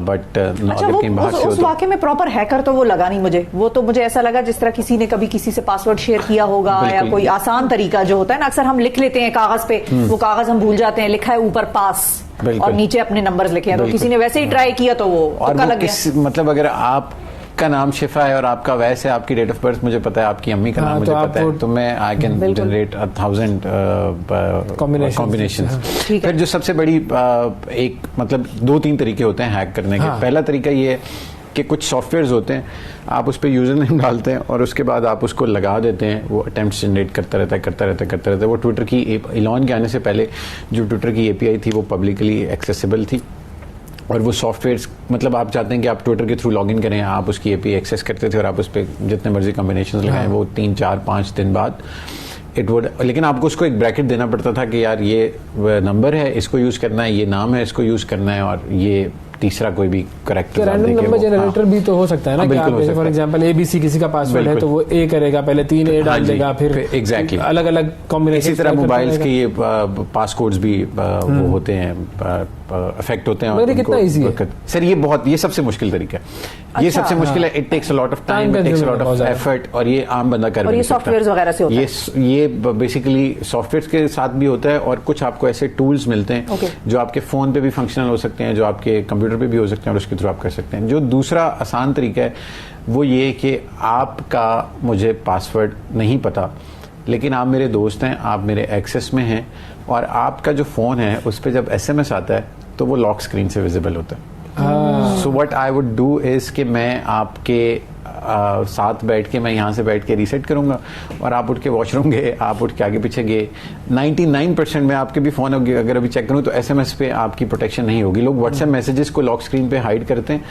बट उस वाकये में प्रॉपर हैकर तो वो लगा नहीं मुझे। वो तो मुझे ऐसा लगा जिस तरह किसी ने कभी किसी से पासवर्ड शेयर किया होगा, या कोई आसान तरीका जो होता है ना, अक्सर हम लिख लेते हैं कागज पे, वो कागज हम भूल जाते हैं, लिखा है ऊपर पास और नीचे अपने नंबर्स लिखे हैं, तो किसी ने वैसे ही ट्राई किया तो वो लग गया। मतलब अगर आप का नाम शिफा है और आपका वैसे आपकी डेट ऑफ बर्थ मुझे पता है, आपकी अम्मी का नाम मुझे पता है, तो मैं आई कैन जनरेट 1000 कॉम्बिनेशंस। फिर जो सबसे बड़ी एक मतलब 2-3 तरीके होते हैं हैक करने के। पहला तरीका ये है कि कुछ सॉफ्टवेयर्स होते हैं, आप उस पर यूजर नेम डालते हैं और उसके बाद आप उसको लगा देते हैं, वो अटेम्प्ट्स जनरेट करता रहता है। वो ट्विटर की एलॉन के आने से पहले जो ट्विटर की API थी वो पब्लिकली एक्सेसिबल थी, और वो सॉफ्टवेयर्स मतलब आप चाहते हैं कि आप ट्विटर के थ्रू लॉगिन करें, आप उसकी API एक्सेस करते थे और आप उस पर जितने मर्जी कॉम्बिनेशंस लगाएं, वो 3, 4, 5 दिन बाद इट वुड, लेकिन आपको उसको एक ब्रैकेट देना पड़ता था कि यार ये नंबर है इसको यूज करना है, ये नाम है इसको यूज करना है, और ये तीसरा कोई भी करेक्टर रैंडम नंबर जनरेटर भी तो हो सकता है ना, कि फॉर एग्जांपल ABC किसी का पासवर्ड है तो वो A करेगा, पहले 3 A डाल देगा, फिर एग्जैक्टली अलग अलग कॉम्बिनेशन। इसी तरह मोबाइल्स के ये पास कोड्स भी वो होते हैं, अफेक्ट होते हैं। कितना इजी है सर, ये सबसे मुश्किल तरीका है, ये सबसे मुश्किल है। It takes a lot of time, it takes a lot of effort, और ये आम बंदा कर नहीं सकता। सॉफ्टवेयर्स वगैरह से होता है, ये बेसिकली सॉफ्टवेयर्स के साथ भी होता है, और कुछ आपको ऐसे टूल्स मिलते हैं जो आपके फोन पे भी फंक्शनल हो सकते हैं, जो आपके कंप्यूटर पे भी हो सकते हैं, और उसके थ्रू आप कर सकते हैं। जो दूसरा आसान तरीका है वो ये कि आपका मुझे पासवर्ड नहीं पता, लेकिन आप मेरे दोस्त हैं, आप मेरे एक्सेस में हैं, और आपका जो फोन है उस पर जब SMS आता है तो वो लॉक स्क्रीन से विजिबल होता है। So what I would do is कि मैं आपके साथ बैठ के, मैं यहाँ से बैठ के रीसेट करूंगा, और आप उठ के वॉशरूम गए, आप उठ के आगे पीछे गए, 99% में आपके भी फोन अगर अभी चेक करूं तो SMS पे आपकी प्रोटेक्शन नहीं होगी। लोग व्हाट्सएप मैसेजेस को लॉक स्क्रीन पे हाइड करते हैं,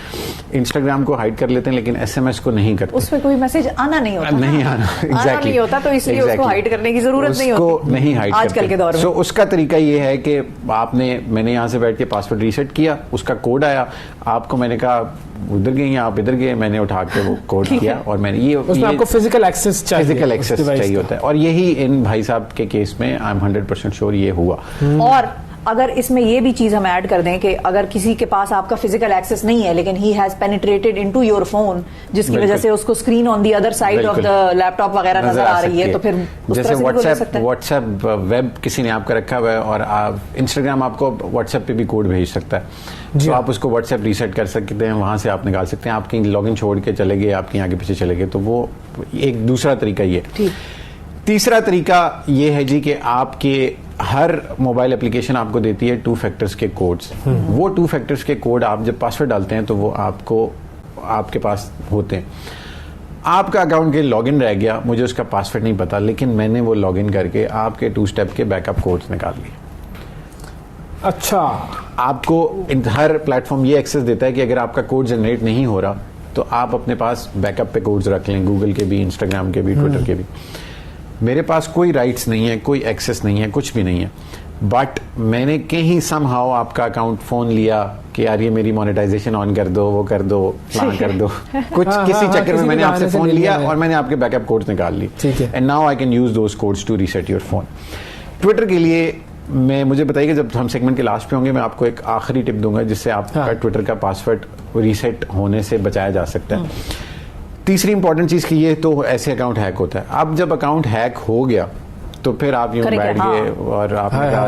इंस्टाग्राम को हाइड कर लेते हैं, लेकिन SMS को नहीं करते। उस पे कोई मैसेज आना नहीं होता, नहीं आना एग्जैक्टली नहीं होता, तो इसलिए उसको हाइड करने की जरूरत नहीं होती, उसको नहीं हाइड आजकल के दौर में। सो उसका तरीका ये है कि मैंने यहाँ से बैठ के पासवर्ड रीसेट किया, उसका कोड आया, आपको मैंने कहा उधर गए या आप इधर गए, मैंने उठा के वो कोड किया, और मैंने उसमें आपको फिजिकल एक्सेस चाहिए होता है, और यही इन भाई साहब के केस में आई एम 100% श्योर ये हुआ। और अगर इसमें ये भी चीज हम ऐड कर दें कि अगर किसी के पास आपका फिजिकल एक्सेस नहीं है, लेकिन he has penetrated into your phone, जिसकी वजह से उसको screen on the other side of the laptop वगैरह नजर आ रही है, तो फिर जैसे व्हाट्सएप वेब किसी ने आपका रखा हुआ है, और इंस्टाग्राम आपको व्हाट्सएप पे भी कोड भेज सकता है, तो आप उसको व्हाट्सएप रीसेट कर सकते हैं, वहां से आप निकाल सकते हैं। आपकी लॉगिन छोड़ के चले गए, आपके आगे पीछे चले गए, तो वो एक दूसरा तरीका ये। तीसरा तरीका ये है जी कि आपके हर मोबाइल एप्लीकेशन आपको देती है 2 फैक्टर्स के कोड्स। वो 2 फैक्टर्स के कोड आप जब पासवर्ड डालते हैं तो वो आपके पास होते हैं। आपका अकाउंट के लॉगिन रह गया, मुझे उसका पासवर्ड नहीं पता, लेकिन मैंने वो लॉगिन करके आपके 2 स्टेप के बैकअप कोड्स निकाल लिए। अच्छा, आपको हर प्लेटफॉर्म ये एक्सेस देता है कि अगर आपका कोड जनरेट नहीं हो रहा तो आप अपने पास बैकअप पे कोड्स रख लें, गूगल के भी, इंस्टाग्राम के भी, ट्विटर के भी। मेरे पास कोई राइट्स नहीं है, कोई एक्सेस नहीं है, कुछ भी नहीं है, बट मैंने कहीं समहाउ आपका अकाउंट फोन लिया कि यार ये मेरी मोनेटाइजेशन ऑन कर दो, वो कर दो, प्लान कर दो, कुछ किसी चक्कर में मैंने आपसे फोन लिया और मैंने आपके बैकअप कोड्स निकाल ली, and now I can use those codes to reset your phone. Twitter के लिए मुझे बताइए, जब हम सेगमेंट के लास्ट पे होंगे मैं आपको एक आखिरी टिप दूंगा जिससे आपका ट्विटर का पासवर्ड रीसेट होने से बचाया जा सकता है। तीसरी इंपॉर्टेंट चीज की ये तो ऐसे अकाउंट हैक होता है। अब जब अकाउंट हैक हो गया तो फिर आप यूं बैठ गए और आपने कहा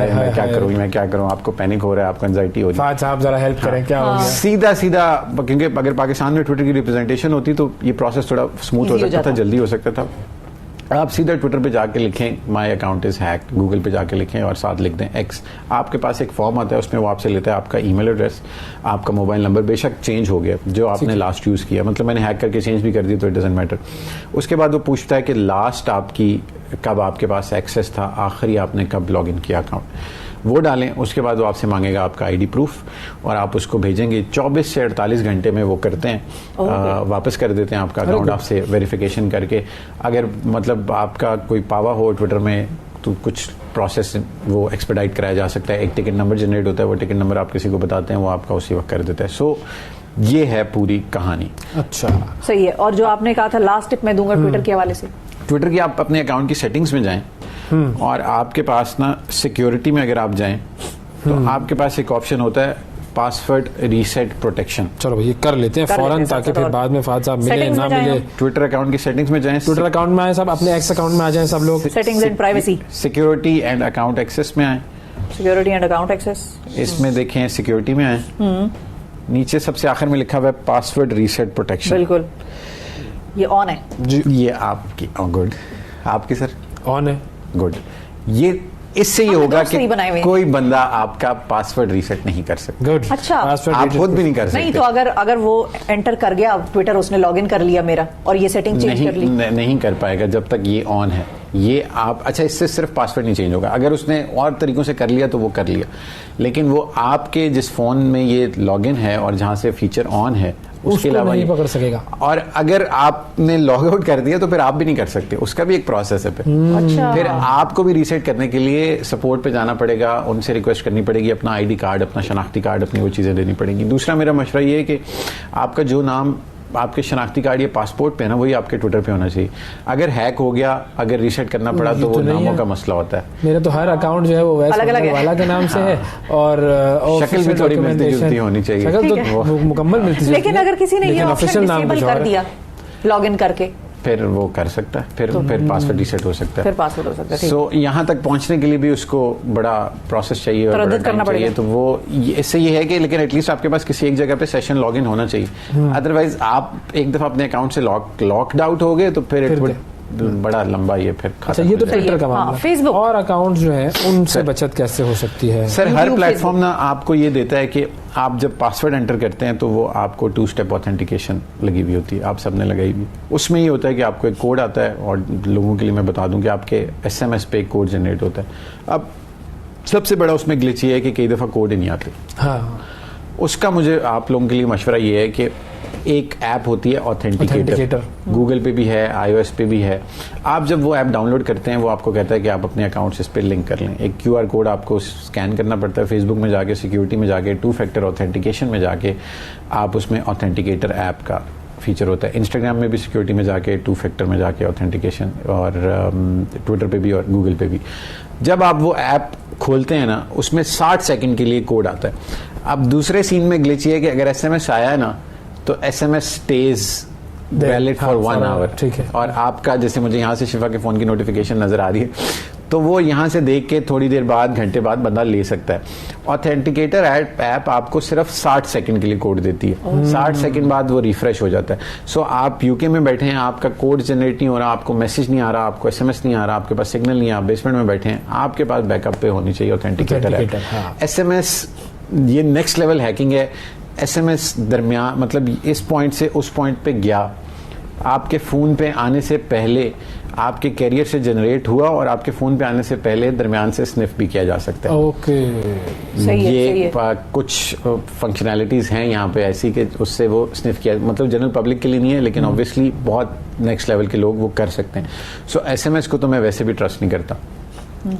मैं क्या करूं, आपको पैनिक हो रहा है, आपको एंजाइटी हो रही है। आप जरा हेल्प करें, क्या हो गया? सीधा क्योंकि अगर पाकिस्तान में ट्विटर की रिप्रेजेंटेशन होती तो ये प्रोसेस थोड़ा स्मूथ हो सकता था, जल्दी हो सकता था। आप सीधा ट्विटर पे जाके लिखें my account is hack, Google पे जाके लिखें और साथ लिख दें एक्स। आपके पास एक फॉर्म आता है, उसमें वो आपसे लेता है आपका ईमेल एड्रेस, आपका मोबाइल नंबर, बेशक चेंज हो गया जो आपने लास्ट यूज़ किया, मतलब मैंने हैक करके चेंज भी कर दी तो इट डजंट मैटर। उसके बाद वो पूछता है कि लास्ट कब आपके पास एक्सेस था, आखिरी आपने कब लॉग इन किया अकाउंट, वो डालें। उसके बाद वो आपसे मांगेगा आपका आईडी प्रूफ और आप उसको भेजेंगे। 24 से 48 घंटे में वो करते हैं, वापस कर देते हैं आपका अकाउंट आपसे वेरिफिकेशन करके। अगर मतलब आपका कोई पावा हो ट्विटर में तो कुछ प्रोसेस वो एक्सपेडाइट कराया जा सकता है। एक टिकट नंबर जनरेट होता है, वो टिकट नंबर आप किसी को बताते हैं, वो आपका उसी वक्त कर देता है। सो ये है पूरी कहानी। अच्छा, सही है। और जो आपने कहा था लास्ट टिप मैं दूंगा ट्विटर के हवाले से, ट्विटर की आप अपने अकाउंट की सेटिंग्स में जाएं और आपके पास ना सिक्योरिटी में अगर आप जाएं तो आपके पास एक ऑप्शन होता है पासवर्ड रीसेट प्रोटेक्शन। चलो ये कर लेते हैं फौरन, ताकि फिर बाद में फाद साहब मिले ना मिले। ट्विटर अकाउंट की सेटिंग्स में जाएं, ट्विटर अकाउंट में आए सब, अपने एक्स अकाउंट में आ जाएं सब लोग, settings and privacy, security and account access में आए, सिक्योरिटी एंड अकाउंट एक्सेस, इसमें देखें सिक्योरिटी में आए, नीचे सबसे आखिर में लिखा हुआ है पासवर्ड रीसेट प्रोटेक्शन। बिल्कुल ये ऑन है जी, ये आपकी गुड, आपकी सर ऑन है, गुड। ये इससे ये होगा कि कोई बंदा आपका पासवर्ड रीसेट नहीं कर सकता। गुड, अच्छा आप खुद भी नहीं कर सकते। नहीं तो अगर वो एंटर कर गया ट्विटर, उसने लॉगिन कर लिया मेरा और ये सेटिंग चेंज कर ली, नहीं कर पाएगा जब तक ये ऑन है। ये आप अच्छा, इससे सिर्फ पासवर्ड नहीं चेंज होगा, अगर उसने और तरीकों से कर लिया तो वो कर लिया, लेकिन वो आपके जिस फोन में ये लॉगिन है और जहां से फीचर ऑन है उसके अलावा नहीं पकड़ सकेगा। और अगर आपने लॉग आउट कर दिया तो फिर आप भी नहीं कर सकते, उसका भी एक प्रोसेस है। अच्छा। फिर आपको भी रीसेट करने के लिए सपोर्ट पे जाना पड़ेगा, उनसे रिक्वेस्ट करनी पड़ेगी, अपना आईडी कार्ड, अपना शनाख्ती कार्ड, अपनी वो चीजें देनी पड़ेंगी। दूसरा मेरा मशवरा ये है कि आपका जो नाम आपके शनाख्ती कार्ड या पासपोर्ट पे है ना, वही आपके ट्विटर पे होना चाहिए। अगर हैक हो गया, अगर रीसेट करना पड़ा तो वो नामों का मसला होता है। मेरा तो हर अकाउंट जो है वो वैसे अलग वाला के नाम से है और शक्ल भी थोड़ी मिलती जुलती होनी चाहिए, शक्ल तो मुकम्मल मिलती जुलती। लेकिन अगर किसी ने ये ऑप्शन डिसेबल कर दिया लॉगिन करके, फिर वो कर सकता है, फिर पासवर्ड रीसेट हो सकता है, फिर पासवर्ड हो सकता है। सो यहाँ तक पहुंचने के लिए भी उसको बड़ा प्रोसेस चाहिए और बड़ा टाइम चाहिए। तो वो इससे ये है कि लेकिन एटलीस्ट आपके पास किसी एक जगह पे सेशन लॉगिन होना चाहिए। अदरवाइज आप एक दफा अपने अकाउंट से लॉक्ड आउट हो गए तो फिर बड़ा लंबा ये फिर। अच्छा, ये तो ट्विटर का मामला। फेसबुक और अकाउंट जो है उनसे बचत कैसे हो सकती है? सर हर प्लेटफॉर्म ना आपको ये देता है कि आप जब पासवर्ड एंटर करते हैं तो वो आपको 2 स्टेप ऑथेंटिकेशन लगी हुई होती है, आप सबने लगाई हुई। उसमें ये होता है कि आपको एक कोड आता है, और लोगों के लिए मैं बता दूं कि आपके SMS पे एक कोड जनरेट होता है। अब सबसे बड़ा उसमें ग्लिच ये है कि कई दफ़ा कोड ही नहीं आते। हाँ, उसका मुझे आप लोगों के लिए मशवरा ये है कि एक ऐप होती है ऑथेंटिकेटर, गूगल पे भी है, iOS पे भी है। आप जब वो ऐप डाउनलोड करते हैं वो आपको कहता है कि आप अपने अकाउंट से इस पर लिंक कर लें। एक QR कोड आपको स्कैन करना पड़ता है, फेसबुक में जाके, सिक्योरिटी में जाके, 2 फैक्टर ऑथेंटिकेशन में जाके आप उसमें ऑथेंटिकेटर ऐप का फीचर होता है। इंस्टाग्राम में भी सिक्योरिटी में जाके, 2 फैक्टर में जाके ऑथेंटिकेशन, और ट्विटर पे भी और गूगल पे भी। जब आप वो ऐप खोलते हैं ना, उसमें 60 सेकंड के लिए कोड आता है। अब दूसरे सीन में ग्लिच ये है कि अगर SMS आया है ना तो SMS stays valid for 1 hour. ठीक है। और आपका जैसे मुझे यहाँ से शिफा के फोन की नोटिफिकेशन नजर आ रही है तो वो यहाँ से देख के थोड़ी देर बाद, घंटे बाद बंदा ले सकता है। ऑथेंटिकेटर ऐप आपको सिर्फ 60 सेकंड के लिए कोड देती है। 60 सेकंड बाद वो रिफ्रेश हो जाता है। सो आप यूके में बैठे हैं, आपका कोड जनरेट नहीं हो रहा, आपको मैसेज नहीं आ रहा, आपको SMS नहीं आ रहा, आपके पास सिग्नल नहीं है, आप बेसमेंट में बैठे हैं, आपके पास बैकअप पे होनी चाहिए ऑथेंटिकेटर ऐप। SMS ये नेक्स्ट लेवल हैकिंग है। SMS दरमियान मतलब इस पॉइंट से उस पॉइंट पे गया, आपके फ़ोन पे आने से पहले आपके कैरियर से जनरेट हुआ और आपके फ़ोन पे आने से पहले दरमियान से स्निफ भी किया जा सकता है। ओके, ये कुछ फंक्शनैलिटीज़ हैं यहाँ पे ऐसी कि उससे वो स्निफ किया, मतलब जनरल पब्लिक के लिए नहीं है, लेकिन ऑब्वियसली बहुत नेक्स्ट लेवल के लोग वो कर सकते हैं। सो SMS को तो मैं वैसे भी ट्रस्ट नहीं करता।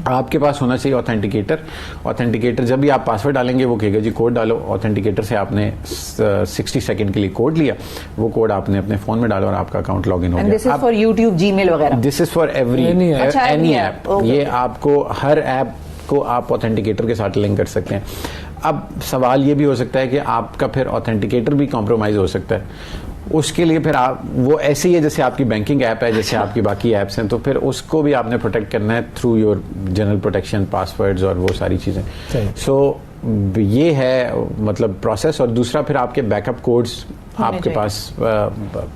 आपके पास होना चाहिए ऑथेंटिकेटर। जब भी आप पासवर्ड डालेंगे वो कहेगा जी कोड डालो, ऑथेंटिकेटर से आपने 60 सेकंड के लिए कोड लिया, वो कोड आपने अपने फोन में डाला और आपका अकाउंट लॉगिन हो गया। This is for YouTube, Gmail वगैरह? This is for any app. ये आपको हर ऐप को आप ऑथेंटिकेटर के साथ लिंक कर सकते हैं। अब सवाल ये भी हो सकता है कि आपका फिर ऑथेंटिकेटर भी कॉम्प्रोमाइज हो सकता है। उसके लिए फिर आप वो ऐसे ही है जैसे आपकी बैंकिंग ऐप है, जैसे आपकी बाकी ऐप्स हैं, तो फिर उसको भी आपने प्रोटेक्ट करना है through your general protection, passwords और वो सारी चीजें। सो ये है मतलब प्रोसेस। और दूसरा फिर आपके बैकअप कोड्स आपके पास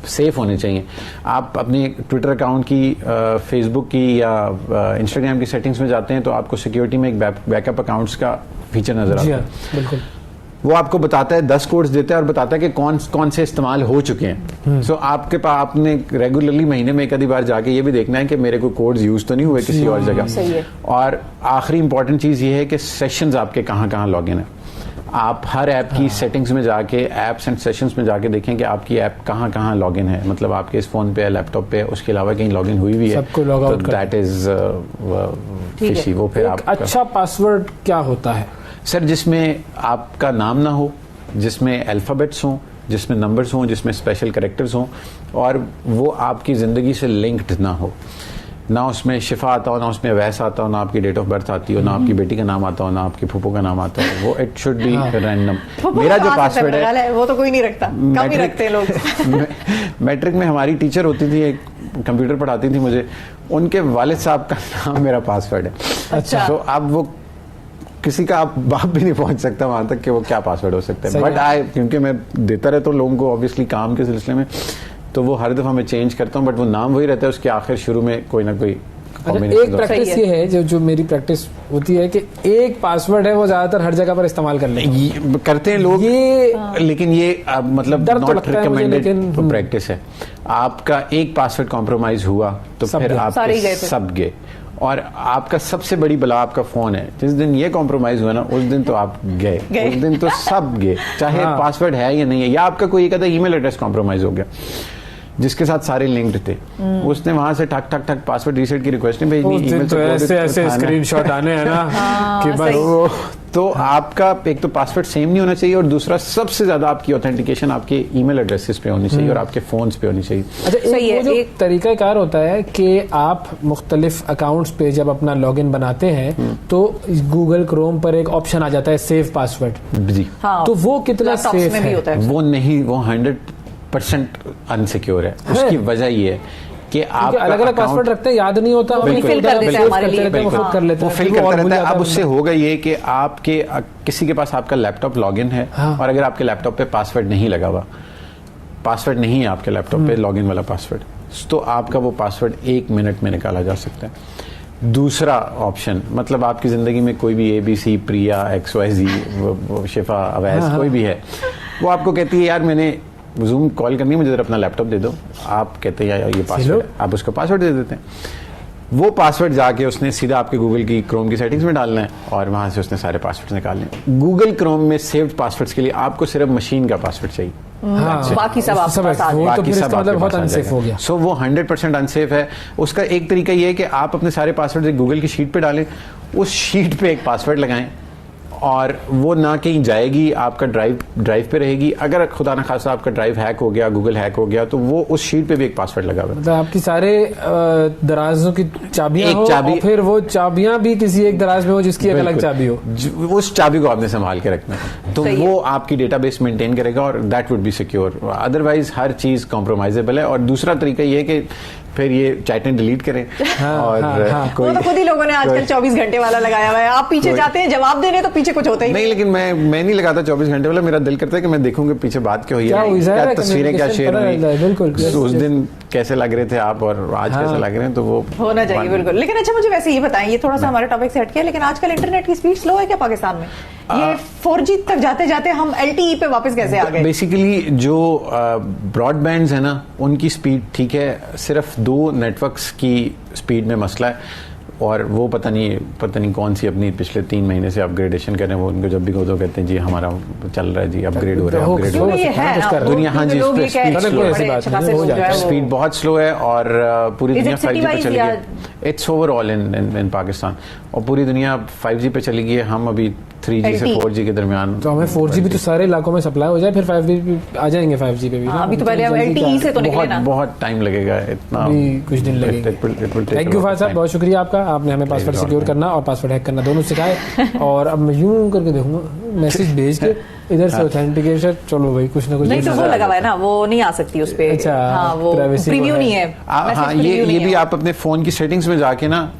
सेफ होने चाहिए। आप अपने ट्विटर अकाउंट की, फेसबुक की या इंस्टाग्राम की सेटिंग्स में जाते हैं तो आपको सिक्योरिटी में एक बैकअप अकाउंट्स का फीचर नजर आता है। बिल्कुल, वो आपको बताता है 10 कोड्स देता है और बताता है कि कौन कौन से इस्तेमाल हो चुके हैं। सो आपके पास आपने रेगुलरली महीने में एक आधी बार जाके ये भी देखना है कि मेरे को कोड्स यूज तो नहीं हुए किसी और जगह। और आखिरी इंपॉर्टेंट चीज ये है कि सेशंस आपके कहाँ कहाँ लॉगिन है। आप हर ऐप की सेटिंग्स में जाके, एप्स एंड सेशंस में जाके देखें कि आपकी ऐप कहाँ कहाँ लॉगिन है, मतलब आपके इस फोन पे, लैपटॉप पे, उसके अलावा कहीं लॉगिन हुई भी है तो दैट इज फिशी। वो फिर आप अच्छा पासवर्ड क्या होता है सर? जिसमें आपका नाम ना हो, जिसमें अल्फाबेट्स हों, जिसमें नंबर्स हों, जिसमें स्पेशल कैरेक्टर्स हों और वो आपकी जिंदगी से लिंक्ड ना हो। ना उसमें शिफा आता हो, ना उसमें अवैस आता हो, ना आपकी डेट ऑफ बर्थ आती हो, ना आपकी बेटी का नाम आता हो, ना आपकी फूफो का नाम आता हो। वो इट शुड बी रैंडम। मेरा जो पासवर्ड है वो तो कोई नहीं रखता, कम ही रखते हैं लोग। मैट्रिक में हमारी टीचर होती थी, एक कंप्यूटर पढ़ाती थी मुझे, उनके वालिद साहब का नाम मेरा पासवर्ड है। अच्छा। तो अब वो किसी का आप बाप भी नहीं पहुंच सकता वहां तक कि वो क्या पासवर्ड हो सकता है। बट क्योंकि मैं देता रहता हूँ लोगों को ऑब्वियसली काम के सिलसिले में, तो वो हर दफा मैं चेंज करता हूँ, बट वो नाम वही रहता है, उसके आखिर शुरू में कोई ना कोई। एक प्रैक्टिस ये है जो मेरी प्रैक्टिस होती है कि एक पासवर्ड है वो ज्यादातर हर जगह पर इस्तेमाल करते हैं लोग ये, लेकिन ये मतलब नॉट रिकमेंडेड प्रैक्टिस है। आपका एक पासवर्ड कॉम्प्रोमाइज हुआ तो फिर आप सब गए। और आपका सबसे बड़ी बला आपका फोन है। जिस दिन ये कॉम्प्रोमाइज हुआ ना, उस दिन तो आप गए, उस दिन तो सब गए, चाहे पासवर्ड है या नहीं है, या आपका कोई एक आधा ईमेल एड्रेस कॉम्प्रोमाइज हो गया जिसके साथ सारे लिंक्ड थे, उसने वहां से ठक ठक ठक पासवर्ड रीसेट की रिक्वेस्ट नहीं भेजनी, ईमेल तो ऐसे स्क्रीनशॉट आने हैं ना कि बस। तो आपका एक तो पासवर्ड सेम नहीं होना चाहिए और दूसरा सबसे ज्यादा आपकी ऑथेंटिकेशन आपके ईमेल एड्रेसेस पे होनी चाहिए और आपके फोन्स पे होनी चाहिए। अच्छा, एक तरीकाकार होता है कि आप मुख्तलिफ अकाउंट्स पे जब अपना लॉगिन बनाते हैं तो गूगल क्रोम पर एक ऑप्शन आ जाता है सेव पासवर्ड जी। तो वो कितना सेफ है? वो नहीं, वो 100% अनसिक्योर है। उसकी वजह ये है कि आप अलग अलग पासवर्ड रखते हैं, याद नहीं होता, वो फिल कर देते हैं हमारे लिए, वो फिल कर लेते हैं, वो फिल करता रहता है। अब उससे होगा ये कि आपके किसी के पास आपका लैपटॉप लॉगिन है और अगर आपके लैपटॉप पे पासवर्ड नहीं लगा हुआ, पासवर्ड नहीं है आपके लैपटॉप पे लॉगिन वाला पासवर्ड, तो आपका वो पासवर्ड 1 मिनट में निकाला जा सकता है। दूसरा ऑप्शन, मतलब आपकी जिंदगी में कोई भी ABC, प्रिया, XYZ, शिफा, अवैस कोई भी है, वो आपको कहती है यार मैंने जूम कॉल करनी है, मुझे जरा अपना लैपटॉप दे दो। आप कहते हैं यार ये पासवर्ड है, आप उसको पासवर्ड दे देते हैं। वो पासवर्ड जाके उसने सीधा आपके गूगल की क्रोम की सेटिंग्स में डालना है और वहां से उसने सारे पासवर्ड निकालने हैं। गूगल क्रोम में सेव्ड पासवर्ड्स के लिए आपको सिर्फ मशीन का पासवर्ड चाहिए, बाकी सब बहुत अनसेफ हो गया। सो वो 100% अनसेफ है। उसका एक तरीका ये है कि आप अपने सारे पासवर्ड एक गूगल की शीट पे डालें, उस शीट पे एक पासवर्ड लगाएं और वो ना कहीं जाएगी, आपका ड्राइव पे रहेगी। अगर खुदा ना खासा आपका ड्राइव हैक हो गया, गूगल हैक हो गया, तो वो उस शीट पे भी एक पासवर्ड लगा हुआ है। मतलब आपकी सारे दराजों की चाबियां हो और फिर वो चाबियां भी किसी एक दराज में हो जिसकी एक अलग चाबी हो, उस चाबी को आपने संभाल के रखना है, तो वो आपकी डेटाबेस मेंटेन करेगा और that would be secure. Otherwise हर चीज कॉम्प्रोमाइजेबल है। और दूसरा तरीका ये है कि फिर ये चैटें डिलीट करें। और कोई तो खुद ही लोगों ने आजकल 24 घंटे वाला लगाया हुआ है। आप पीछे जाते हैं जवाब देने तो पीछे कुछ होता ही नहीं, लेकिन मैं नहीं लगाता 24 घंटे वाला। मेरा दिल करता है कि मैं देखूंगा पीछे बात क्या हुई है, क्या तस्वीरें क्या शेयर हुई, उस दिन कैसे लग रहे थे आप और आज कैसे लग रहे हैं, तो वो होना चाहिए बिल्कुल। लेकिन अच्छा मुझे वैसे ये बताएं, ये थोड़ा सा हमारे टॉपिक से हटके, लेकिन आजकल इंटरनेट की स्पीड स्लो है क्या पाकिस्तान में? ये 4G तक जाते जाते हम LTE पे वापस कैसे आ गए? बेसिकली जो ब्रॉडबैंड्स है ना, उनकी स्पीड ठीक है, सिर्फ 2 नेटवर्क्स की स्पीड में मसला है। और वो पता नहीं कौन सी अपनी पिछले 3 महीने से अपग्रेडेशन कर रहे हैं। वो उनको जब भी कहो तो कहते हैं जी हमारा चल रहा है जी, अपग्रेड हो रहा है, अपग्रेड हो रहा है दुनिया। हाँ जी, स्पीड बहुत स्लो है और पूरी दुनिया 5G पे चली है। इट्स ओवरऑल इन पाकिस्तान, और पूरी दुनिया 5G पे चली गई है, हम अभी 3G से 4G के दरमियान। तो हमें 4G भी तो सारे इलाकों में सप्लाई हो जाए, फिर 5G भी आ जाएंगे 5G पे भी। अभी तो पहले हम LTE से तो निकले ना, बहुत टाइम लगेगा, इतना कुछ दिन लगेंगे। थैंक यू फायद साहब, बहुत शुक्रिया आपका, आपने हमें पासवर्ड सिक्योर करना और पासवर्ड हैक करना दोनों सिखाए। और अब मैं यूं करके देखूंगा, मैसेज भेज के इधर से ऑथेंटिकेशन, चलो भाई कुछ ना कुछ नहीं तो वो लगा हुआ है ना, वो नहीं आ सकती उस पे। अच्छा, हाँ, वो प्रीव्यू नहीं है। हाँ, ये भी आप अपने फोन की सेटिंग्स में जाके ना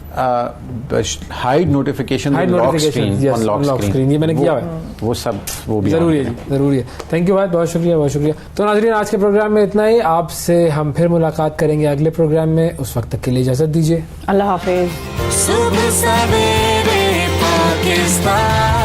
हाइड नोटिफिकेशन लॉक स्क्रीन, ये मैंने किया है, वो सब वो भी जरूरी है जी, जरूरी है। थैंक यू भाई, बहुत शुक्रिया, बहुत शुक्रिया। तो नाज़रीन, आज के प्रोग्राम में इतना ही, आपसे हम फिर मुलाकात करेंगे अगले प्रोग्राम में, उस वक्त तक के लिए इजाजत दीजिए, अल्लाह हाफिज। सुबह सवेरे पाकिस्तान।